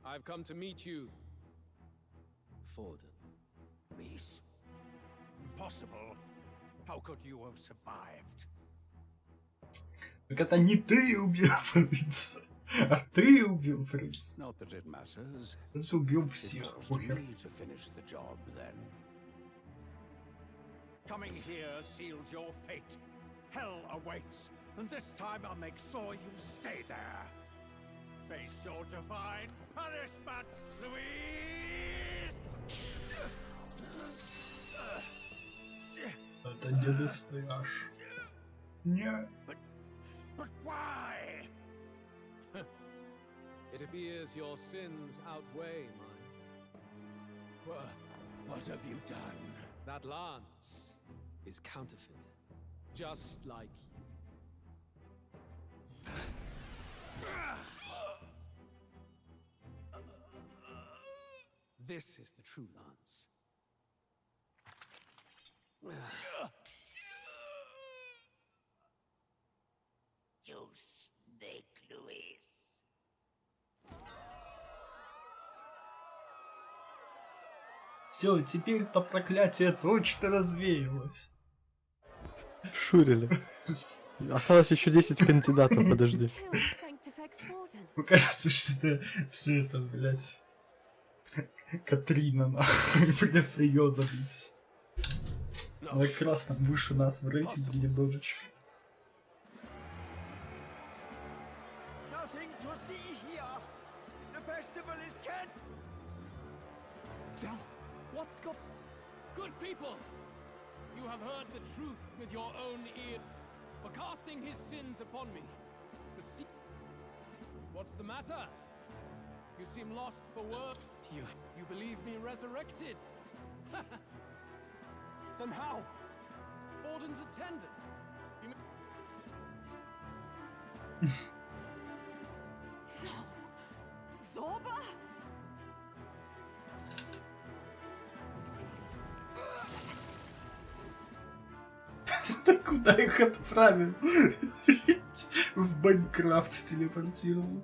I've come to meet you, Forden. Reese. Impossible. How could you have survived? Так это не ты убил принца, а ты убил принца. Not that it matters. Принц убил всех. Похер. To finish the job, then. Coming here sealed your fate. Hell awaits, and this time I'll make sure you stay there. Face your divine punishment, Louise! Это не настоящий. Нет. But why? It appears your sins outweigh mine. What have you done? That lance is counterfeit, just like you. This is the true lance. You snake, Louis. Все, теперь-то проклятие точно развеялось. Шурили. Осталось еще 10 кандидатов, подожди. Мне кажется, что все это, блядь, Катрина, нахуй, придется ее забить. Она как раз там выше нас в рейтинге немножечко. Nothing to see here. The festival is What's go? Good people, you have heard the truth with your own ear. For casting his sins upon me. What's the matter? You seem lost for words. You believe me resurrected? Then how? Forden's attendant. No! Zorba? Ты куда их отправил? В Майнкрафт телепортировал.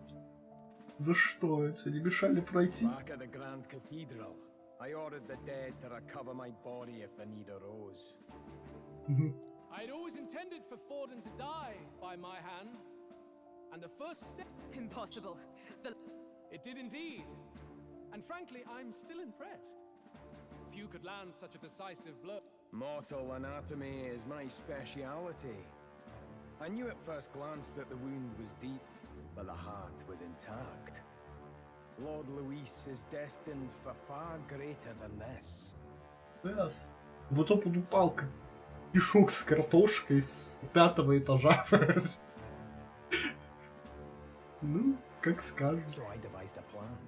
За что? Это не мешали пройти? Back at the Grand Cathedral, I ordered the dead to recover my body if the need arose. I'd always intended for Forden to die by my hand. And the first step... Impossible. It did indeed. And frankly, I'm still impressed. Few could land such a decisive blow. Mortal anatomy is my speciality. I knew at first glance that the wound was deep, but the heart was intact. Lord Luis is destined for far greater than this. Yes. Вот он упал как мешок с картошкой с 5-го этажа. Ну, как скажешь. So I devised a plan.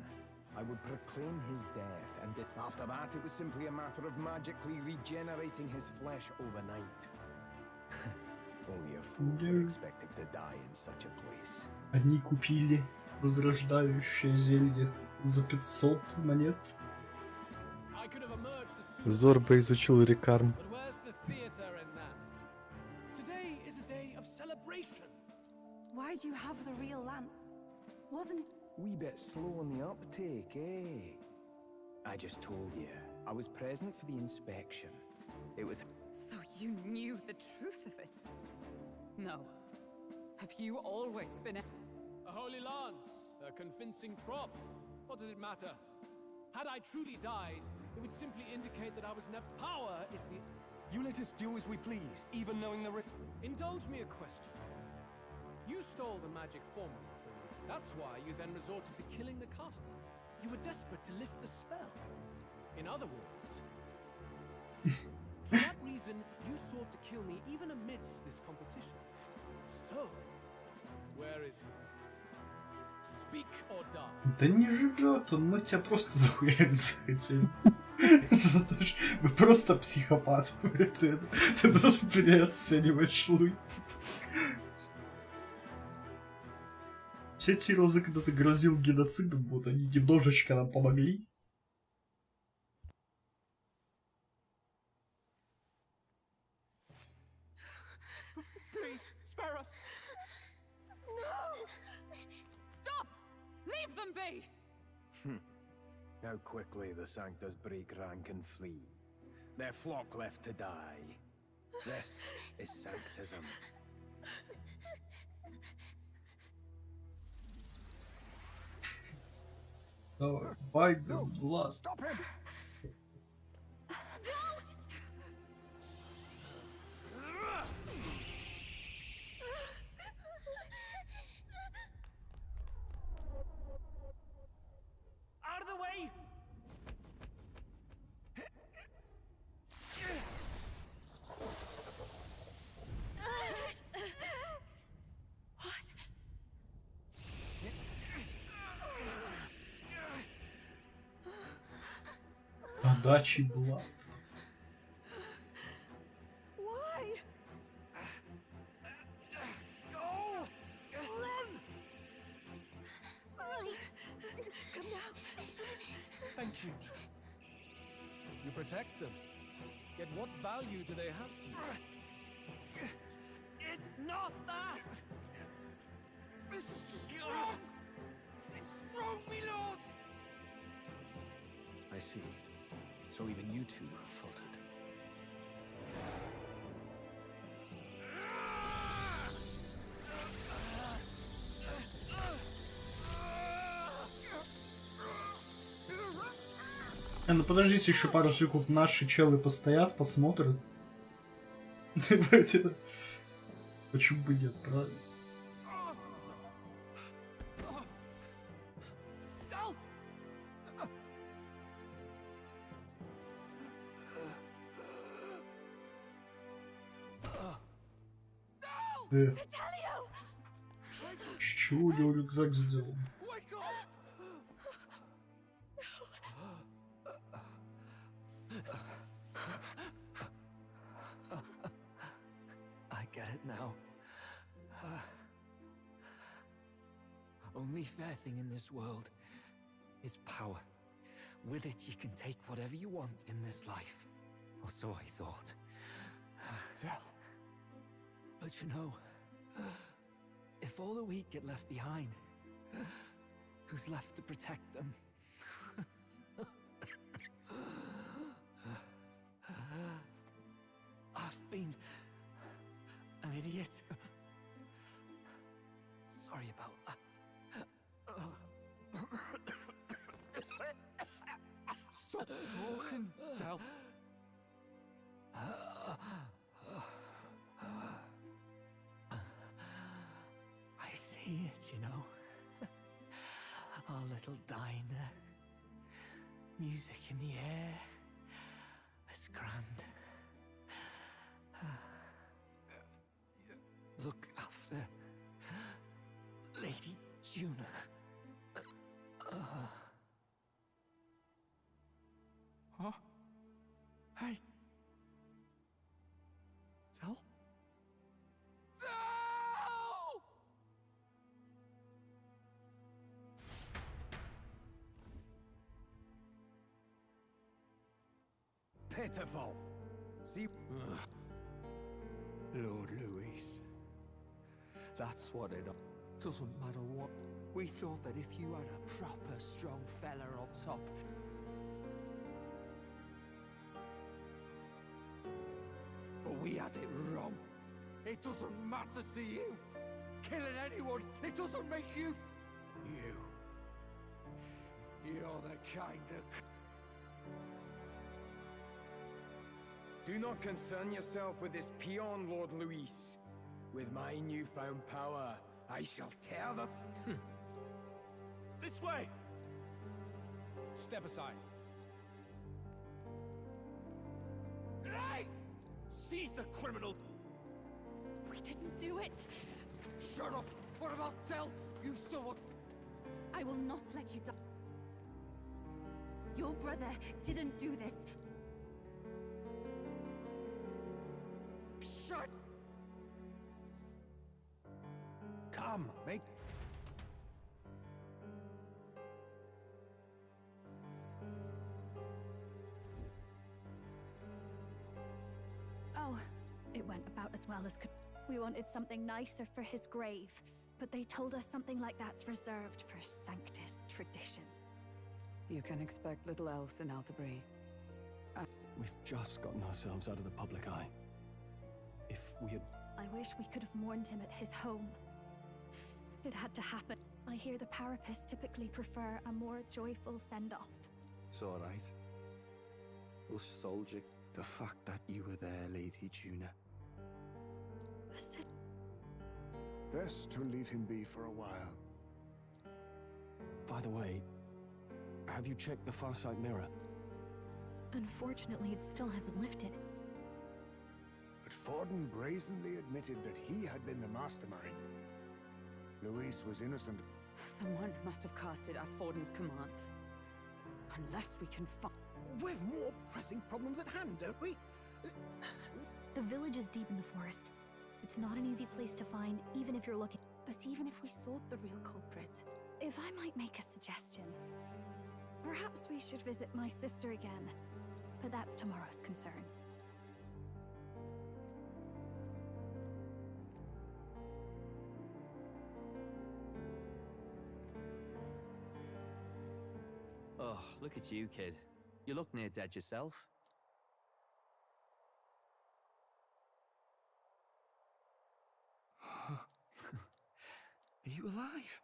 I would proclaim his death, and after that it was simply a matter of magically regenerating his flesh overnight. Only a fool would expect him to die in such a place. Они купили возрождающее зелье за 500 монет. Зорба изучил Рикарм. Why do you have the real lance? Wasn't it? Wee bit slow on the uptake, eh? I just told you. I was present for the inspection. It was... So you knew the truth of it? No. Have you always been A holy lance, a convincing prop. What does it matter? Had I truly died, it would simply indicate that I was never... Power is the... You let us do as we pleased, even knowing the... Indulge me a question. You stole the magic formula from me. That's why you then resorted to killing the caster. You were desperate to lift the spell. In other words, for that reason, you sought to kill me even amidst this competition. So, where is he? Speak or die. Да не живет он, мы тебя просто захуярить захотели. Вы просто психопат. Ты даже вперед все не вышли. Все те разы, когда ты грозил геноцидом, вот они немножечко нам помогли. Please, spare us. No! Stop! Leave them be! How quickly the Sanctus break rank and flee. Their flock left to die. This is Sanctism. Давай, Байбл, глаз. Out of the way! Дачи бласт. Why? Go! Run! Come now. Thank you. You protect them. Yet what value do they have to you? It's not that! This is just wrong! It's wrong, me lords! I see. So even you two faltered. Ну подождите еще пару секунд, наши челы постоят, посмотрят. Почему бы нет, правильно? С чего у него рюкзак сделан? I get it now. Only fair thing in this world is power. With it, you can take whatever you want in this life. Or so I thought. Tell. But you know, if all the weak get left behind, who's left to protect them? I've been an idiot. Sorry about that. Stop talking, Del. I see it, you know. Our little diner. Music in the air. It's grand. Look after Lady Juna. Huh? Hey. Del? Del! Pitiful. See? Lord Louis. That's what it doesn't matter what. We thought that if you had a proper strong fella on top. But we had it wrong. It doesn't matter to you. Killing anyone, it doesn't make you. You're the kind of. Do not concern yourself with this peon, Lord Luis. With my newfound power, I shall tear them. This way! Step aside. Hey! Seize the criminal! We didn't do it! Shut up! What about Del? You saw what? I will not let you die. Your brother didn't do this. Shut! Come, make... Oh, it went about as well as could. We wanted something nicer for his grave, but they told us something like that's reserved for Sanctus tradition. You can expect little else in Altabri. We've just gotten ourselves out of the public eye. If we had... I wish we could have mourned him at his home. It had to happen. I hear the Parapists typically prefer a more joyful send-off. It's alright. We'll soldier the fact that you were there, Lady Juna. Best to leave him be for a while. By the way, have you checked the Farsight mirror? Unfortunately, it still hasn't lifted. But Forden brazenly admitted that he had been the mastermind. Luis was innocent. Someone must have cast it at Forden's command. Unless we can find... We've more pressing problems at hand, don't we? The village is deep in the forest. It's not an easy place to find, even if you're looking. But even if we sought the real culprit, if I might make a suggestion, perhaps we should visit my sister again. But that's tomorrow's concern. Oh, look at you, kid. You look near dead yourself. Are you alive?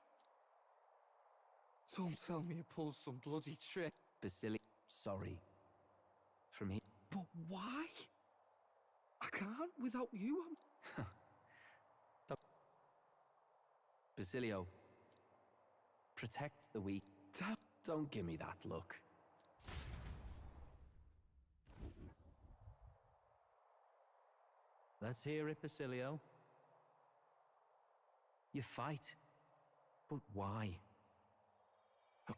Don't tell me you pulled some bloody trick. Basilio, sorry. From here. But why? I can't without you. Basilio, protect the weak. Don't give me that look. Let's hear it, Basilio. You fight. But why? O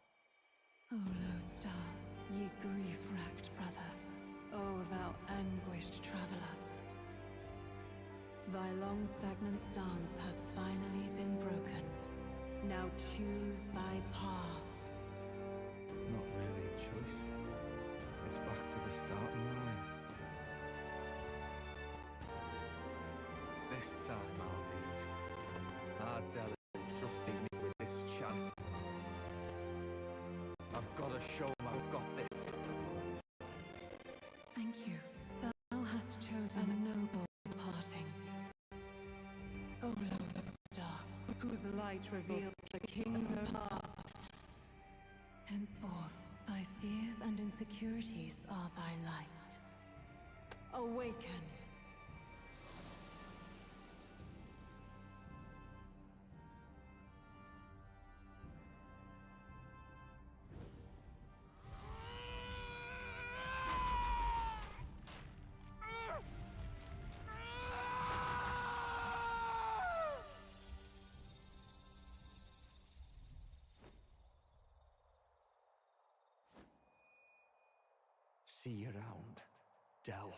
Lodestar, ye grief-racked brother, O thou anguished traveler. Thy long stagnant stance hath finally been broken. Now choose thy path. Not really a choice. It's back to the starting line. This time I'll lead. Ardell trusted me with this chance. I've got to show him I've got this. Thank you. Thou hast chosen a noble parting. O Lodestar, whose light reveals the king's own path. Henceforth, thy fears and insecurities are thy light. Awaken. See you around, Dell.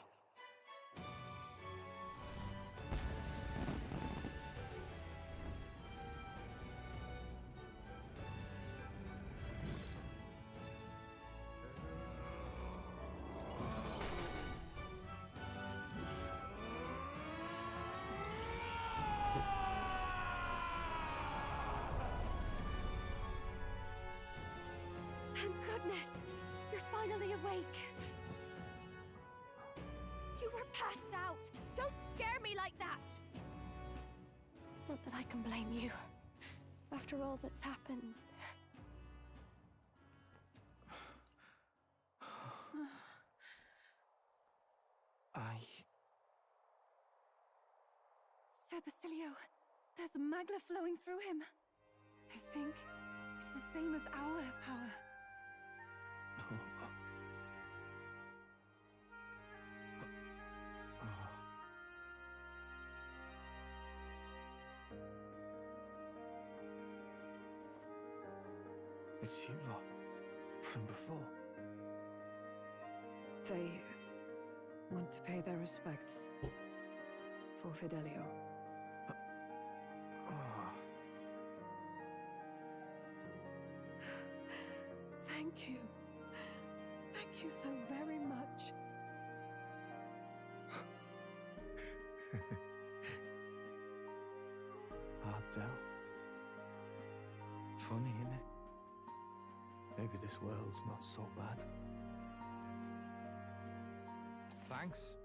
Thank goodness! You're finally awake! You were passed out! Don't scare me like that! Not that I can blame you. After all that's happened. Sir Basilio, there's magla flowing through him. I think it's the same as our power. It's you lot, from before. They want to pay their respects for Fidelio. Thank you. Thank you so very much. Ardell. Funny, innit? Maybe this world's not so bad. Thanks.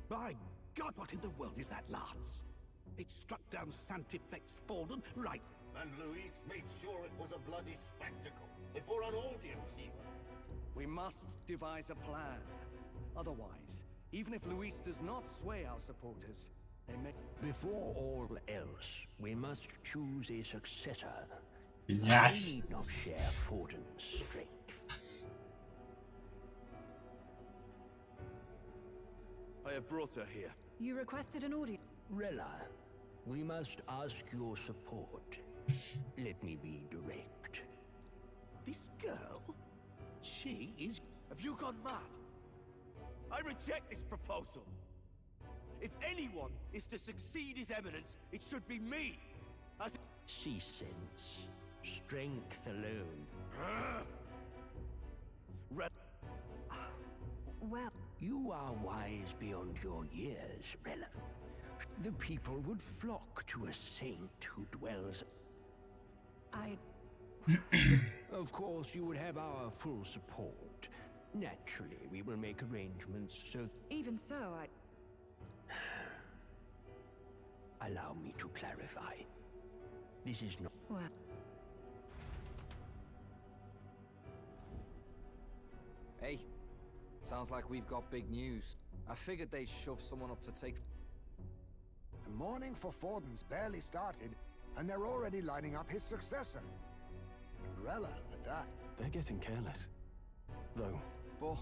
By God, what in the world is that, Lance? It struck down Santifex Forden, right? And Luis made sure it was a bloody spectacle, before an audience even. We must devise a plan. Otherwise, even if Luis does not sway our supporters, they may... Before all else, we must choose a successor. Yes. I need not share Forden's strength. I have brought her here. You requested an audience. Rella, we must ask your support. Let me be direct. This girl? She is... Have you gone mad? I reject this proposal. If anyone is to succeed His Eminence, it should be me. As... She sense. Strength alone. Well... You are wise beyond your years, Rella. The people would flock to a saint who dwells... Of course, you would have our full support. Naturally, we will make arrangements so... Even so, Allow me to clarify. This is not... Well... Hey, sounds like we've got big news. I figured they'd shove someone up to take... The mourning for Forden's barely started, and they're already lining up his successor. Rella, at that. They're getting careless. Though. But...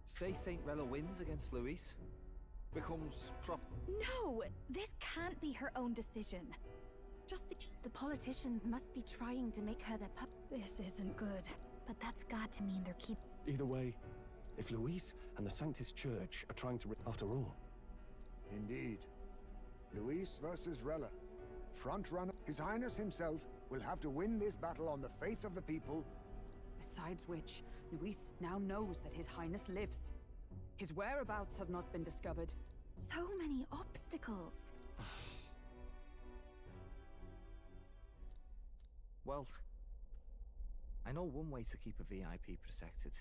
Say St. Rella wins against Luis. Becomes prop... No! This can't be her own decision. Just the politicians must be trying to make her their pup. This isn't good. But that's got to mean they're Either way, if Luis and the Sanctus Church are trying to... After all. Indeed. Luis versus Rella. Front runner. His Highness himself will have to win this battle on the faith of the people. Besides which, Luis now knows that His Highness lives. His whereabouts have not been discovered. So many obstacles. Well, I know one way to keep a VIP protected.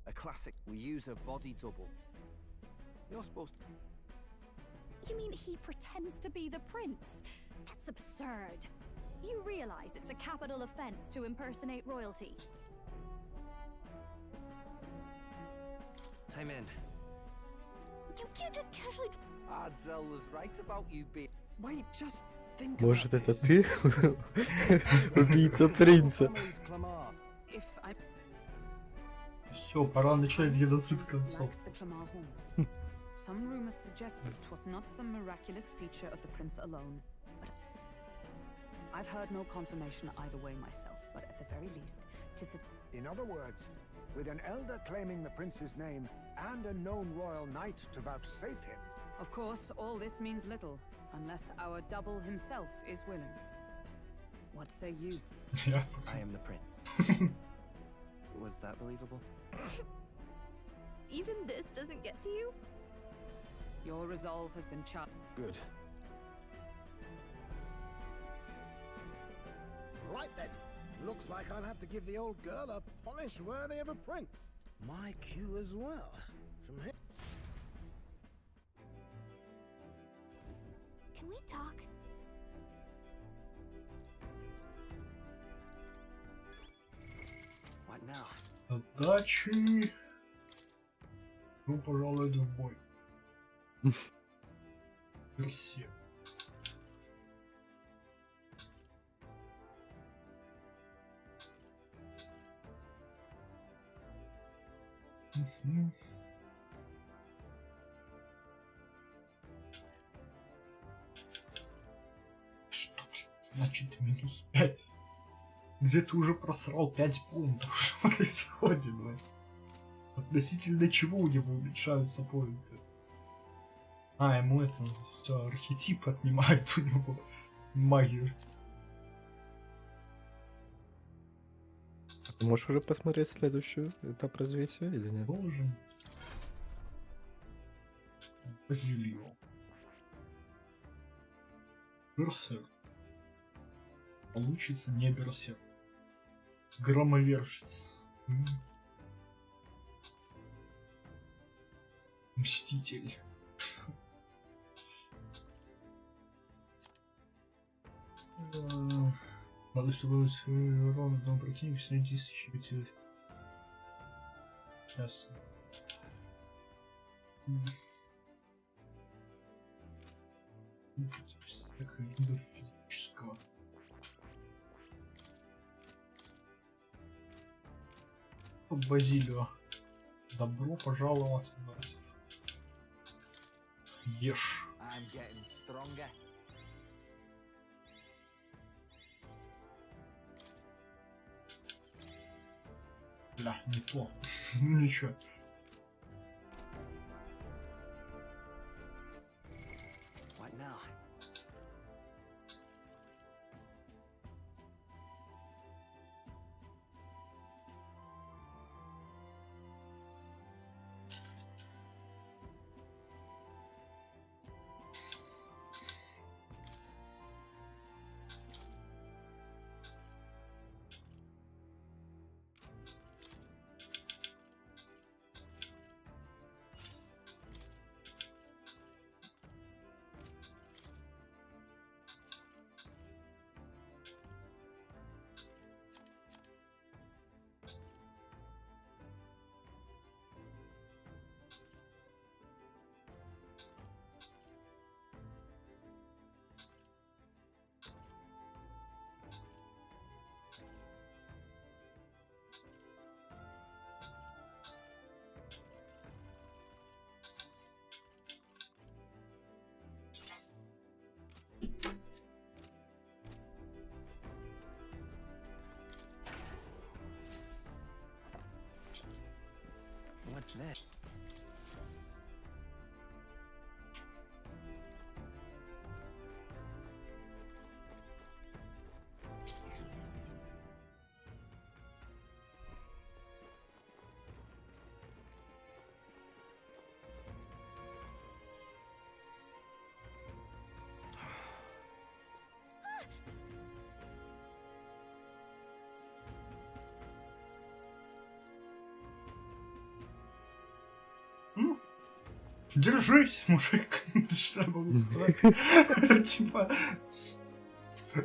A classic. We use a body double. You're supposed to... You mean he pretends to be the prince? That's absurd. You realize it's a capital offense to impersonate royalty? I'm in. You can't just casually... Adzel was right about you being... Wait, just think Может, это ты? Убийца принца. Все, пора начать геноцид концов. Some rumors suggested it was not some miraculous feature of the prince alone, but I've heard no confirmation either way myself, but at the very least, 'tis a... In other words, with an elder claiming the prince's name and a known royal knight to vouchsafe him. Of course, all this means little, unless our double himself is willing. What say you? I am the prince. Was that believable? Even this doesn't get to you? Your resolve has been charged. Good. Right then. Looks like I'll have to give the old girl a polish worthy of a prince. My cue as well. From here. Can we talk? What now? Удачи! Ну, пожалуй, в бой. Мерси. Что, блин, значит минус 5? Где ты уже просрал 5 пунктов? Что происходит, блин? Относительно чего у него уменьшаются поинты? А, ему это все архетип отнимает у него магию. Ты можешь уже посмотреть следующий этап развития или нет? Должен. Базилио. Берсерк. Получится не берсерк. Громовершец. Мститель. Надо, чтобы ровно дом противник среди тысячи. Сейчас. Всех видов физического. Базилио. Добро пожаловать в нас. Ешь. Бля, не то. Ничего. What now? What's that? Ну, держись, мужик. Что я могу сказать? Типа,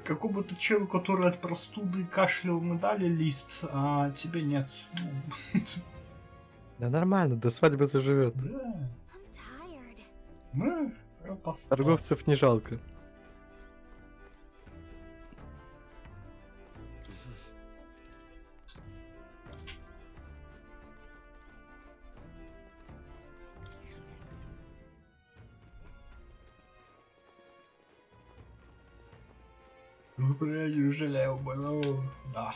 какому-то челу, который от простуды кашлял, мы дали лист, а тебе нет. Да нормально, до свадьбы заживет. Да. Мы поспать. Торговцев не жалко. Бля, неужели я убыл? Да.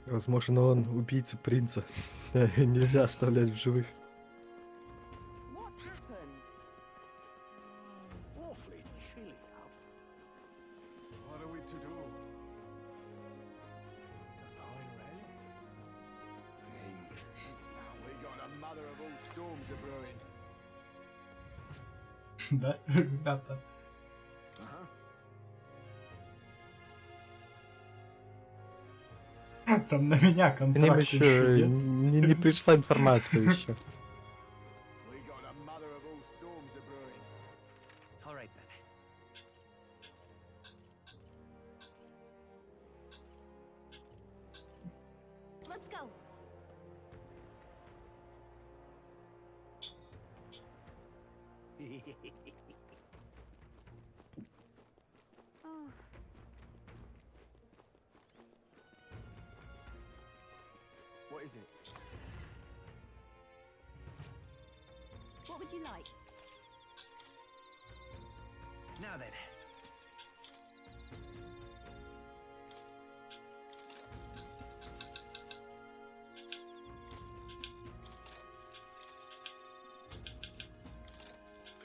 Возможно, он убийца принца. Нельзя оставлять в живых. What's happened? Awfully chilly out. What are we to do? Divine relics? Think. Now we got a mother of all storms a brewing. Да, ребята. Там на меня К ним контракт еще еще нет. не пришла информация еще. We got a mother of all storms a brewing. All right then. Let's go. Oh, What is it? what would you like? Now then.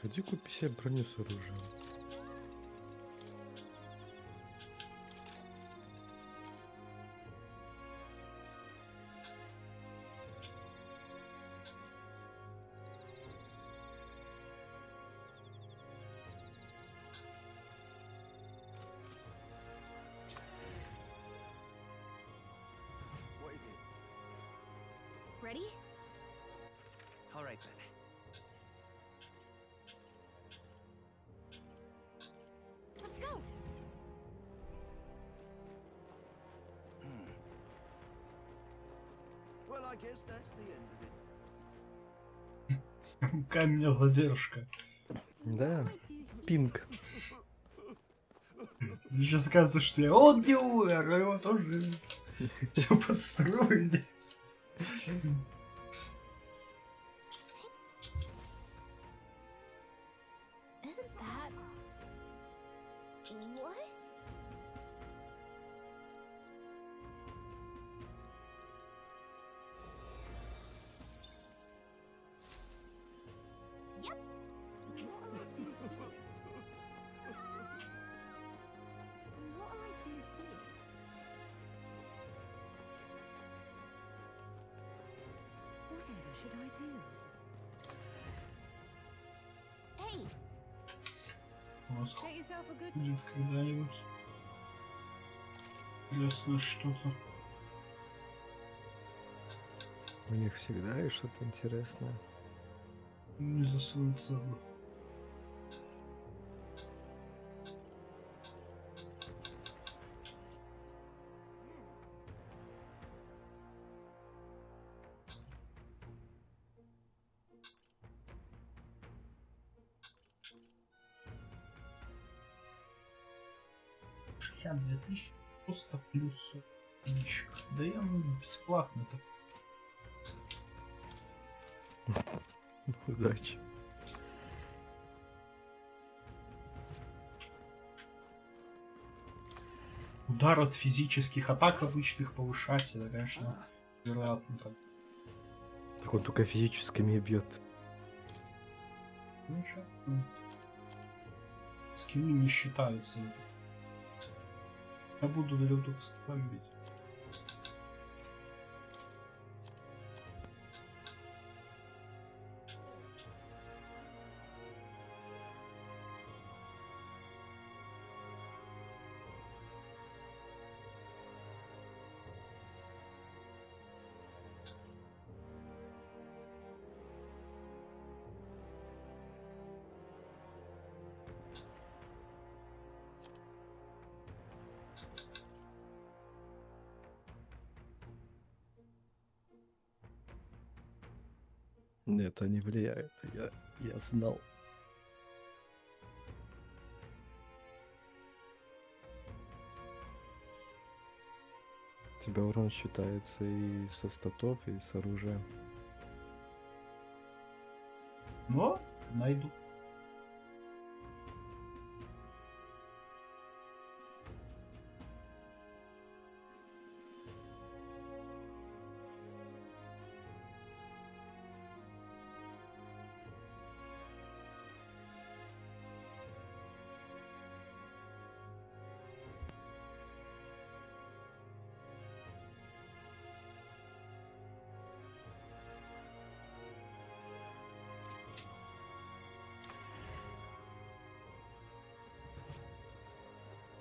Ходи купи себе броню с оружием. What is it? Ready? All right then. Let's go. Well, I guess that's the end of it. Какая у меня задержка. Да, пинг. Сейчас оказывается, что он не умер, а его тоже все подстроили. Isn't that... What? Whatever should I do? Hey! У нас Get yourself a good... будет когда-нибудь интересное что-то. У них всегда есть что-то интересное. Не за свою цену. $62 000 просто плюс ячка. Да я бесплатно-то. Удачи. Удар от физических атак обычных повышать, это, конечно, вероятно так. Так он только физическими бьет. Ну что? Скиллы не считаются. Я буду ударил только скиллами бить. Это не влияет, я знал. У тебя урон считается и со статов, и с оружия. Но найду.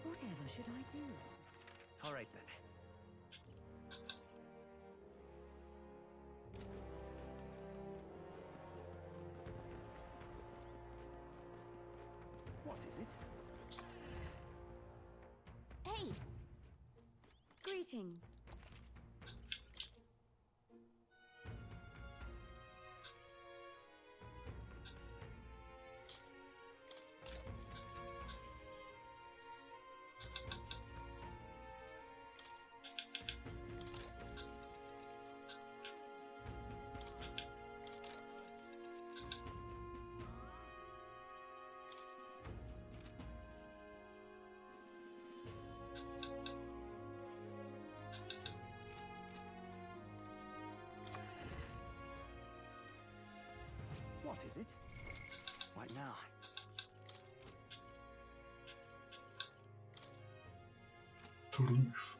Whatever should I do? All right then. What is it? Hey! Greetings. What is it? What now? Турниш.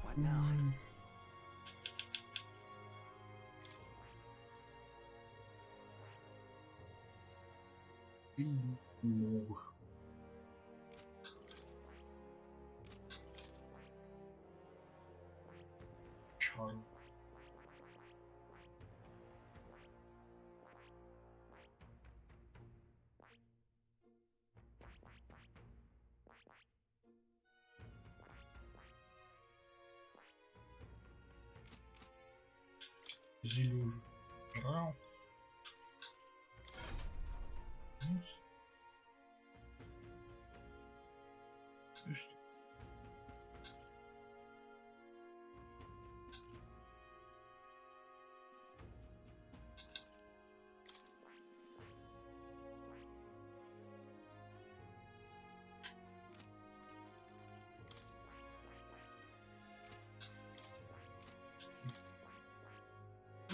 What now? Новых. Чай. Зелюжу. Раунд.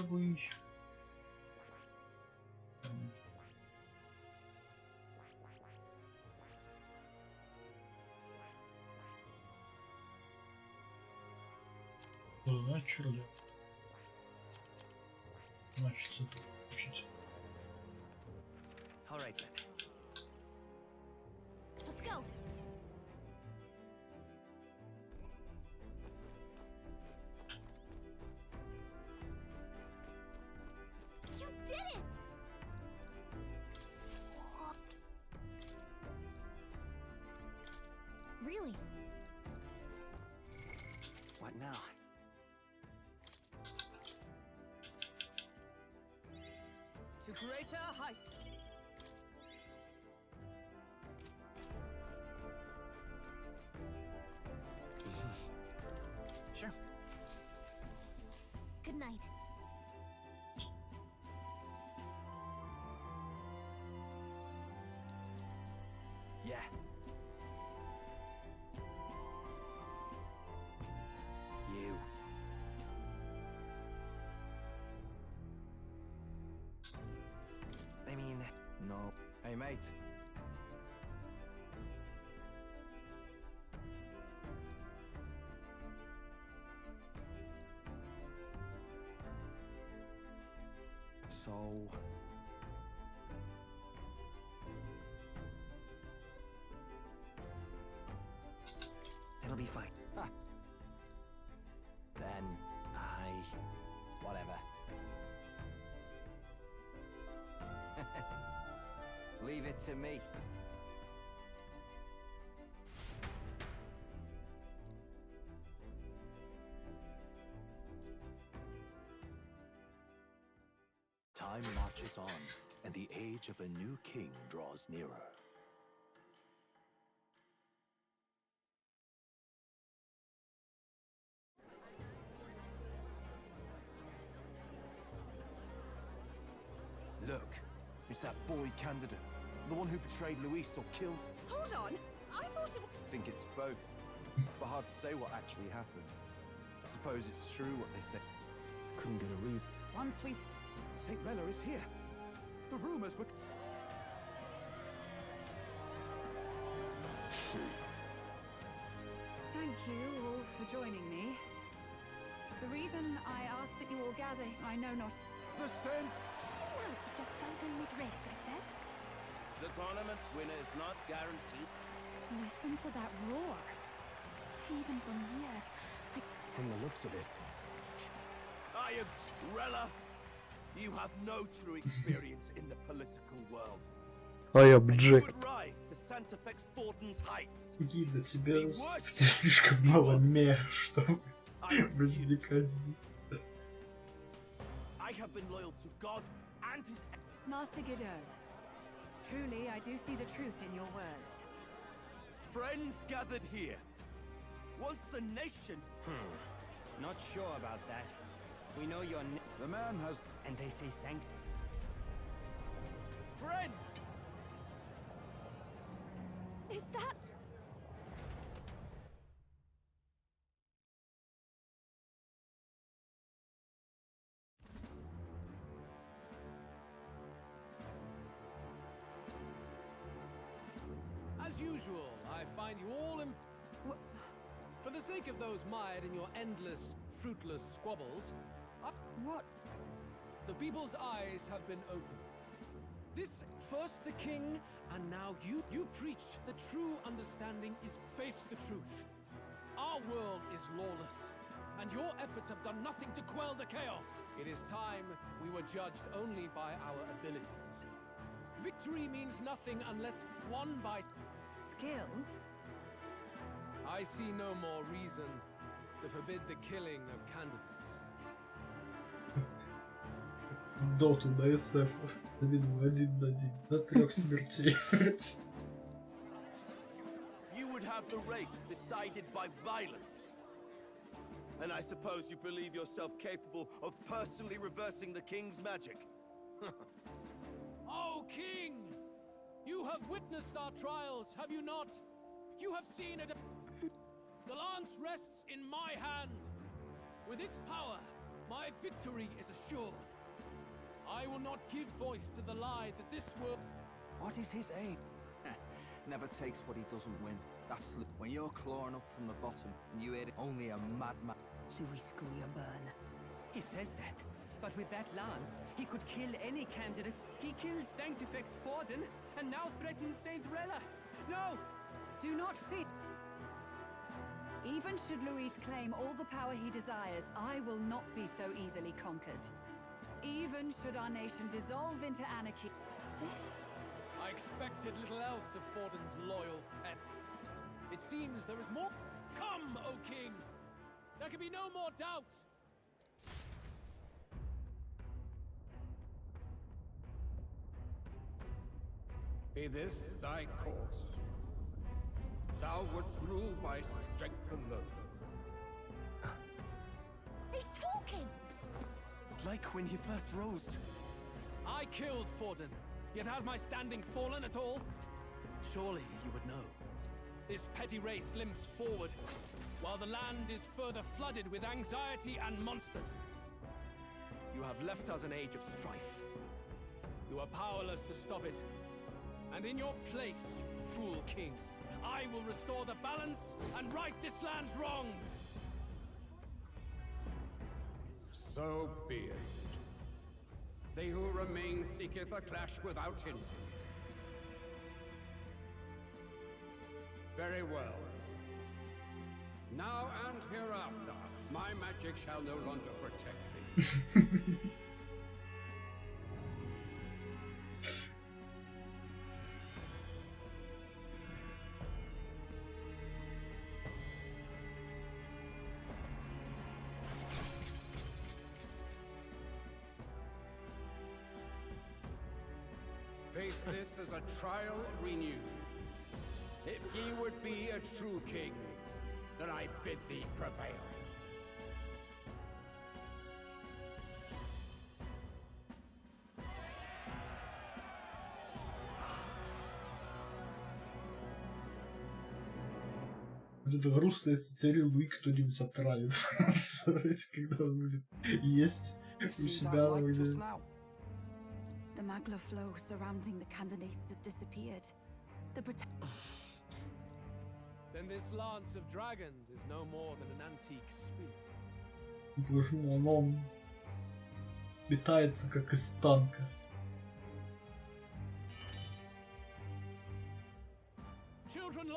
Боюсь. Значит, червяк. Значит, это учиться. All right then. Let's go. You did it! Really? What now? To greater heights. Sure. Good night. Yeah. You. I mean, No. Hey, mate. So... it'll be fine. Ha. Then Whatever. Leave it to me. Time marches on, and the age of a new king draws nearer. Look, it's that boy candidate. The one who betrayed Luis or killed. Hold on! I thought it was... I think it's both, but hard to say what actually happened. I suppose it's true what they say. Couldn't get a read. Once we... St. Rella is here. The rumors were... Thank you all for joining me. The reason I asked that you all gather, I know not... The scent! Well, to just jump in mid-race like that. The tournament's winner is not guaranteed. Listen to that roar. Even from here, From the looks of it, I am Rella. You have no true experience in the political world. I And you object. would rise to Santa Fe's Fortin's heights. Прикинь, для тебя Be у worse тебя слишком мало мех, чтобы I refuse. развлекать здесь. I have been loyal to God and his... Master Godot, truly I do see the truth in your words. Friends gathered here. Once the nation... not sure about that. We know your The man has... and they say sanct. Friends! is that... As usual, I find you all For the sake of those mired in your endless, fruitless squabbles, What? the people's eyes have been opened. This first the king, and now you preach the true understanding is face the truth. Our world is lawless, and your efforts have done nothing to quell the chaos. It is time we were judged only by our abilities. Victory means nothing unless won by skill. I see no more reason to forbid the killing of candidates. В доту на SF на вину 1 на 1 до 3 смертей. You would have the race decided by violence. And I suppose you believe yourself capable of personally reversing the king's magic. Oh, King! You have witnessed our trials, have you not? You have seen it. The lance rests in my hand. With its power, my victory is assured. I will not give voice to the lie that this world... What is his aim? Never takes what he doesn't win. That's when you're clawing up from the bottom and you hear it, only a madman. Should we screw your burn? He says that, but with that lance, he could kill any candidate. He killed Sanctifex Forden, and now threatens Saint Rella. No! Do not fear. Even should Luis claim all the power he desires, I will not be so easily conquered. Even should our nation dissolve into anarchy. I expected little else of Forden's loyal pet. It seems there is more. Come, O King! There can be no more doubt! Be this thy course. Thou wouldst rule by strength alone. He's talking! Like when he first rose. I killed Forden, yet has my standing fallen at all? Surely you would know. This petty race limps forward, while the land is further flooded with anxiety and monsters. You have left us an age of strife. You are powerless to stop it. And in your place, fool king, I will restore the balance and right this land's wrongs! So be it. They who remain seeketh a clash without hindrance. Very well. Now and hereafter, my magic shall no longer protect thee. Face this as a trial renewed. If ye would be a true king, then I bid thee prevail. Вот это грустно, если теперь Луи кто-нибудь отравит. Когда он будет есть у себя на выгляде. The magla flow surrounding the candidates has disappeared. The Then this lance of dragons is no more than an antique spear. Боже мой, он метается как из танка.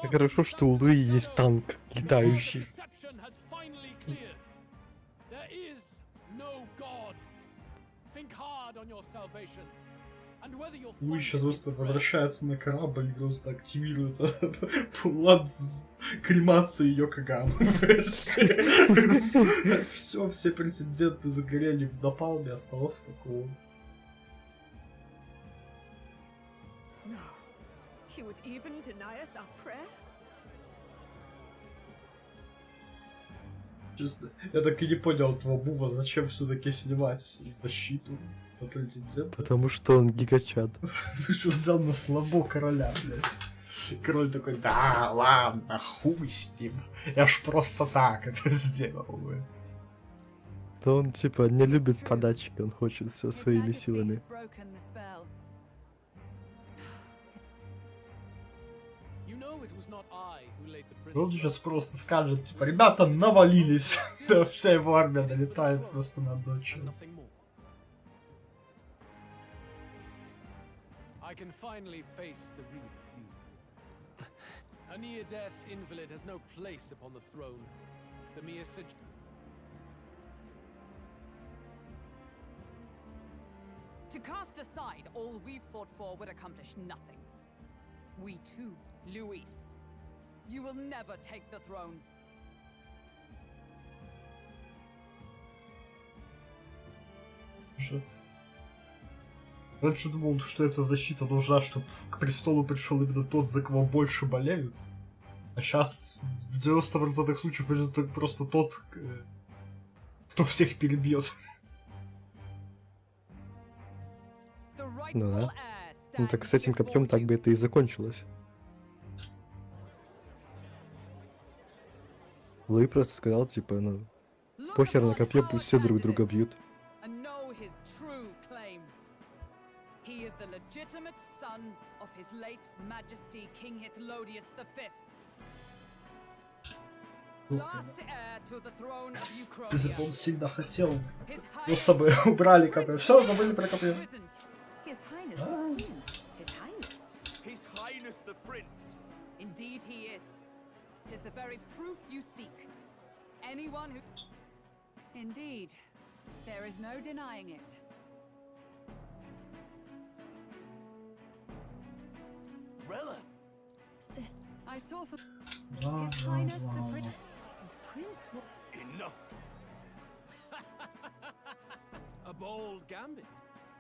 Хорошо, что у Луи есть танк летающий. Луи сейчас просто возвращается на корабль и просто активирует план кремации Йокогамы. Все претенденты загорели в напалме, осталось только он. She would even deny us our prayer? Честно, я так и не понял этого мува, зачем все-таки снимать защиту от претендента. Потому что он гигачат. Ты что взял на слабо короля, блядь? Король такой, да, ладно, хуй с ним. Я ж просто так это сделал, блядь. То он типа не любит подачки, он хочет все своими силами. Он сейчас просто скажет, типа, ребята навалились. Да, вся его армия налетает просто на дочь. I can finally face the real you. A near-death invalid has no place upon the throne. The mere To cast aside all we've fought for would accomplish nothing. We too, Luis. You will never take the throne. Раньше думал, что эта защита нужна, чтобы к престолу пришел именно тот, за кого больше болеют. А сейчас в 90% случаев придет просто тот, кто всех перебьет. Ну да. Ну так с этим копьем так бы это и закончилось. Луи просто сказал, типа, ну, похер на копье, пусть все друг друга бьют. He is the legitimate son of his late majesty, King Hithlodius V. Если бы он сильно хотел, просто бы убрали Каприн. Все, забыли про Каприн. His Highness the Prince. Indeed he is. 'Tis the very proof you seek. Anyone who... Indeed. There is no denying it. Rella! Sis, I saw for His Highness the Prince. Enough! A bold gambit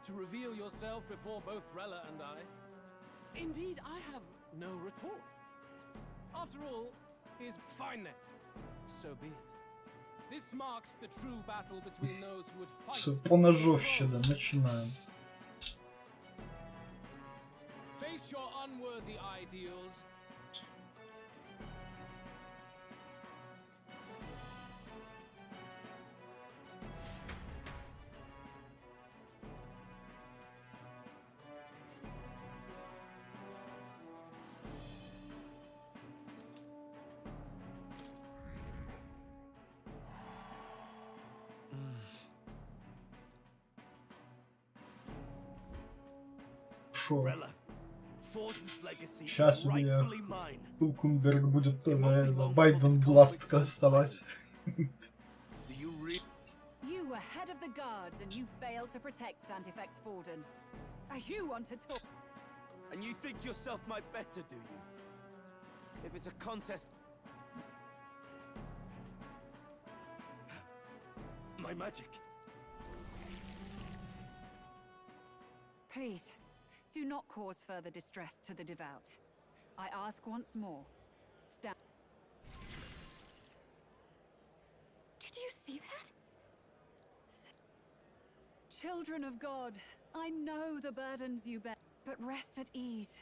to reveal yourself before both Rella and I. Indeed, I have no retort. After all, he's fine then. So be it. This marks the true battle between those who would fight. Все, поножовщина, начинаем. Face your unworthy ideals. Шо? Сейчас у меня Тулкунберг будет тоже Байден Бласт кастовать. You were head of the guards and you failed to protect Santifex Forden. You want to talk? And you think yourself my better, do you? If it's a contest... My magic. Please, do not cause further distress to the devout. I ask once more. Stand. Did you see that? Children of God, I know the burdens you bear, but rest at ease.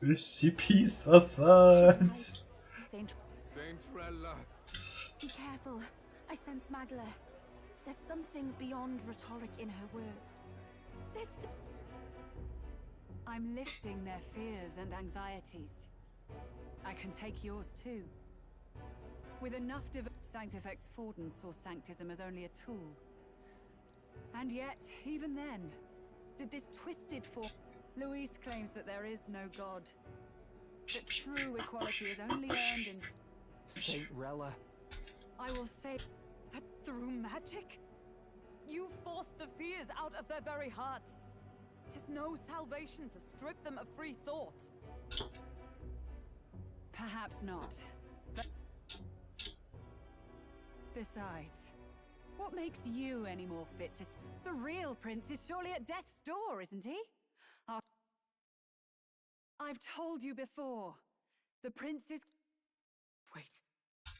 SCP сосать. Saint Rella. Be careful. I sense Magla. There's something beyond rhetoric in her words. Sister! I'm lifting their fears and anxieties. I can take yours too. With enough Sanctifex Forden saw Sanctism as only a tool. And yet, even then, did this twisted form... Luis claims that there is no god. That true equality is only earned in... Saint Rella. I will say that through magic, you forced the fears out of their very hearts. 'Tis no salvation to strip them of free thought. Perhaps not. But besides, what makes you any more fit to the real prince is surely at death's door, isn't he? I've told you before. The prince is... Wait.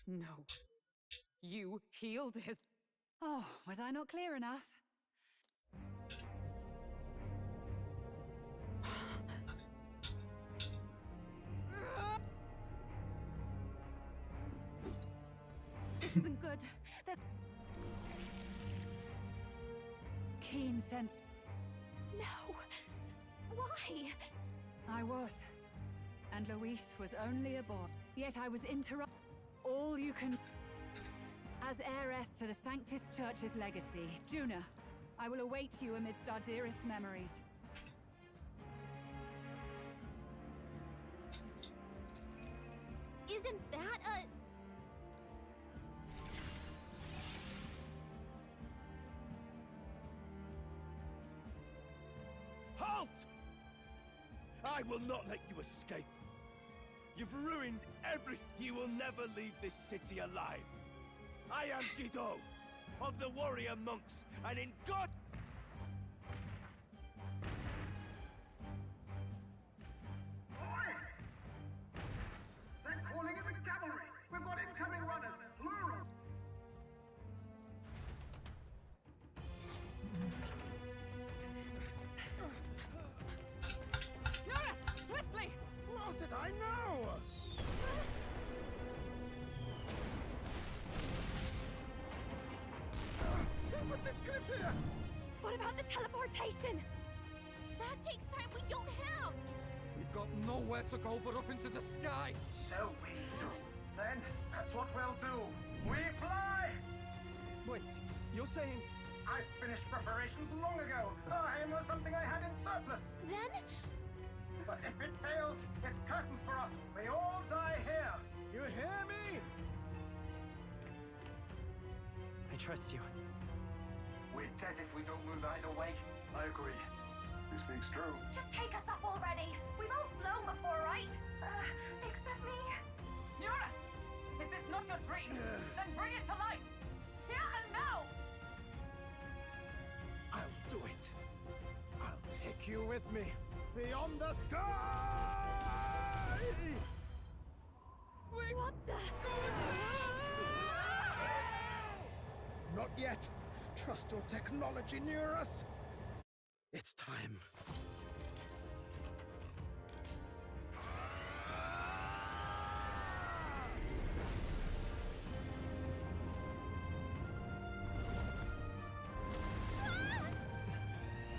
No. You healed his... Oh, was I not clear enough? This isn't good. That... Keen sense... No! Why? I was. And Luis was only a boy. Yet I was interrupted. All you can... As heiress to the Sanctus Church's legacy, Juna, I will await you amidst our dearest memories. Isn't that a... Halt! I will not let you escape. You've ruined everything. You will never leave this city alive. I am Guido, of the warrior monks, and in God... Oi! They're calling in the cavalry! We've got incoming runners, plural! Norris, swiftly! Lost it, I know! Who put this cliff here? What about the teleportation? That That takes time we don't have! We've got nowhere to go but up into the sky! So we do. Then, that's what we'll do. We fly! Wait, you're saying... I finished preparations long ago. Time was something I had in surplus. Then? But if it fails, it's curtains for us. We all die here. You hear me? I trust you. We're dead if we don't move either way. I agree. He speaks true. Just take us up already. We've all flown before, right? Except me. Eurus! Is this not your dream? Then bring it to life! Here and now! I'll do it. I'll take you with me. Beyond the sky! What the? Not yet. Trust your technology, Eurus. It's time.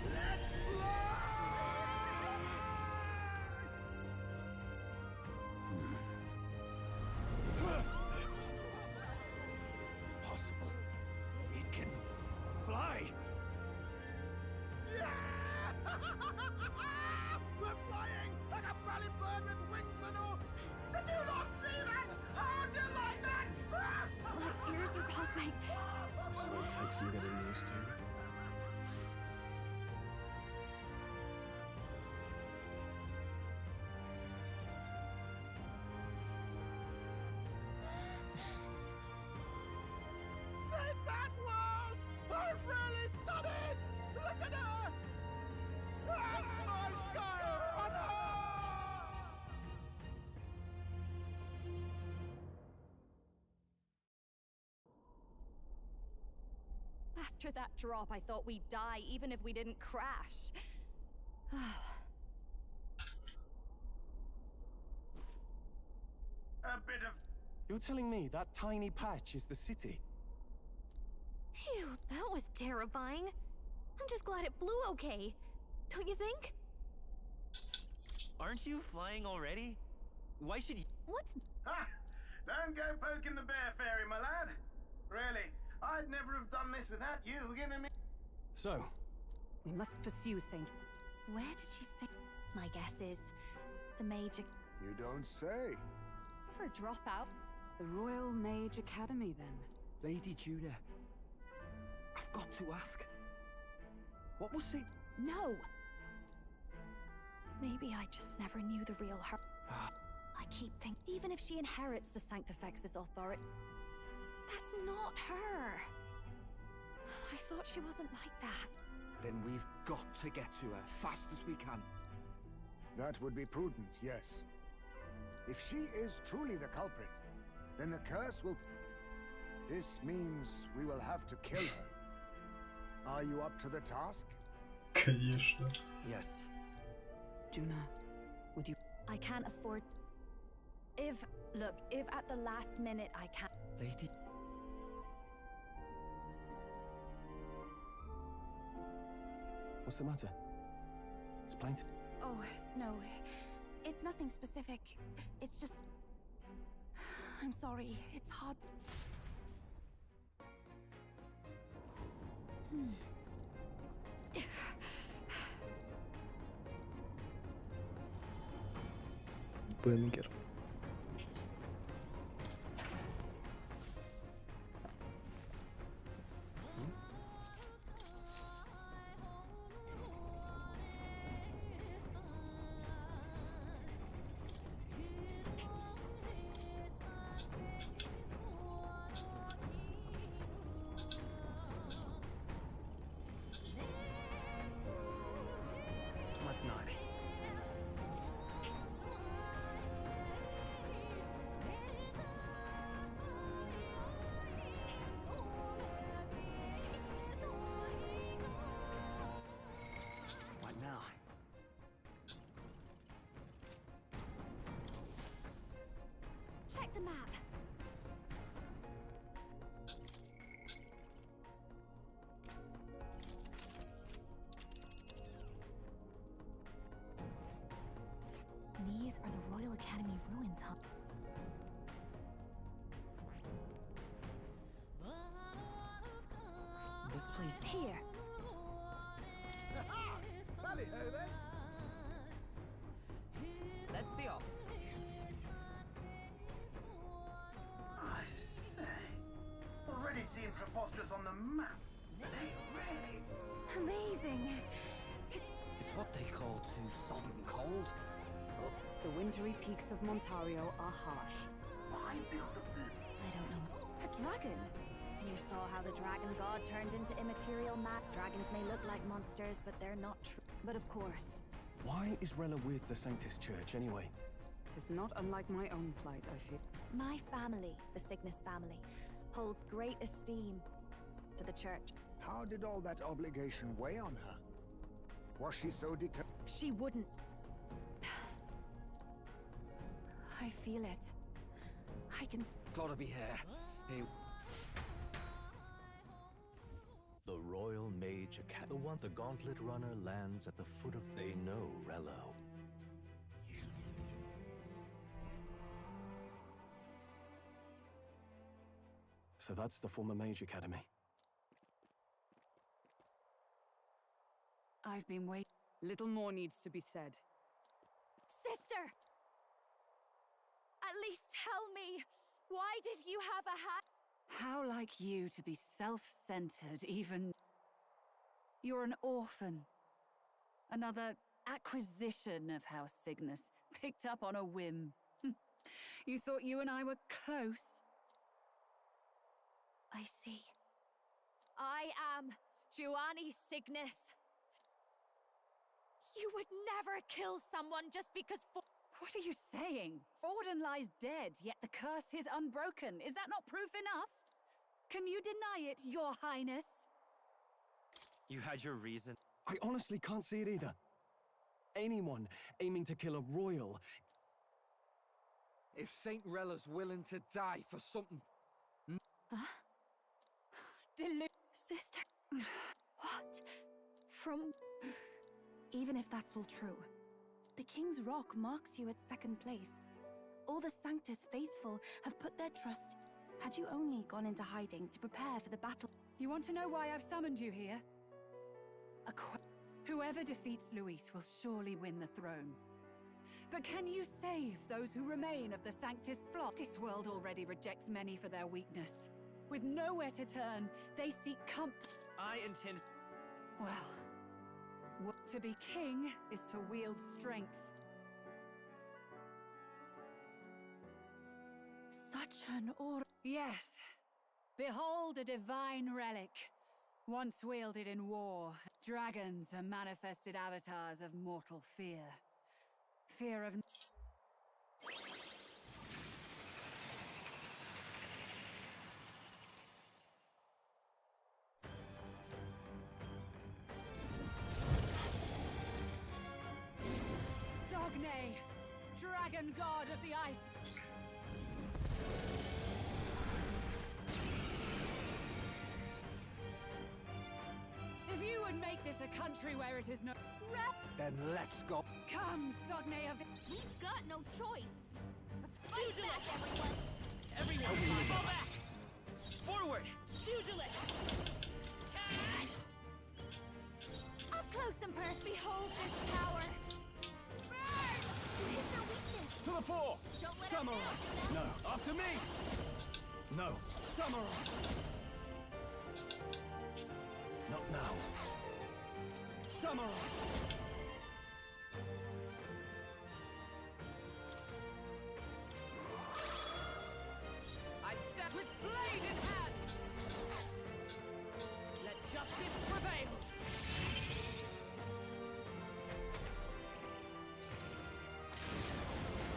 Let's Possible. It can fly. Yeah! We're flying like a bally bird with wings and all. Did you not see that? How'd you like that? My ears are popping. This will take some getting used to. Take that, world! I've really done it! Look at her! That's my sky runner! After that drop, I thought we'd die even if we didn't crash. A bit of... You're telling me that tiny patch is the city? Phew, that was terrifying. I'm just glad it flew okay. Don't you think? Aren't you flying already? Why should you... What's... Ha! Don't go poking the bear fairy, my lad. Really, I'd never have done this without you giving me... So? We must pursue Saint... Where did she say? My guess is the Mage... You don't say. For a dropout. The Royal Mage Academy, then. Lady Juna, I've got to ask. What was Saint... No! Maybe I just never knew the real her. I keep thinking, even if she inherits the Sanctifex's authority, that's not her. I thought she wasn't like that. Then we've got to get to her fast as we can. That would be prudent, yes. If she is truly the culprit, then the curse will... This means we will have to kill her. Are you up to the task? Конечно. Yes. Juna, would you... I can't afford... If at the last minute I can't... Lady... What's the matter? It's plain to... Oh, no. It's nothing specific. It's just... I'm sorry. It's hard. Бенгер. Let's not. Please. Here. Tally-ho then. Let's be off. I say, already seen preposterous on the map. They really... Amazing. It's what they call too sodden cold. The wintry peaks of Montario are harsh. Why build a... I don't know. A dragon? You saw how the dragon god turned into immaterial mat. Dragons may look like monsters, but they're not true. But of course. Why is Rella with the Sanctus Church anyway? Tis not unlike my own plight, I fear. My family, the Cygnus family, holds great esteem to the church. How did all that obligation weigh on her? Was she so determined? She wouldn't. I feel it. I can... Gotta be here. Hey. The Royal Mage Academy. The one the Gauntlet Runner lands at the foot of. They know Rello. So that's the former Mage Academy. I've been waiting. Little more needs to be said. Sister! At least tell me, why did you have a hat? How like you to be self-centered, even... You're an orphan. Another acquisition of House Cygnus, picked up on a whim. You thought you and I were close? I see. I am Giovanni Cygnus. You would never kill someone just because What are you saying? Forden lies dead, yet the curse is unbroken. Is that not proof enough? Can you deny it, Your Highness? You had your reason. I honestly can't see it either. Anyone aiming to kill a royal... If Saint Rella's willing to die for something... Huh? Sister. What? From... Even if that's all true, the King's Rock marks you at second place. All the Sanctus faithful have put their trust. Had you only gone into hiding to prepare for the battle... You want to know why I've summoned you here? Whoever defeats Luis will surely win the throne. But can you save those who remain of the Sanctus flock? This world already rejects many for their weakness. With nowhere to turn, they seek comfort. I intend... Well, to be king is to wield strength. Such an aura... Yes. Behold a divine relic. Once wielded in war, dragons are manifested avatars of mortal fear. Fear of... Sogne, dragon god of the ice. If you would make this a country where it is no... Then let's go. Come, Sogne of the... We've got no choice. Let's fight back, everyone! Everyone, fall back! Forward! Pugilist! Up close and personal, behold this power! Burn! What is their weakness? To the fore! Don't let Samurai! us down, No, after me! No, Samurai! Not now. Samurai! I step with blade in hand! Let justice prevail!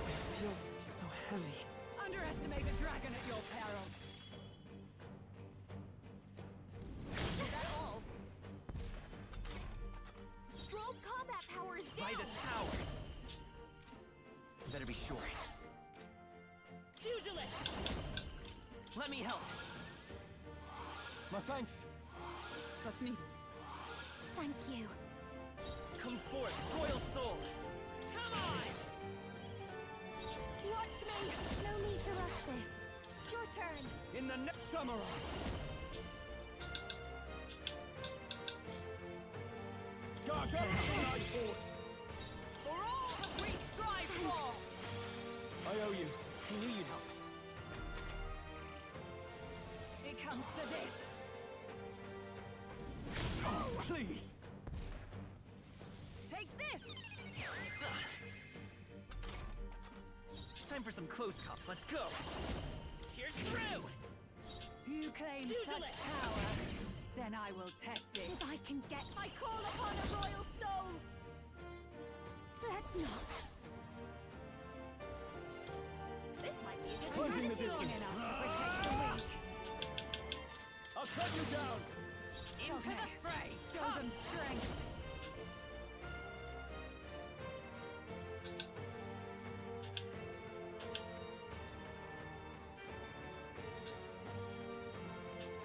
I feel so heavy. Underestimate a dragon at your peril. Is that all? Stroll's combat power is down! By this power! Better be sure. Pugilist! Let me help. My thanks. Trust needed. Thank you. Come forth, royal soul! Come on! Watch me! No need to rush this. Your turn. In the next Samurai! Guard up! Line forward! For all that we strive for! I owe you. I knew you'd help. It comes to this. Oh, please! Take this! Time for some close cup. Let's go. Here's through! You claim such power, then I will test it. If I can get my call upon a royal soul. Let's not. This might be a good Closing the strong distance. enough to protect the weak. I'll cut you down! Into the fray! Show them strength!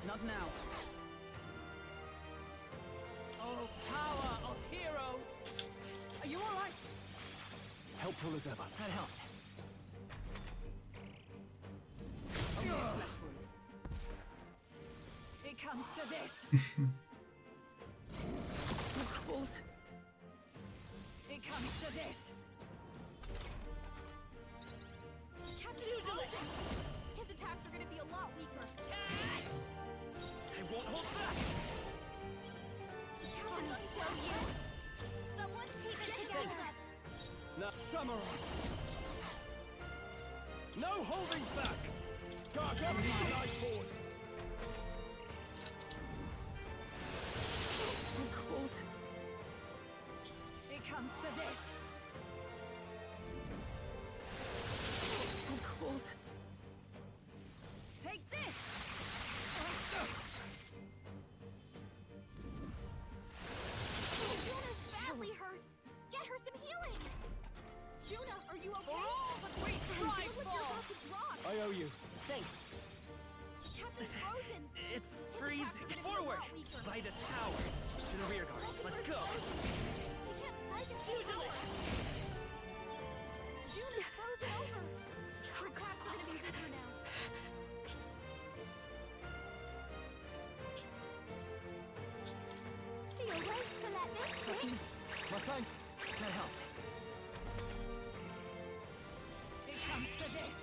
Not now. Oh, power of heroes! Are you all right? Helpful as ever. That helped. Only a flesh wound. It comes to this. Cold. It comes to this. Captain Frozen! His attacks are gonna be a lot weaker. I won't hold back! Captain, I'll show you. Someone keep it together. Now, Samurai! No holding back! Guard up! Line forward! I'm cold. It comes to this. I'm cold. Take this. Juna's badly hurt. Get her some healing. Juna, are you okay? For all that we strive Feel like you're for! about to drop. I owe you. Thanks. Captain Frozen! It's His freezing. attacks are gonna be a Forward! lot weaker. By this power. To the rear guard. Let's go. She can't strike at full power. Juna's frozen over. Her attacks are gonna be weaker now. Feel race to let this sit. My thanks. That helped. It comes to this.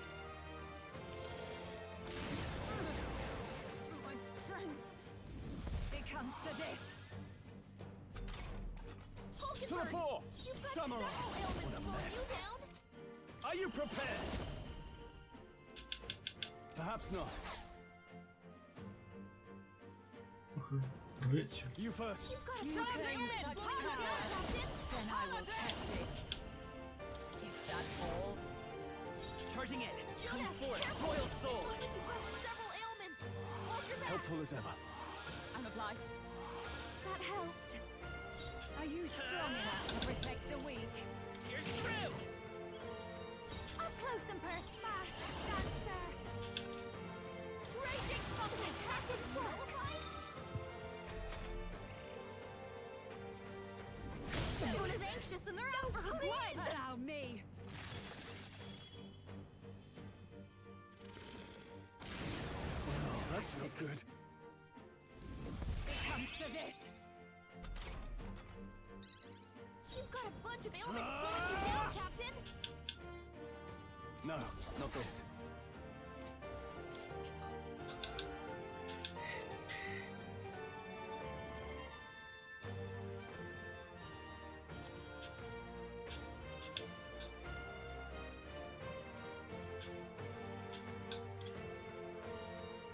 My strength. It comes to this. To the fore! You've got Samurai! several ailments What a slowing mess. you down. Are you prepared? Perhaps not. Rich. You first. You've got a You charge claim ailment such slowing you power. down, Captain. Then I will test it. Is that all? Charging in. Come Juna, forth, careful. royal soul. Looks like you have several ailments. Watch your back. Helpful as ever. I'm obliged. That helped. Are you strong enough to protect the weak? Here's through! Up close and personal. Dancer. Raging pumpkin. Captain Frozen. Juna's anxious and they're out for her blood. Allow me. Oh, that's not good. It comes to this. You've got a bunch of ailments slowing you down, Captain. No, not this.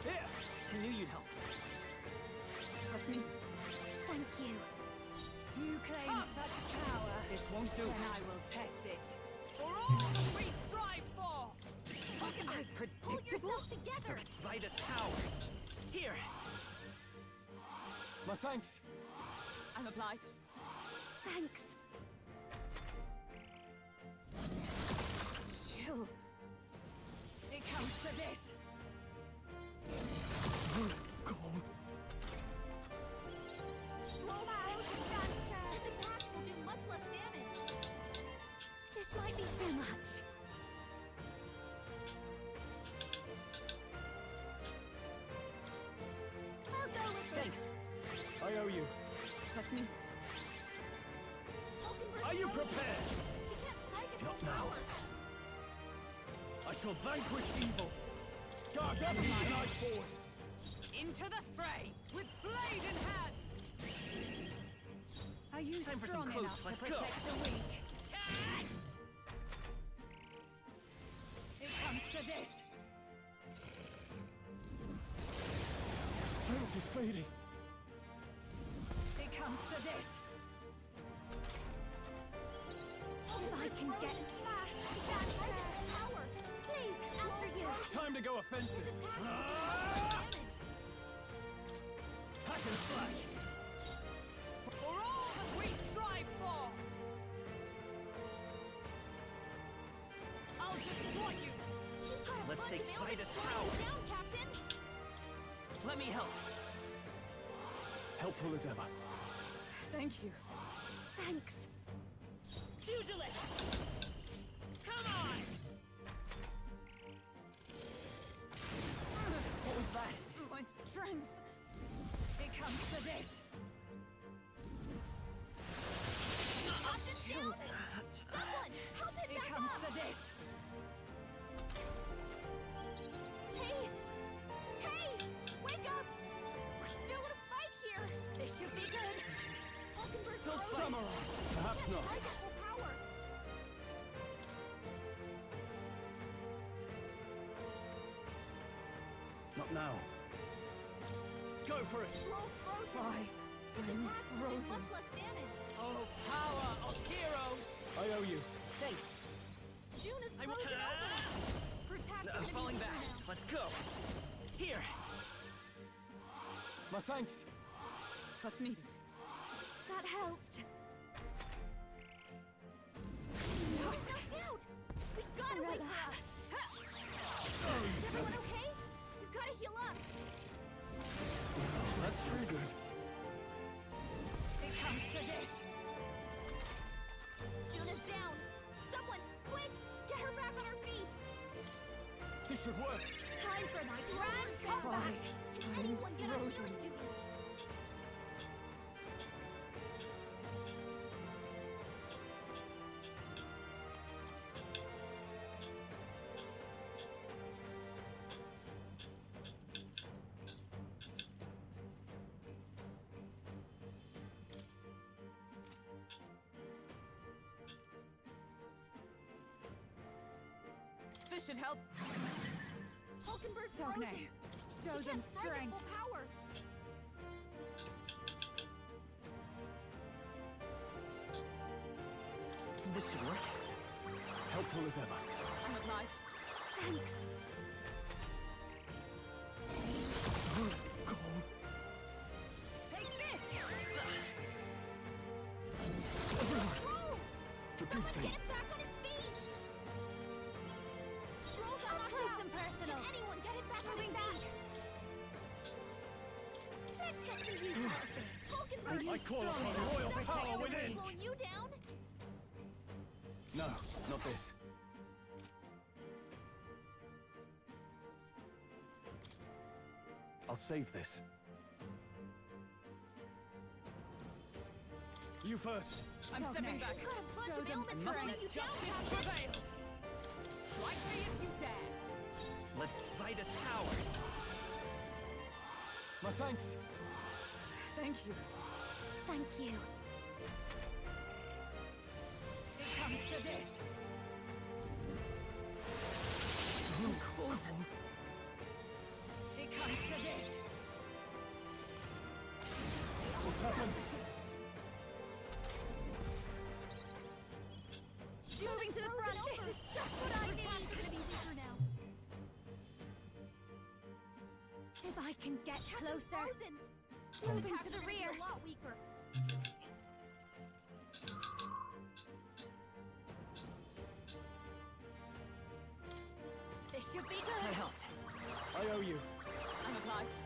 Here! I knew you'd help. SmT. Thank you. You claim such power. This won't do. Then I will test it. For all that we strive for! Pull yourself together. By this power. Here! My thanks. I'm obliged. Thanks. Chill. It comes to this. Cold. Slow down, Dancer. This attack will do much less damage. This might be too much. I'll go with this. Thanks. I owe you. SmT. Prepare! Not now. I shall vanquish evil. Guards up and eye forward. Into the fray with blade in hand. Are you Time for some strong close. enough to Let's go. protect the weak? It comes to this. Strength is fading. It comes to this. If I can get Power! Please, after you! Time to go offensive. Hack and slash. For all that we strive for! I'll destroy you! Let's take Vitus power. Down, Captain! Let me help. Helpful as ever. Thank you. Thanks. Pugilist! Come on! What was that? My strength. It comes to this. Captain down! Someone, help him It back comes up! to this. Hey! Hey! Wake up! We're still in a fight here! This should be good! Hulkenberg's Still frozen. samurai. Perhaps not. Target full power! Not now. Go for it. Slow frozen! Why? His I'm attack will do frozen. much less damage! Oh, power of heroes! I owe you. Thanks. June is I frozen over! Her attack's gonna be falling weaker back. now. Let's go. Here. My thanks. That's needed. That helped. You're knocked out! We gotta wait for her! Is everyone okay? We've gotta heal up! That's triggered. It comes to this. June is down! Someone, quick! Get her back on her feet! This should work. Time for my grand comeback! Can I'm anyone get on frozen. healing duty? This should help. Hulkenberg's Sogne, frozen! show She them can't strike at strength. full power! This should work. Helpful as ever. I'm obliged. Thanks! Cold. Take this! Stroll! Forgive Someone me. get him back on his feet! Stroll got knocked out! Some personal! Can anyone get him back on his feet? Let's get some use out of this! Hulkenberg! I call upon royal power within. Slowing you down? No, not this. I'll save this. You first. I'm stepping back. Bunch Show of them ailments strength. bringing you down, Justice Captain! prevail! Strike me if you dare! Let's Vitus power. My thanks. Thank you. Thank you. It comes to this. Cold. It comes to this. What's happened? Moving to the front! This is just what I need! Attacks are gonna be weaker now. If I can get closer! Moving to the rear! A lot weaker. This should be good! I helped. I owe you. I'm obliged.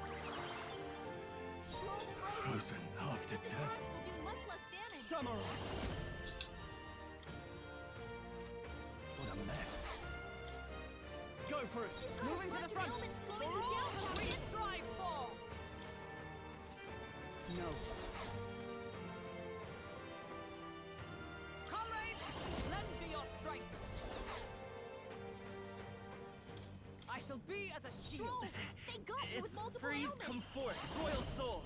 Frozen after This death. attack will do much less damage. Samurai. What a mess. Go for it. Moving to the front. Slowing you down, We Captain! strive for! No. Comrades, shall be as a shield. They got you with It's multiple freeze, ailments. come forth, royal soul.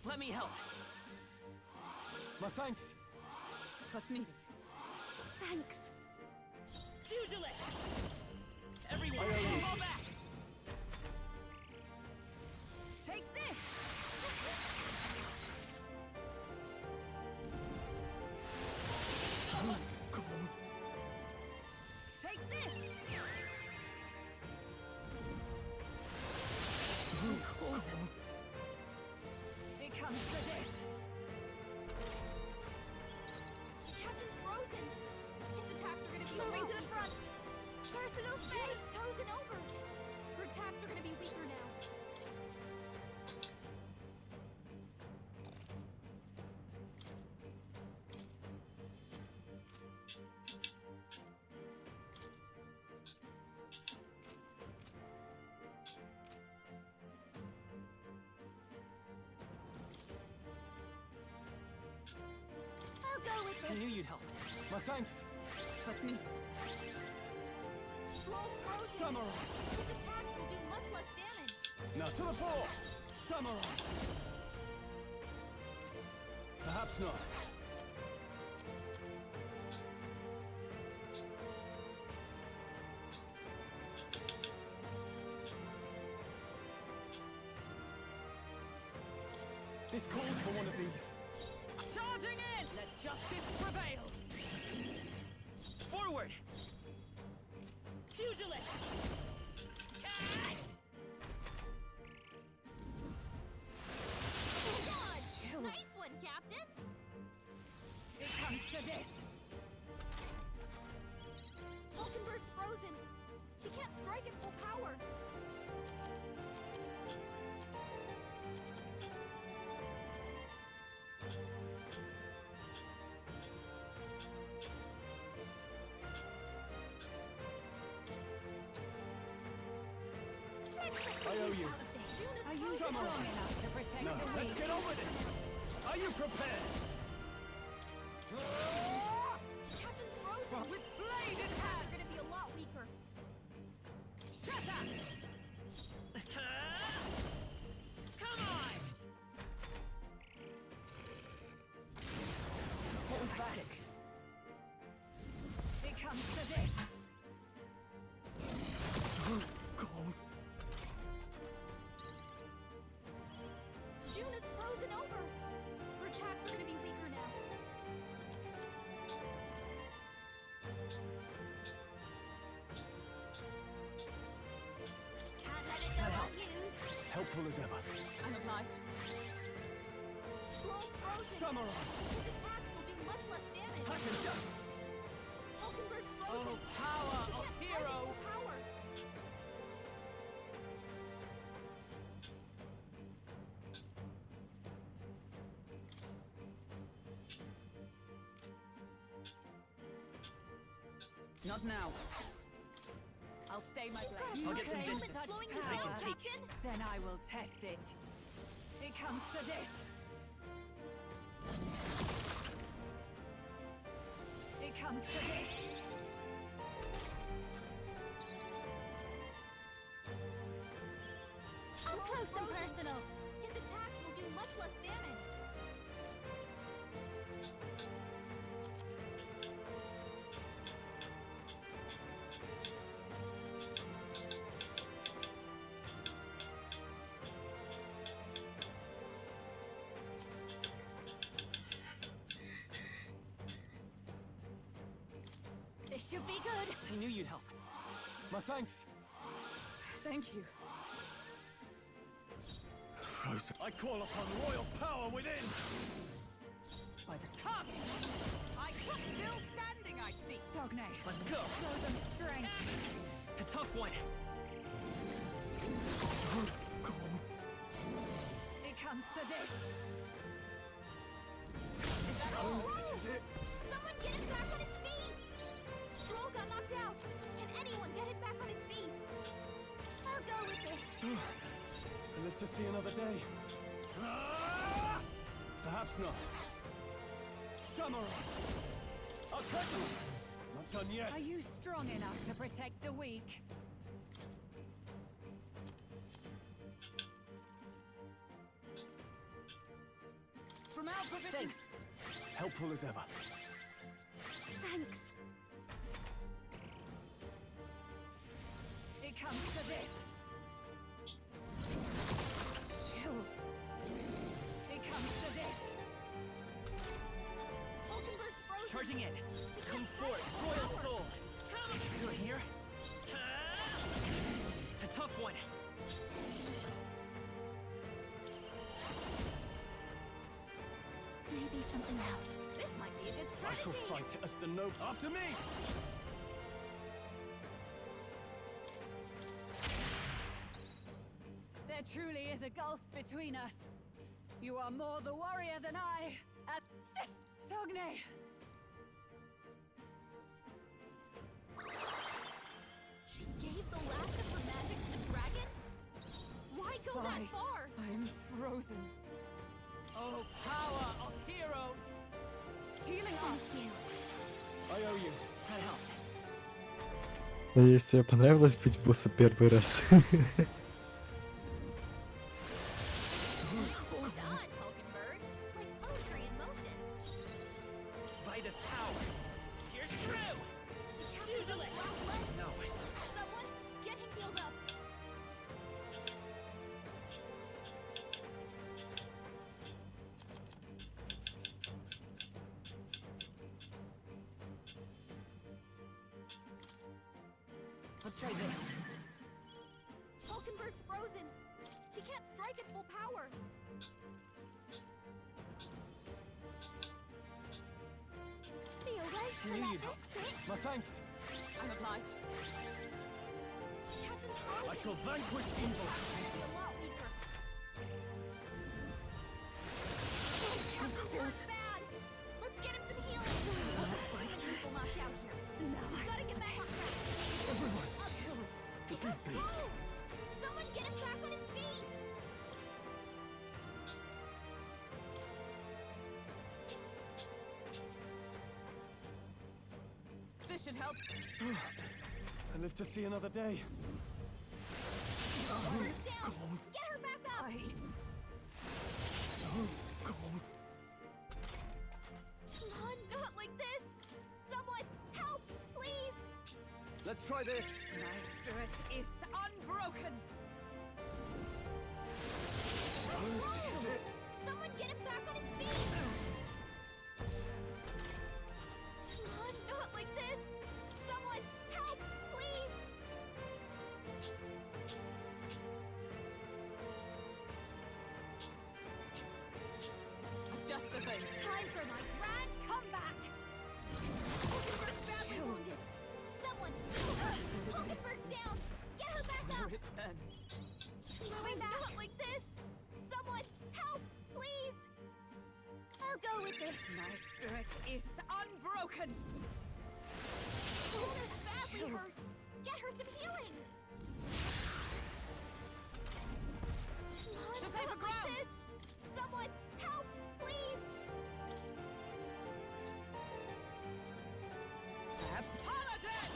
Let me help. My thanks. What's needed? Thanks. Pugilist! Everyone, fall back! Take this! Take this! It comes to this! Captain's frozen. His attacks are gonna be moving to the front. Personal space. Frozen over. Her attacks are gonna be weaker now. I'll go with I this. knew you'd help. My thanks. What's needed? Troll's frozen. Samurai. His attacks will do much less damage. Now to the fore! Samurai! Perhaps not. This calls for one of these. Charging in! Let justice prevail! Forward! Pugilist! Nice one, Captain. It comes to this! Hulkenberg's frozen. She can't strike at full power. I owe you. Are you strong enough to protect Now, the let's weak? get on with it! Are you prepared? Captain's frozen. With blade in hand! They're gonna be a lot weaker. Shut up! Come on! Hold back! It comes to this! Gold. June is frozen over. Her attacks are gonna be weaker now. Can't let it go unused. Helpful as ever. I'm obliged. Troll's frozen. Samurai. His attacks will do much less damage. Hulkenberg's frozen. Oh, power She of can't strike at heroes! full power. Not now. I'll stay my blade. I'll get some Claim distance. such Slowing you power. down, take it. Captain. Then I will test it. It comes to this. It comes to this. Up close and personal. His attacks will do much less damage. This should be good. I knew you'd help. My thanks. Thank you. Frozen. I call upon royal power within! By this come! I keep still standing, I see. Sogne. Let's go. Show them strength. A tough one. Gold. It comes to this. Is that all? This is it. Someone get him back on his feet! Stroll got knocked out. Can anyone get him back on his feet? I'll go with this. I live to see another day. Perhaps not. Samurai! I'll take you! Not done yet. Are you strong enough to protect the weak? Now thanks. Helpful as ever. Thanks. It comes to this. Chill. It comes to this. Charging in. Come forth, Royal Soul. Still here? A tough one. Maybe something else. This might be a good I strategy. shall fight as the noble. After me! There truly is a gulf between us. You are more the warrior than I. At Sogne. She gave the last of her magic to the dragon? Why go that far? I am frozen. Oh, power of heroes! Healing on you. I owe you. That helped. Надеюсь, тебе понравилось бить босса первый раз. Done, Hulkenberg. Like poetry in motion. Vitus power. Here's through! Use it! No. Someone, get him healed up. Let's try this. Hulkenberg's frozen. She can't strike at full power. The erase I knew you'd help. My thanks. I'm obliged. I shall vanquish evil. Be a lot weaker. Hulkenberg's bad. Let's get him some healing. We'll knock out here. No. We gotta get back on track. Everyone, Let's go! Someone get him back on his feet! This should help. I live to see another day. Down! Get her back up! So cold. Come on, not like this! Someone, help, please! Let's try this. My spirit is unbroken. This is it. Someone get him back on his feet! Come on, not like this! Someone, help, please! Just the thing. Time for my grand comeback! Hulkenberg's badly wounded! Someone, Hulkenberg's down! Get her back up! It ends. Moving back! Not like this! Someone, help, please! I'll go with this! My spirit is unbroken. Hulkenberg's badly hurt! Get her some healing! Come on, To save not the ground. like this! Someone, help, please! Perhaps Paladin!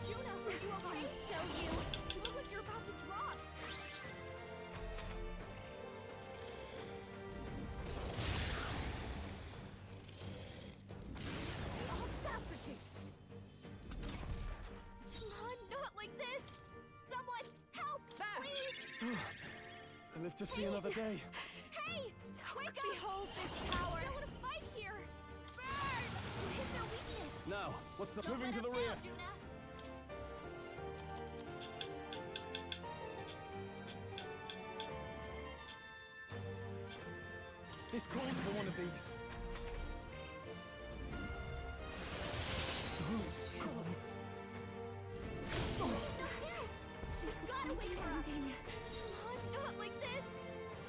Juno, are you okay? I'll show you! You look like you're about to drop! Audacity! Come on, not like this! Someone, help, please! I live to see another day. Hey! Wake up! Behold this power! Still in a fight here! Burn! You hit their weakness! Now, what's the Don't moving let to the us rear? down, Juna. This calls for one of these. So cold. Just gotta wake her up! Come on, not like this!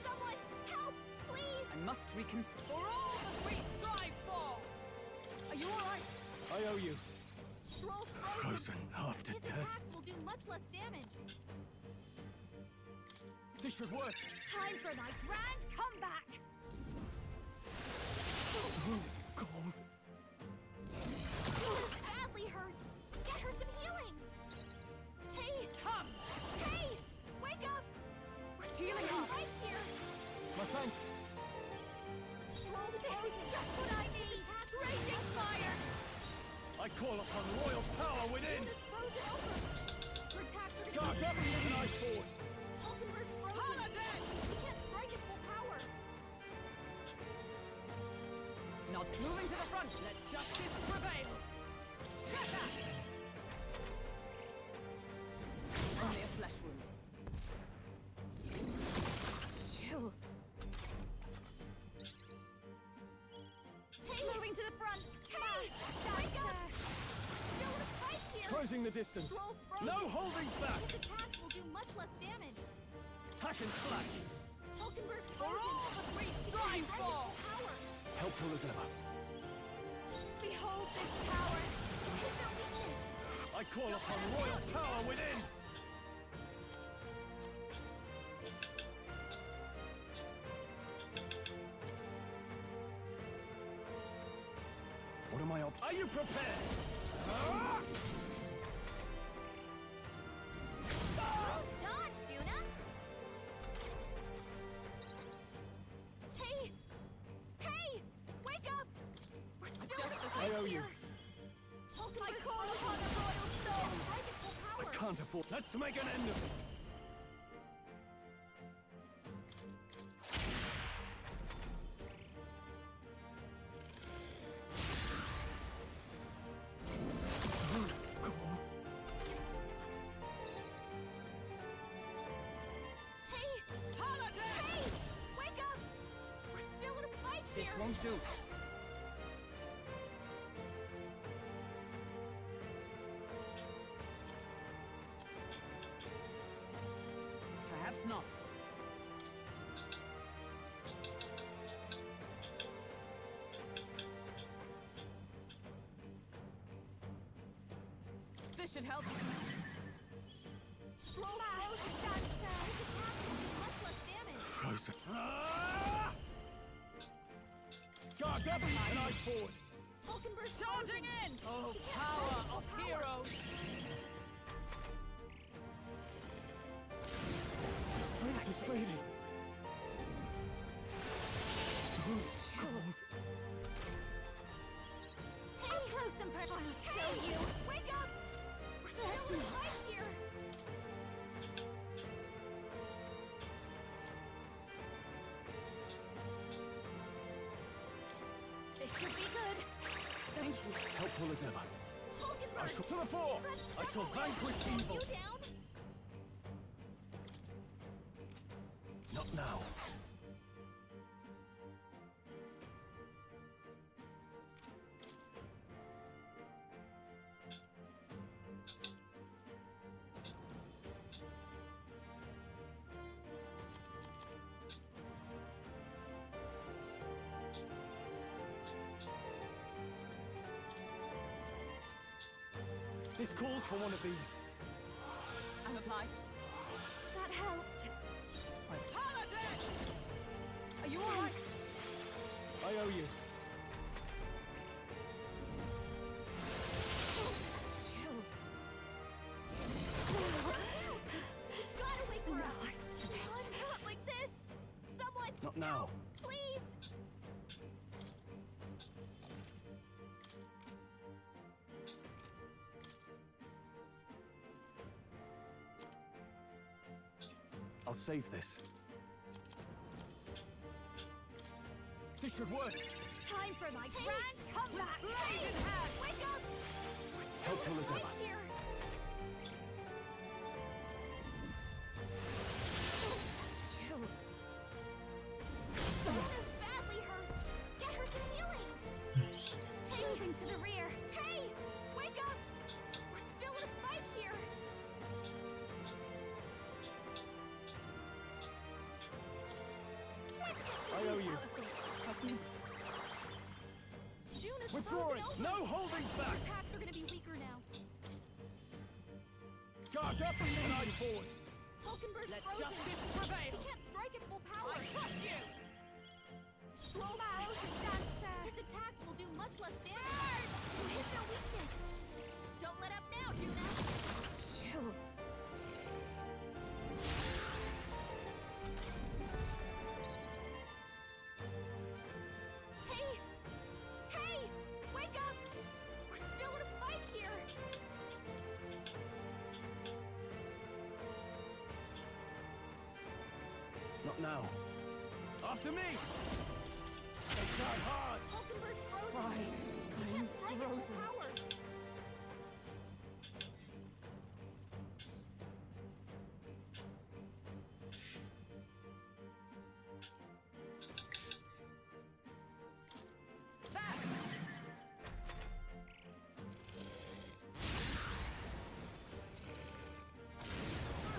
Someone, help, please! I must reconsider. For all that we strive for! Are you alright? I owe you. Stroll's Frozen after His death. attacks will do much less damage. This should work. Time for my grand comeback! So cold. Guard up and I fought. Hulkenberg's frozen. He can't strike at full power. Not moving to the front. Let justice prevail. Shut up! Only a flesh wound. Chill. Hey, moving to the front. Hey, wake up! Still in a fight here. Closing the distance. Scroll's frozen. No holding back. His attacks will do much less damage. Hack and slash. Hulkenberg's For all the three strive for! Power. Helpful as ever. Behold this power. It hit their weakness. I call upon royal power within. What am I up? Are you prepared? Dodge, Juna! Hey! Hey! Wake up! We're still in a fight I owe you. here! I call upon the royal soul! Strike at full I power! can't afford. Let's make an end of it. Hey! Hey! Wake up! We're still in a fight here! This won't do. Perhaps not. This should help. Scroll frozen, Dancer! His attack will do much less damage! Frozen. Guard up and I forward. Hulkenberg's Charging in! Oh, power of heroes! Strength is fading. So cold. Up close and personal! I'll show you! Wake up! We're still in a fight here! This should be good! Thank you. Helpful as ever. Hulkenberg! I shall to the fore. I shall vanquish evil. You down? Not now. This calls for one of these. I'm obliged. That helped. Paladin! Are you alright? I owe you. Gotta wake her up! Not like this! Someone! Not now. Please! I'll save this. This should work. Time for my grand comeback! Blade in hand! Wake up! Helpful as ever. Right here! Luna's badly hurt! Get her some healing! Moving to the rear! Hey! Wake up! We're still in a fight here! I owe you. Trust me. Juna's Withdrawing. frozen No over. holding back. Attacks are gonna be weaker now. Guard up and I forward. Hulkenberg's Let frozen. justice prevail. He can't strike at full power. I trust you! Scroll frozen, Dancer. His attacks will do much less damage. You hit their weakness. Don't let up now, Juna. Chill. Hey! Hey! Wake up! We're still in a fight here. Not now. After me! Take down hard! Fine. I'm frozen.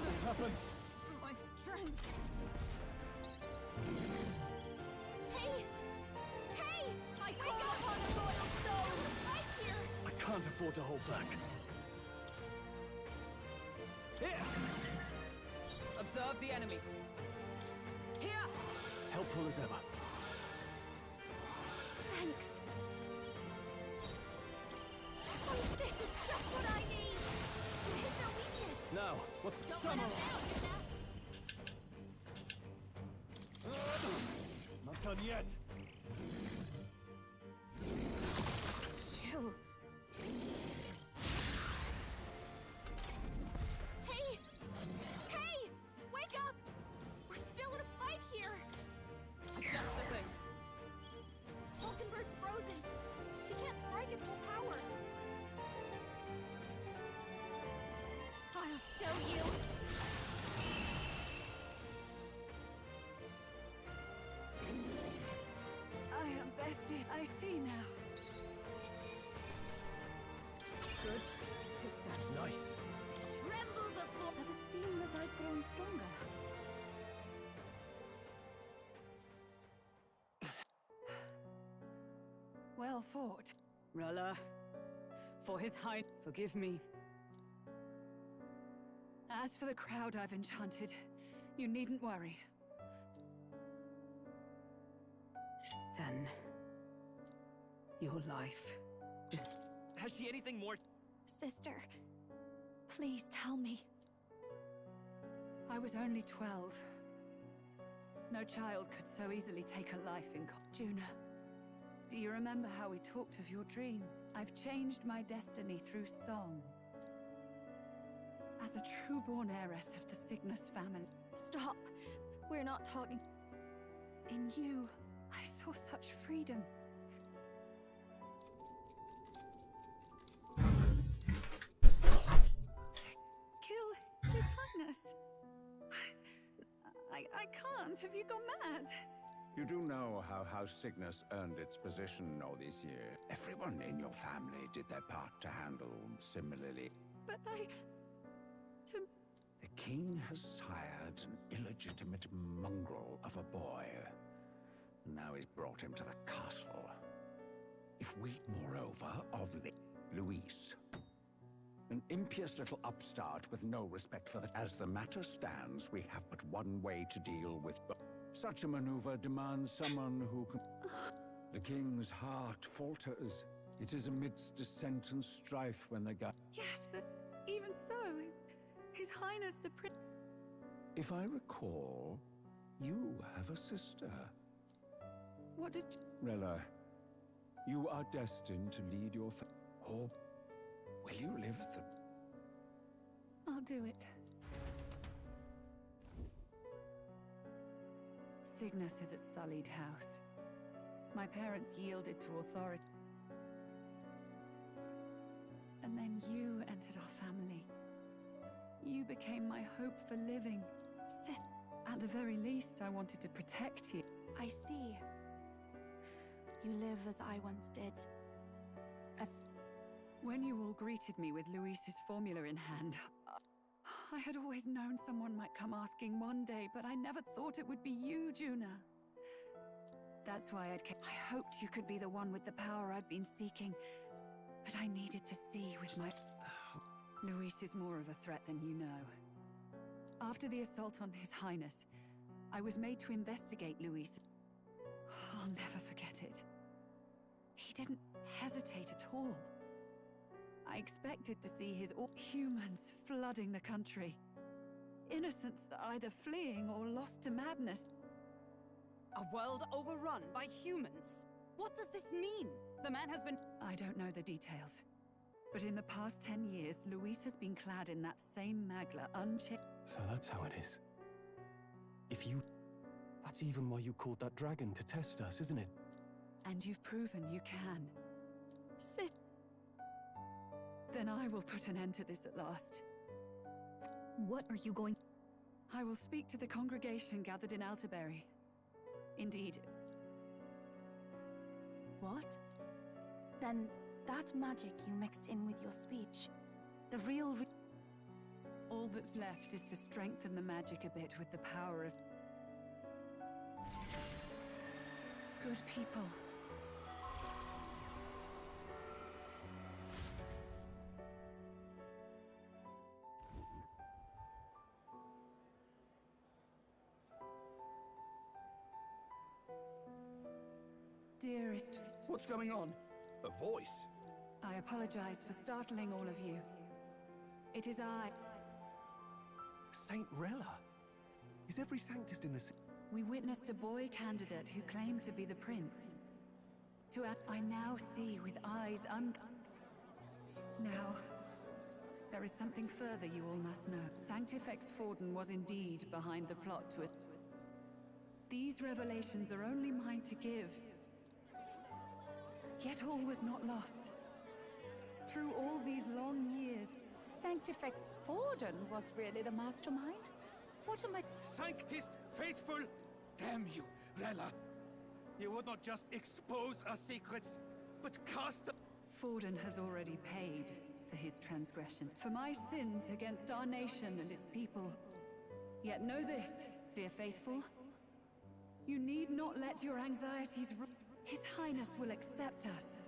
What's happened? My strength. Hey! Hey! I call upon the royal soul! Right here! I can't afford to hold back. Here! Observe the enemy. Here! Helpful as ever. Thanks. Oh, this is just what I need! You hit their weakness! Now, what's the Don't let summer? him down, Not done yet. Chill. Hey! Hey! Wake up! We're still in a fight here! Just the thing. Falkenberg's frozen. She can't strike at full power. I'll show you! I am bested. I see now. Good. Tis done. Nice. Tremble before. Does it seem that I've grown stronger? Well fought. Rella, for his high... Forgive me. As for the crowd I've enchanted, you needn't worry. Then... your life is... Has she anything more? Sister, please tell me. I was only 12. No child could so easily take a life in... Juna, do you remember how we talked of your dream? I've changed my destiny through song. As a true-born heiress of the Cygnus family. Stop. We're not talking. In you, I saw such freedom. Kill His Highness. I can't. Have you gone mad? You do know how House Cygnus earned its position all these years. Everyone in your family did their part to handle similarly. But The king has sired an illegitimate mongrel of a boy. Now he's brought him to the castle. If we, moreover, of Luis, an impious little upstart with no respect for the... As the matter stands, we have but one way to deal with... Such a maneuver demands someone who can... The king's heart falters. It is amidst dissent and strife when the guy... yes, but even so, His Highness the Prince... If I recall, you have a sister. What does... Rella, you are destined to lead your or will you live the... I'll do it. Cygnus is a sullied house. My parents yielded to authority. And then you entered our family. You became my hope for living. At the very least, I wanted to protect you. I see. You live as I once did. When you all greeted me with Luis's formula in hand, I had always known someone might come asking one day, but I never thought it would be you, Juna. That's why I hoped you could be the one with the power I've been seeking. But I needed to see with my... Luis is more of a threat than you know. After the assault on His Highness, I was made to investigate Luis. I'll never forget it. He didn't hesitate at all. I expected to see his humans flooding the country. Innocents either fleeing or lost to madness. A world overrun by humans? What does this mean? The man has been... I don't know the details. But in the past 10 years, Luis has been clad in that same magla, unchanged. So that's how it is. If you... That's even why you called that dragon to test us, isn't it? And you've proven you can. Sit. Then I will put an end to this at last. What are you going... I will speak to the congregation gathered in Alterberry. Indeed. What? Then that magic you mixed in with your speech, the real all that's left is to strengthen the magic a bit with the power of good people. Dearest... What's going on? A voice? I apologize for startling all of you. It is I. Saint Rella? Is every Sanctist in the... We witnessed a boy candidate who claimed to be the prince. I now see with eyes Now, there is something further you all must know. Sanctifex Forden was indeed behind the plot to it. These revelations are only mine to give. Yet all was not lost. Through all these long years... Sanctifex Forden was really the mastermind? What am I... Sanctist faithful! Damn you, Rella! You would not just expose our secrets, but cast them... Forden has already paid for his transgression. For my sins against our nation and its people. Yet know this, dear faithful. You need not let your anxieties... His Highness will accept us.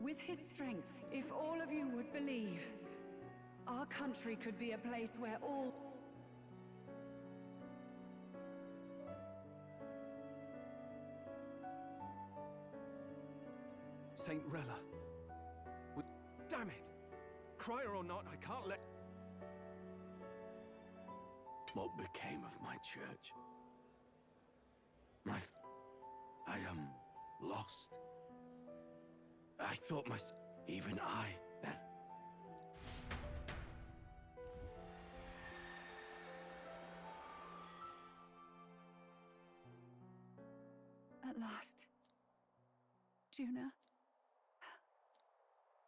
With his strength, if all of you would believe, our country could be a place where all... Saint Rella. Damn it! Crier or not, I can't let... What became of my church? I am lost. I thought even I, then. At last. Juna.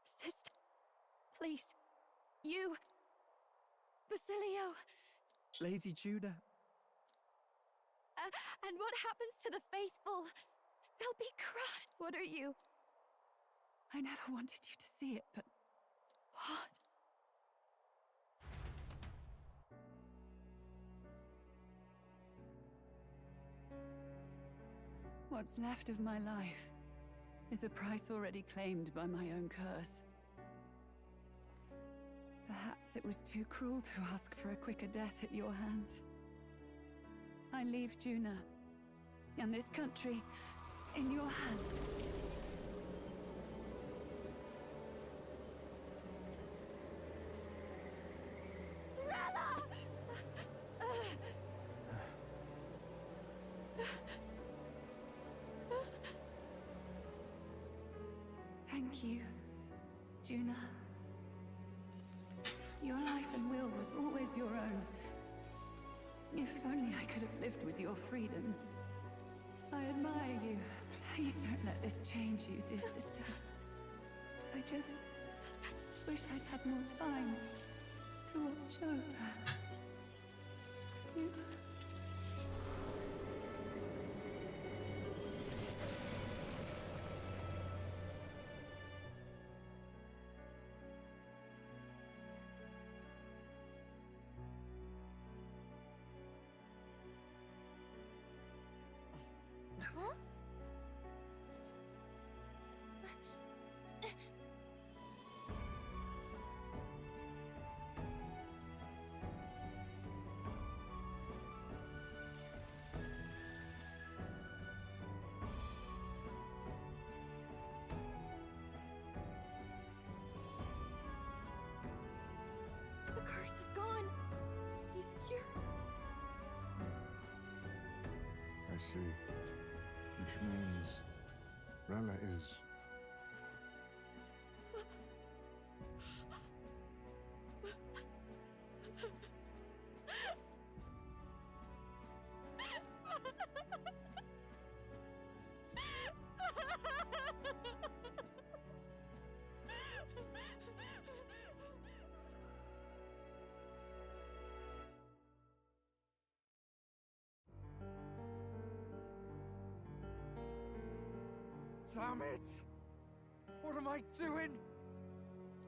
Sister. Please. You. Basilio. Lady Juna. And what happens to the faithful? They'll be crushed. What are you? I never wanted you to see it, but... What? What's left of my life is a price already claimed by my own curse. Perhaps it was too cruel to ask for a quicker death at your hands. I leave Juna and this country in your hands. Rella! Thank you, Juna. Your life and will was always your own. If only I could have lived with your freedom. I admire you. Please don't let this change you, dear sister. I just wish I'd had more time to watch over you. Huh? The curse is gone. He's cured. I see. Which means Rella is... Damn it! What am I doing?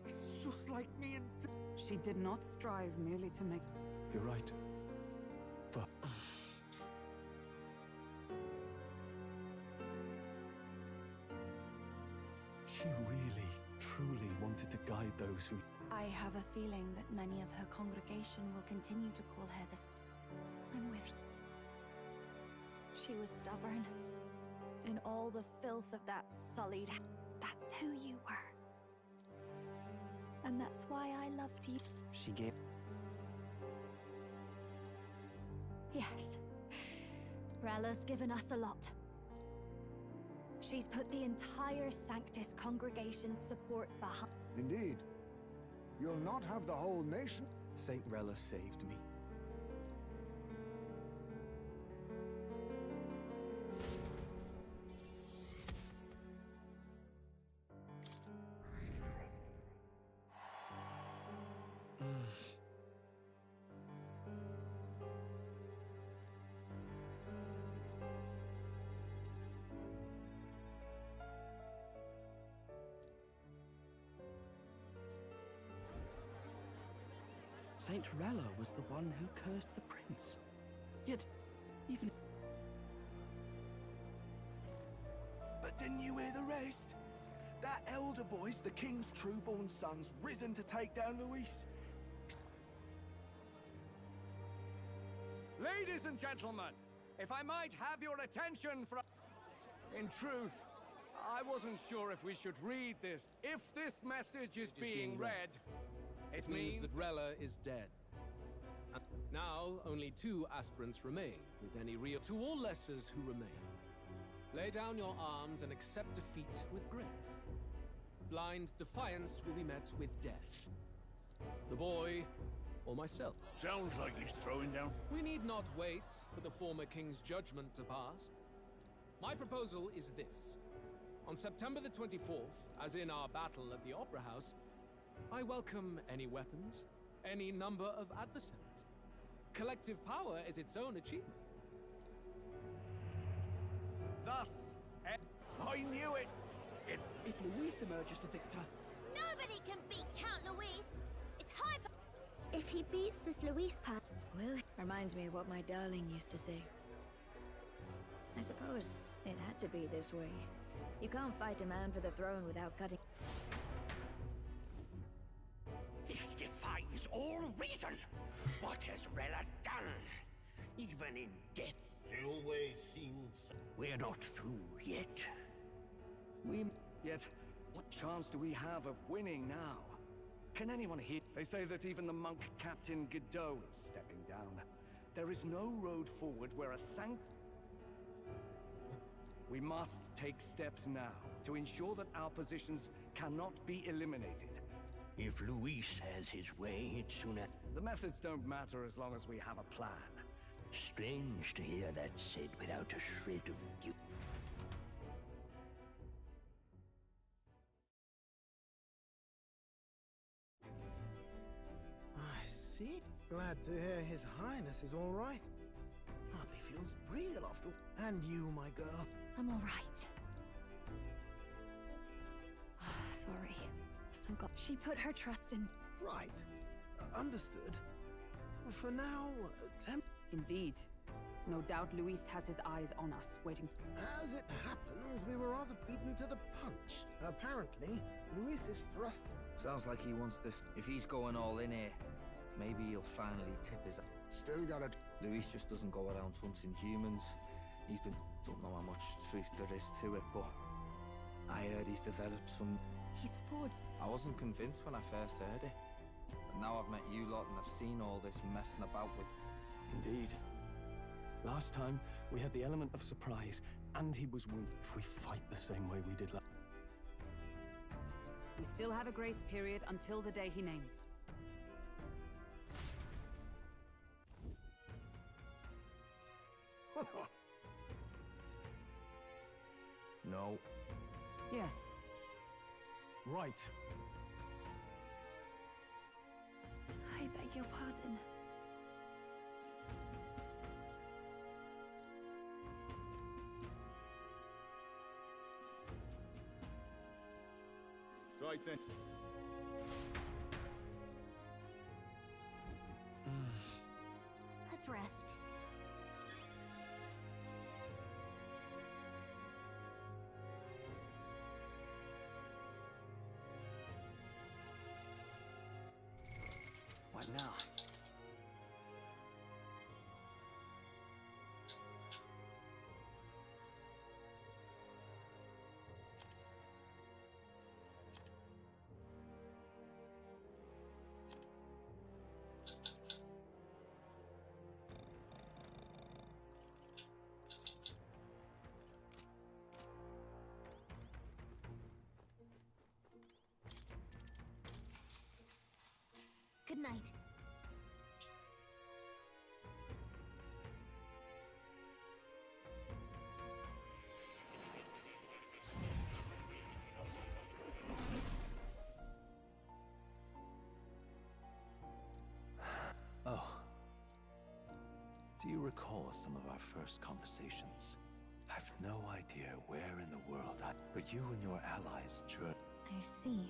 It's just like me and... She did not strive merely to make... You're right. She really, truly wanted to guide those who... I have a feeling that many of her congregation will continue to call her the... I'm with you. She was stubborn. In all the filth of that sullied... That's who you were. And that's why I loved you. She gave... Yes. Rella's given us a lot. She's put the entire Sanctus congregation's support behind... Indeed. You'll not have the whole nation. Saint Rella saved me. Saint Rella was the one who cursed the prince. Yet, even... But didn't you hear the rest? That elder boy's the king's true-born sons, risen to take down Luis. Ladies and gentlemen, if I might have your attention for... In truth, I wasn't sure if we should read this. If this message is being read, it means that Rella is dead. And now, only 2 aspirants remain, with any real... To all lessers who remain, lay down your arms and accept defeat with grace. Blind defiance will be met with death. The boy, or myself. Sounds like he's throwing down. We need not wait for the former king's judgment to pass. My proposal is this. On September the 24th, as in our battle at the Opera House, I welcome any weapons, any number of adversaries. Collective power is its own achievement. Thus, I knew it! If Luis emerges the victor... Nobody can beat Count Luis! It's hyper... If he beats this Luis part... Well, reminds me of what my darling used to say. I suppose it had to be this way. You can't fight a man for the throne without cutting... This defies all reason. What has Rella done? Even in death. She always seems... We're not through yet. Yet, what chance do we have of winning now? Can anyone hear? They say that even the monk Captain Godot is stepping down. There is no road forward where a We must take steps now to ensure that our positions cannot be eliminated. If Luis has his way, it's sooner... The methods don't matter as long as we have a plan. Strange to hear that said without a shred of guilt. I see. Glad to hear His Highness is all right. Hardly feels real after... And you, my girl. I'm all right. Sorry. Still got... She put her trust in... Right. Understood. For now, Indeed. No doubt Luis has his eyes on us, waiting... As it happens, we were rather beaten to the punch. Apparently, Luis is thrust... Sounds like he wants this. If he's going all in here, maybe he'll finally tip his... Still got it. Luis just doesn't go around hunting humans. He's been... Don't know how much truth there is to it, but... I heard he's developed some... He's forward. I wasn't convinced when I first heard it. But now I've met you lot and I've seen all this messing about with... Indeed. Last time, we had the element of surprise, and he was wounded. If we fight the same way we did last... We still have a grace period until the day he named. No. Yes. Right. I beg your pardon. Right then. Let's rest. What now? Good night. Oh. Do you recall some of our first conversations? I've no idea where in the world but you and your allies I see.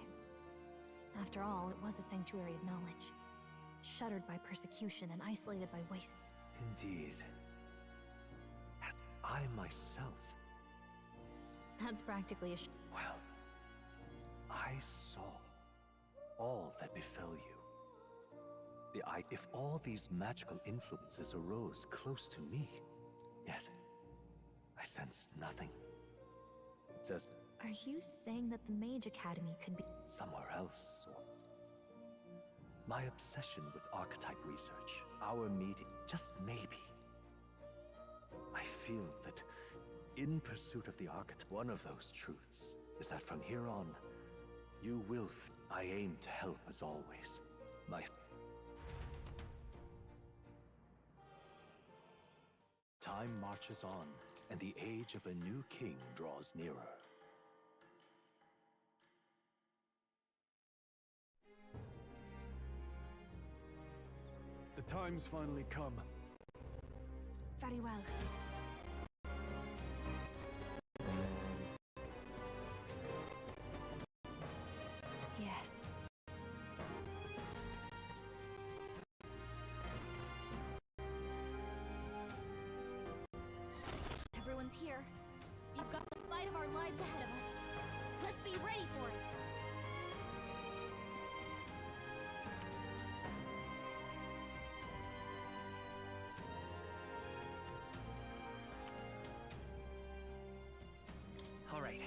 After all, it was a sanctuary of knowledge. Shuttered by persecution and isolated by wastes. Indeed. I myself. That's practically a Well, I saw all that befell you. If all these magical influences arose close to me, yet I sensed nothing. It's as Are you saying that the Mage Academy could be somewhere else, or my obsession with archetype research, our meeting, just maybe. I feel that in pursuit of the archetype, one of those truths is that from here on, you will. I aim to help as always. Time marches on, and the age of a new king draws nearer. The time's finally come. Very well. Yes. Everyone's here. We've got the fight of our lives ahead of us. Let's be ready for it. All right.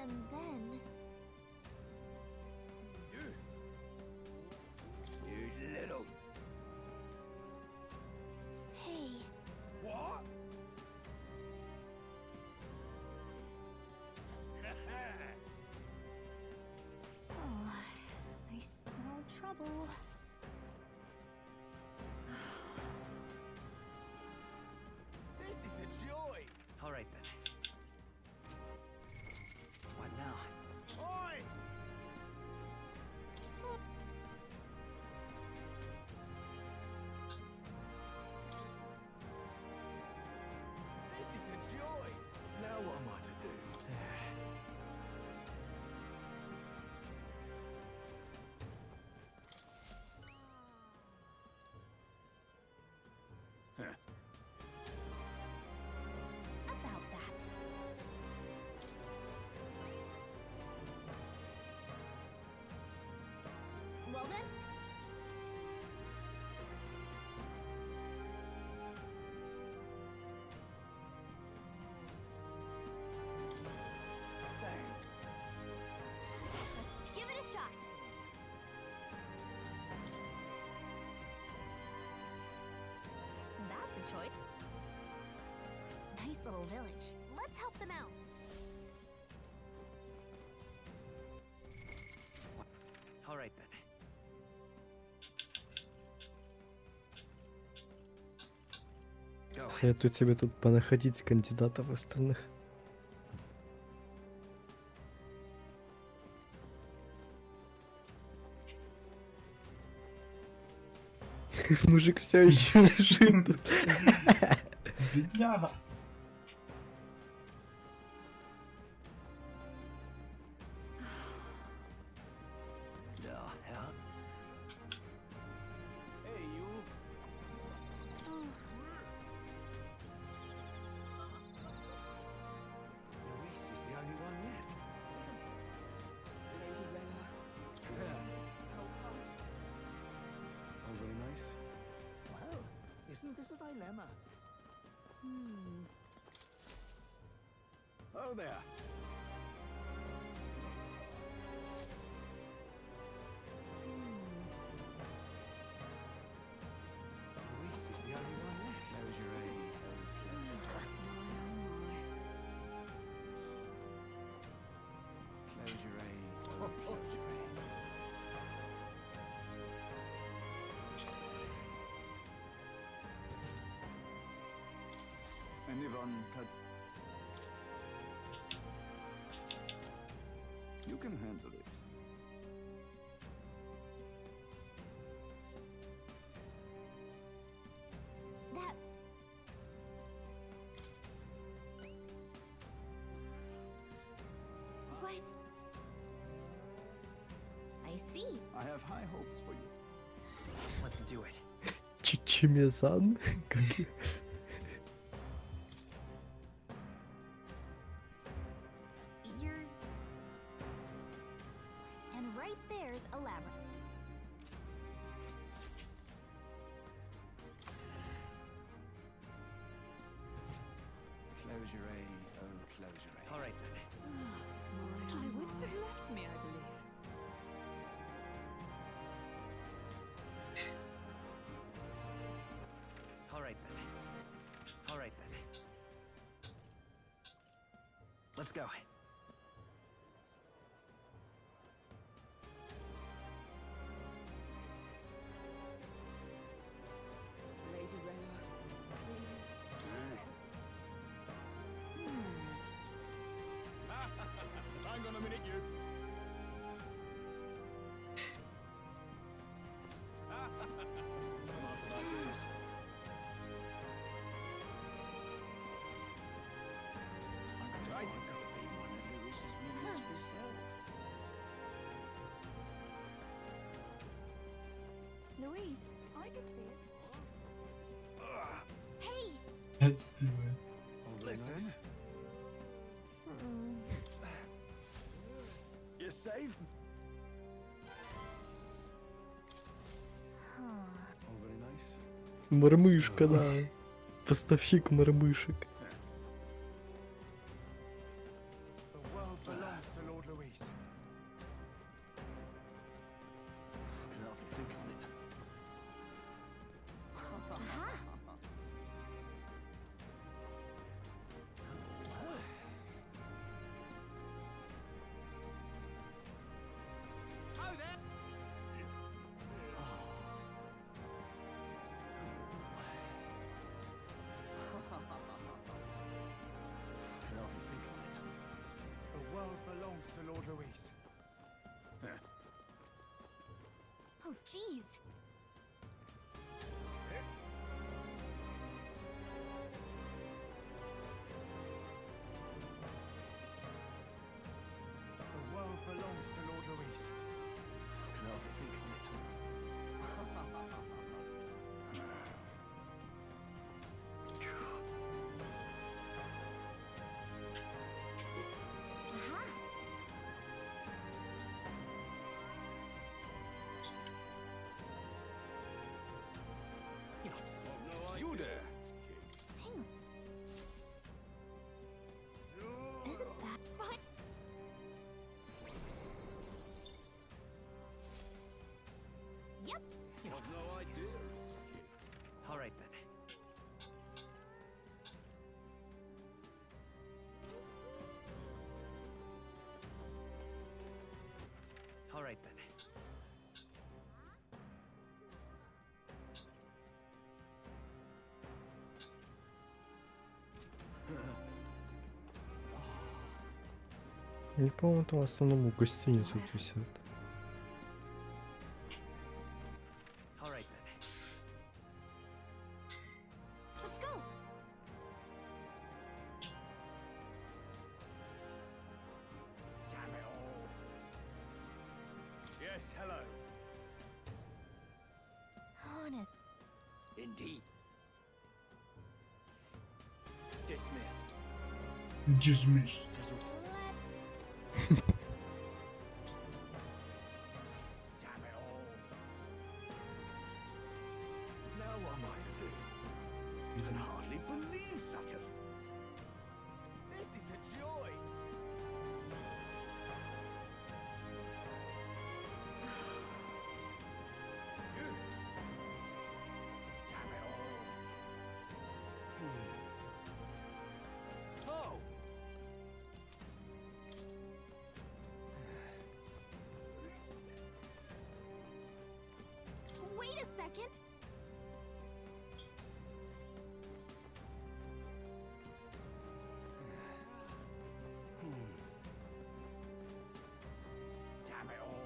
And then... You little... Hey. What? Oh, I smell trouble. This is a joy! All right then. What now? Oi! This is a joy! Now what am I to do? About that. Well then. Let's give it a shot. That's a choice. Nice little village. Let's help them out. All right then. Go. Советую тебе тут понаходить кандидатов остальных. Мужик все еще лежит тут. Бедняга. Isn't this a dilemma? Oh there. Luis is the only one left. Close your eyes. Close your eyes. Close your eyes. Anyone can... You can handle it. That... What? I see. I have high hopes for you. Let's do it. Чичимезан? Как... You're... And right there's a labyrinth. Close your eyes. Oh, close your eyes. All right then. My wits have left me, I believe. All right then. All right then. Let's go. Lady Rayna. Hang on a minute, you. Come on, so ideas. Right, it could have been one of Lewis's minions herself. Luis, I can see it. Hey! Let's do it. Listen. You're safe. All very nice. Мормышка, да. Поставщик мормышек. The world belongs to Lord Luis. Can hardly think on it. Oh there! Can hardly think on it. The world belongs to Lord Luis. Oh, jeez. The world belongs to Lord Luis. Can hardly think on it. You're not so no You there. Hang on. Isn't that fun? Yep. You got no idea. All right then. All right then. Не по-моему, там в основном у гостиницу тут висят. All right then. Let's go. Damn it all. Yes, hello. Honest. Indeed. Dismissed. Dismissed. Damn it all. Now what am I to do? Replicant? Damn it all.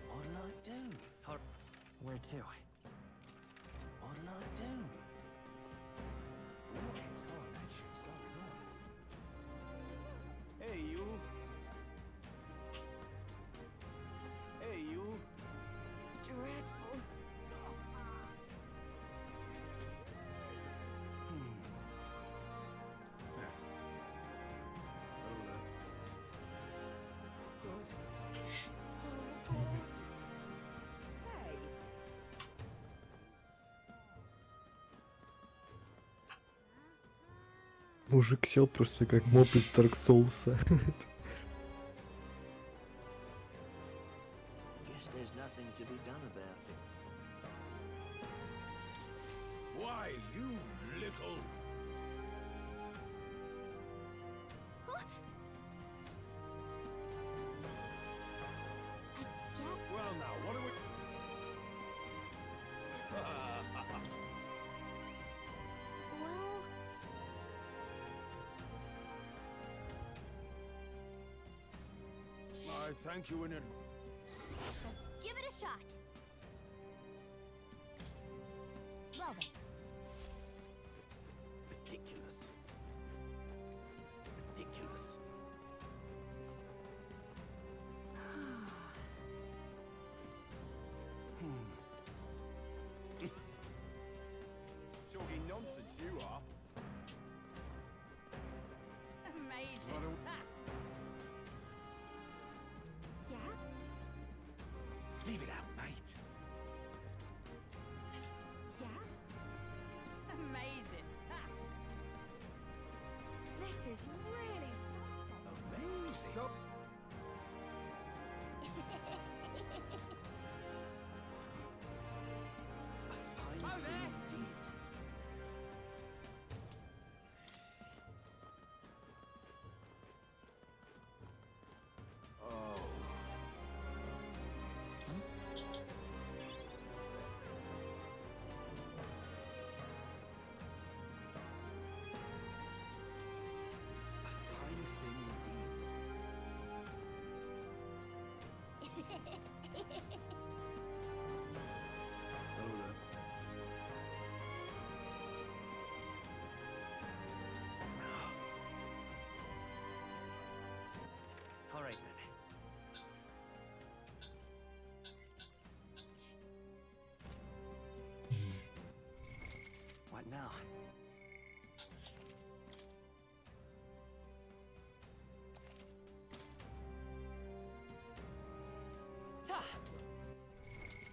What'll I do? Where to? What'll I do? What examination's going on? Hey, you. Hey, you. Dreadful. Мужик сел просто как моб из Dark Souls. Guess there's nothing to be done about it. Why, you little... Well, now, what are we... I thank you in advance. Let's give it a shot. Well then. Ridiculous. Ridiculous. Talking nonsense, you are. Amazing. Yeah? Leave it out, mate. Yeah? Amazing. This is really Amazing. So a fine thing indeed. All right then. What now?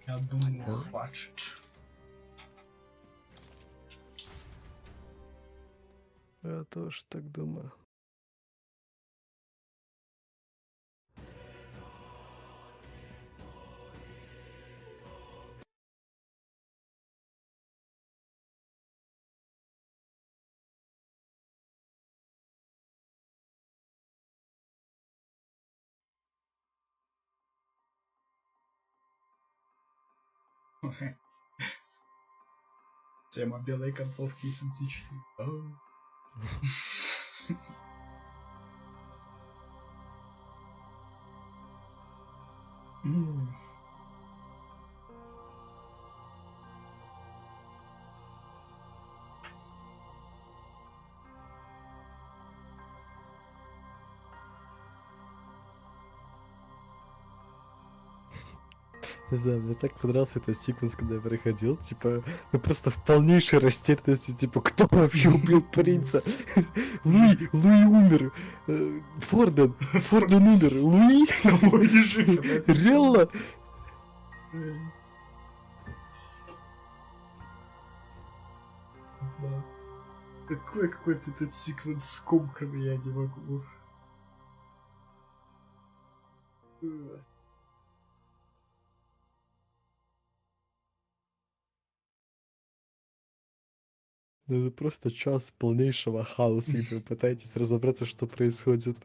Я думаю, хватит. Я тоже так думаю. Тема белой концовки SmT4. Не знаю, мне так понравился этот секвенс, когда я проходил, типа, ну просто в полнейшей растерянности, типа, кто вообще убил принца? Луи умер, Форден умер, Луи? Реально? Не знаю. Такой какой-то этот секвенс скомканный, я не могу. Ну это просто час полнейшего хаоса, где вы пытаетесь разобраться, что происходит.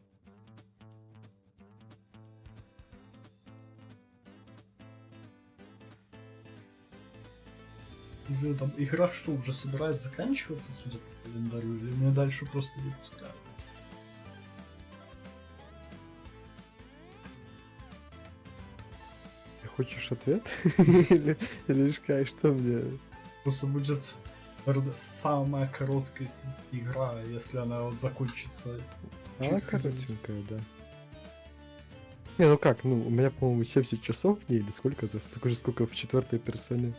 Блин, там игра что, уже собирается заканчиваться, судя по календарю, или мне дальше просто не пускают? Ты хочешь ответ? Или что мне? Просто будет самая короткая игра, если она вот закончится. Она коротенькая, да. Не, ну как, ну, у меня, по-моему, 70 часов в ней, или сколько-то, столько же, сколько в 4-й персоне.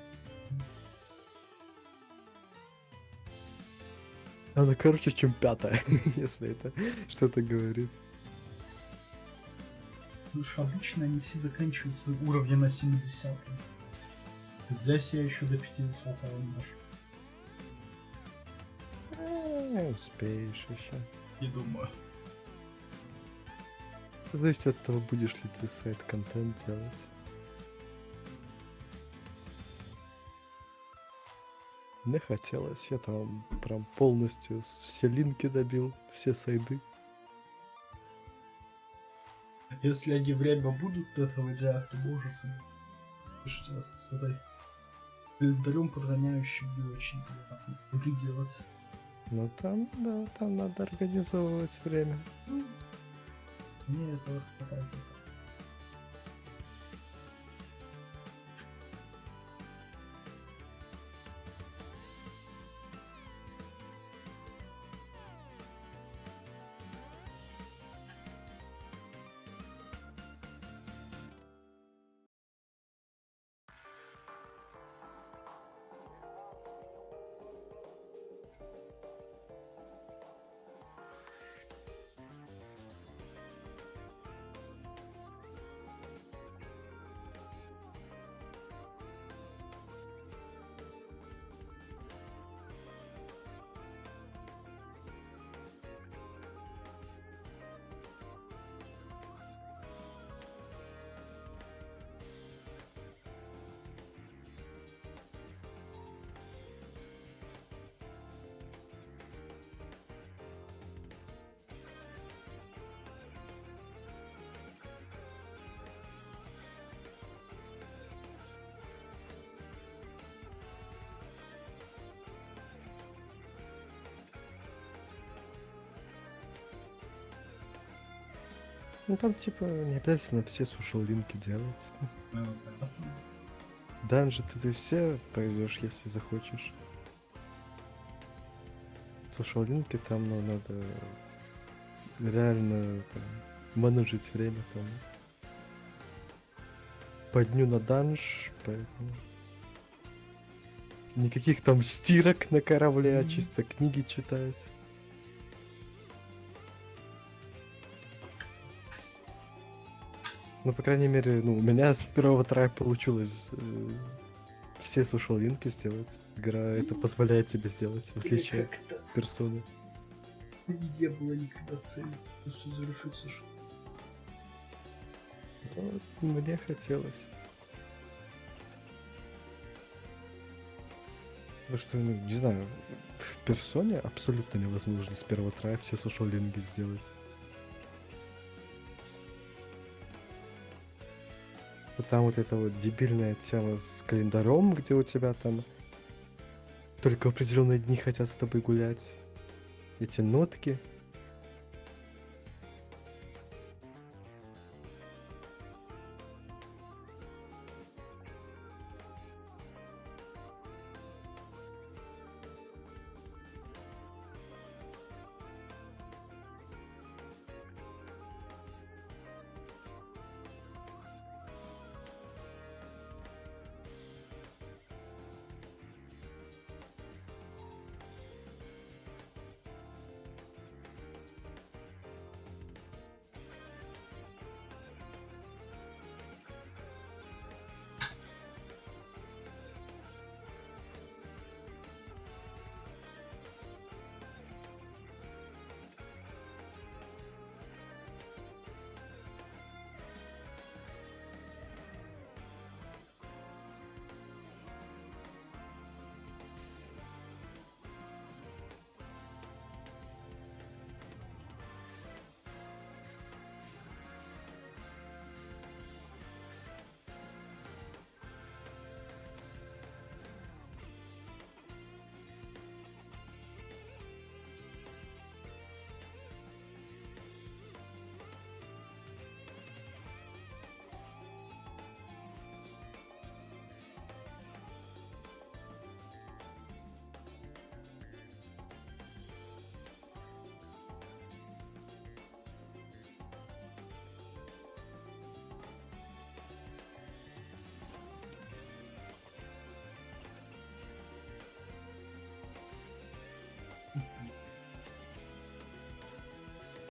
Она короче, чем 5-я, если это что-то говорит. Потому что обычно они все заканчиваются уровня на 70-м. Здесь я еще до 50-го не дошел. Успеешь еще. Не думаю. Зависит от того, будешь ли ты сайт-контент делать. Мне хотелось, я там прям полностью все линки добил, все сайды. Если они время будут этого делать, то может. Слушайте, с этой календарем подгоняющим не очень приятно сайды делать. Ну там, да, там надо организовывать время. Мне этого хватает. Ну там типа не обязательно все сушил-линки делать. Данжи ты все пойдешь, если захочешь. Сушил-линки там, ну, надо реально там, менеджить время там. По дню на данж, поэтому... Никаких там стирок на корабле, а чисто книги читать. Ну, по крайней мере, ну, у меня с первого трая получилось все сушил-линки сделать. Игра это позволяет тебе сделать, в отличие от персоны. Не было никогда цели, просто завершить сушил. Вот, мне хотелось. Потому что, ну, не знаю, в персоне абсолютно невозможно с первого трая все сушил-линки сделать. Там вот эта вот дебильная тема с календарем, где у тебя там только в определенные дни хотят с тобой гулять. Эти нотки.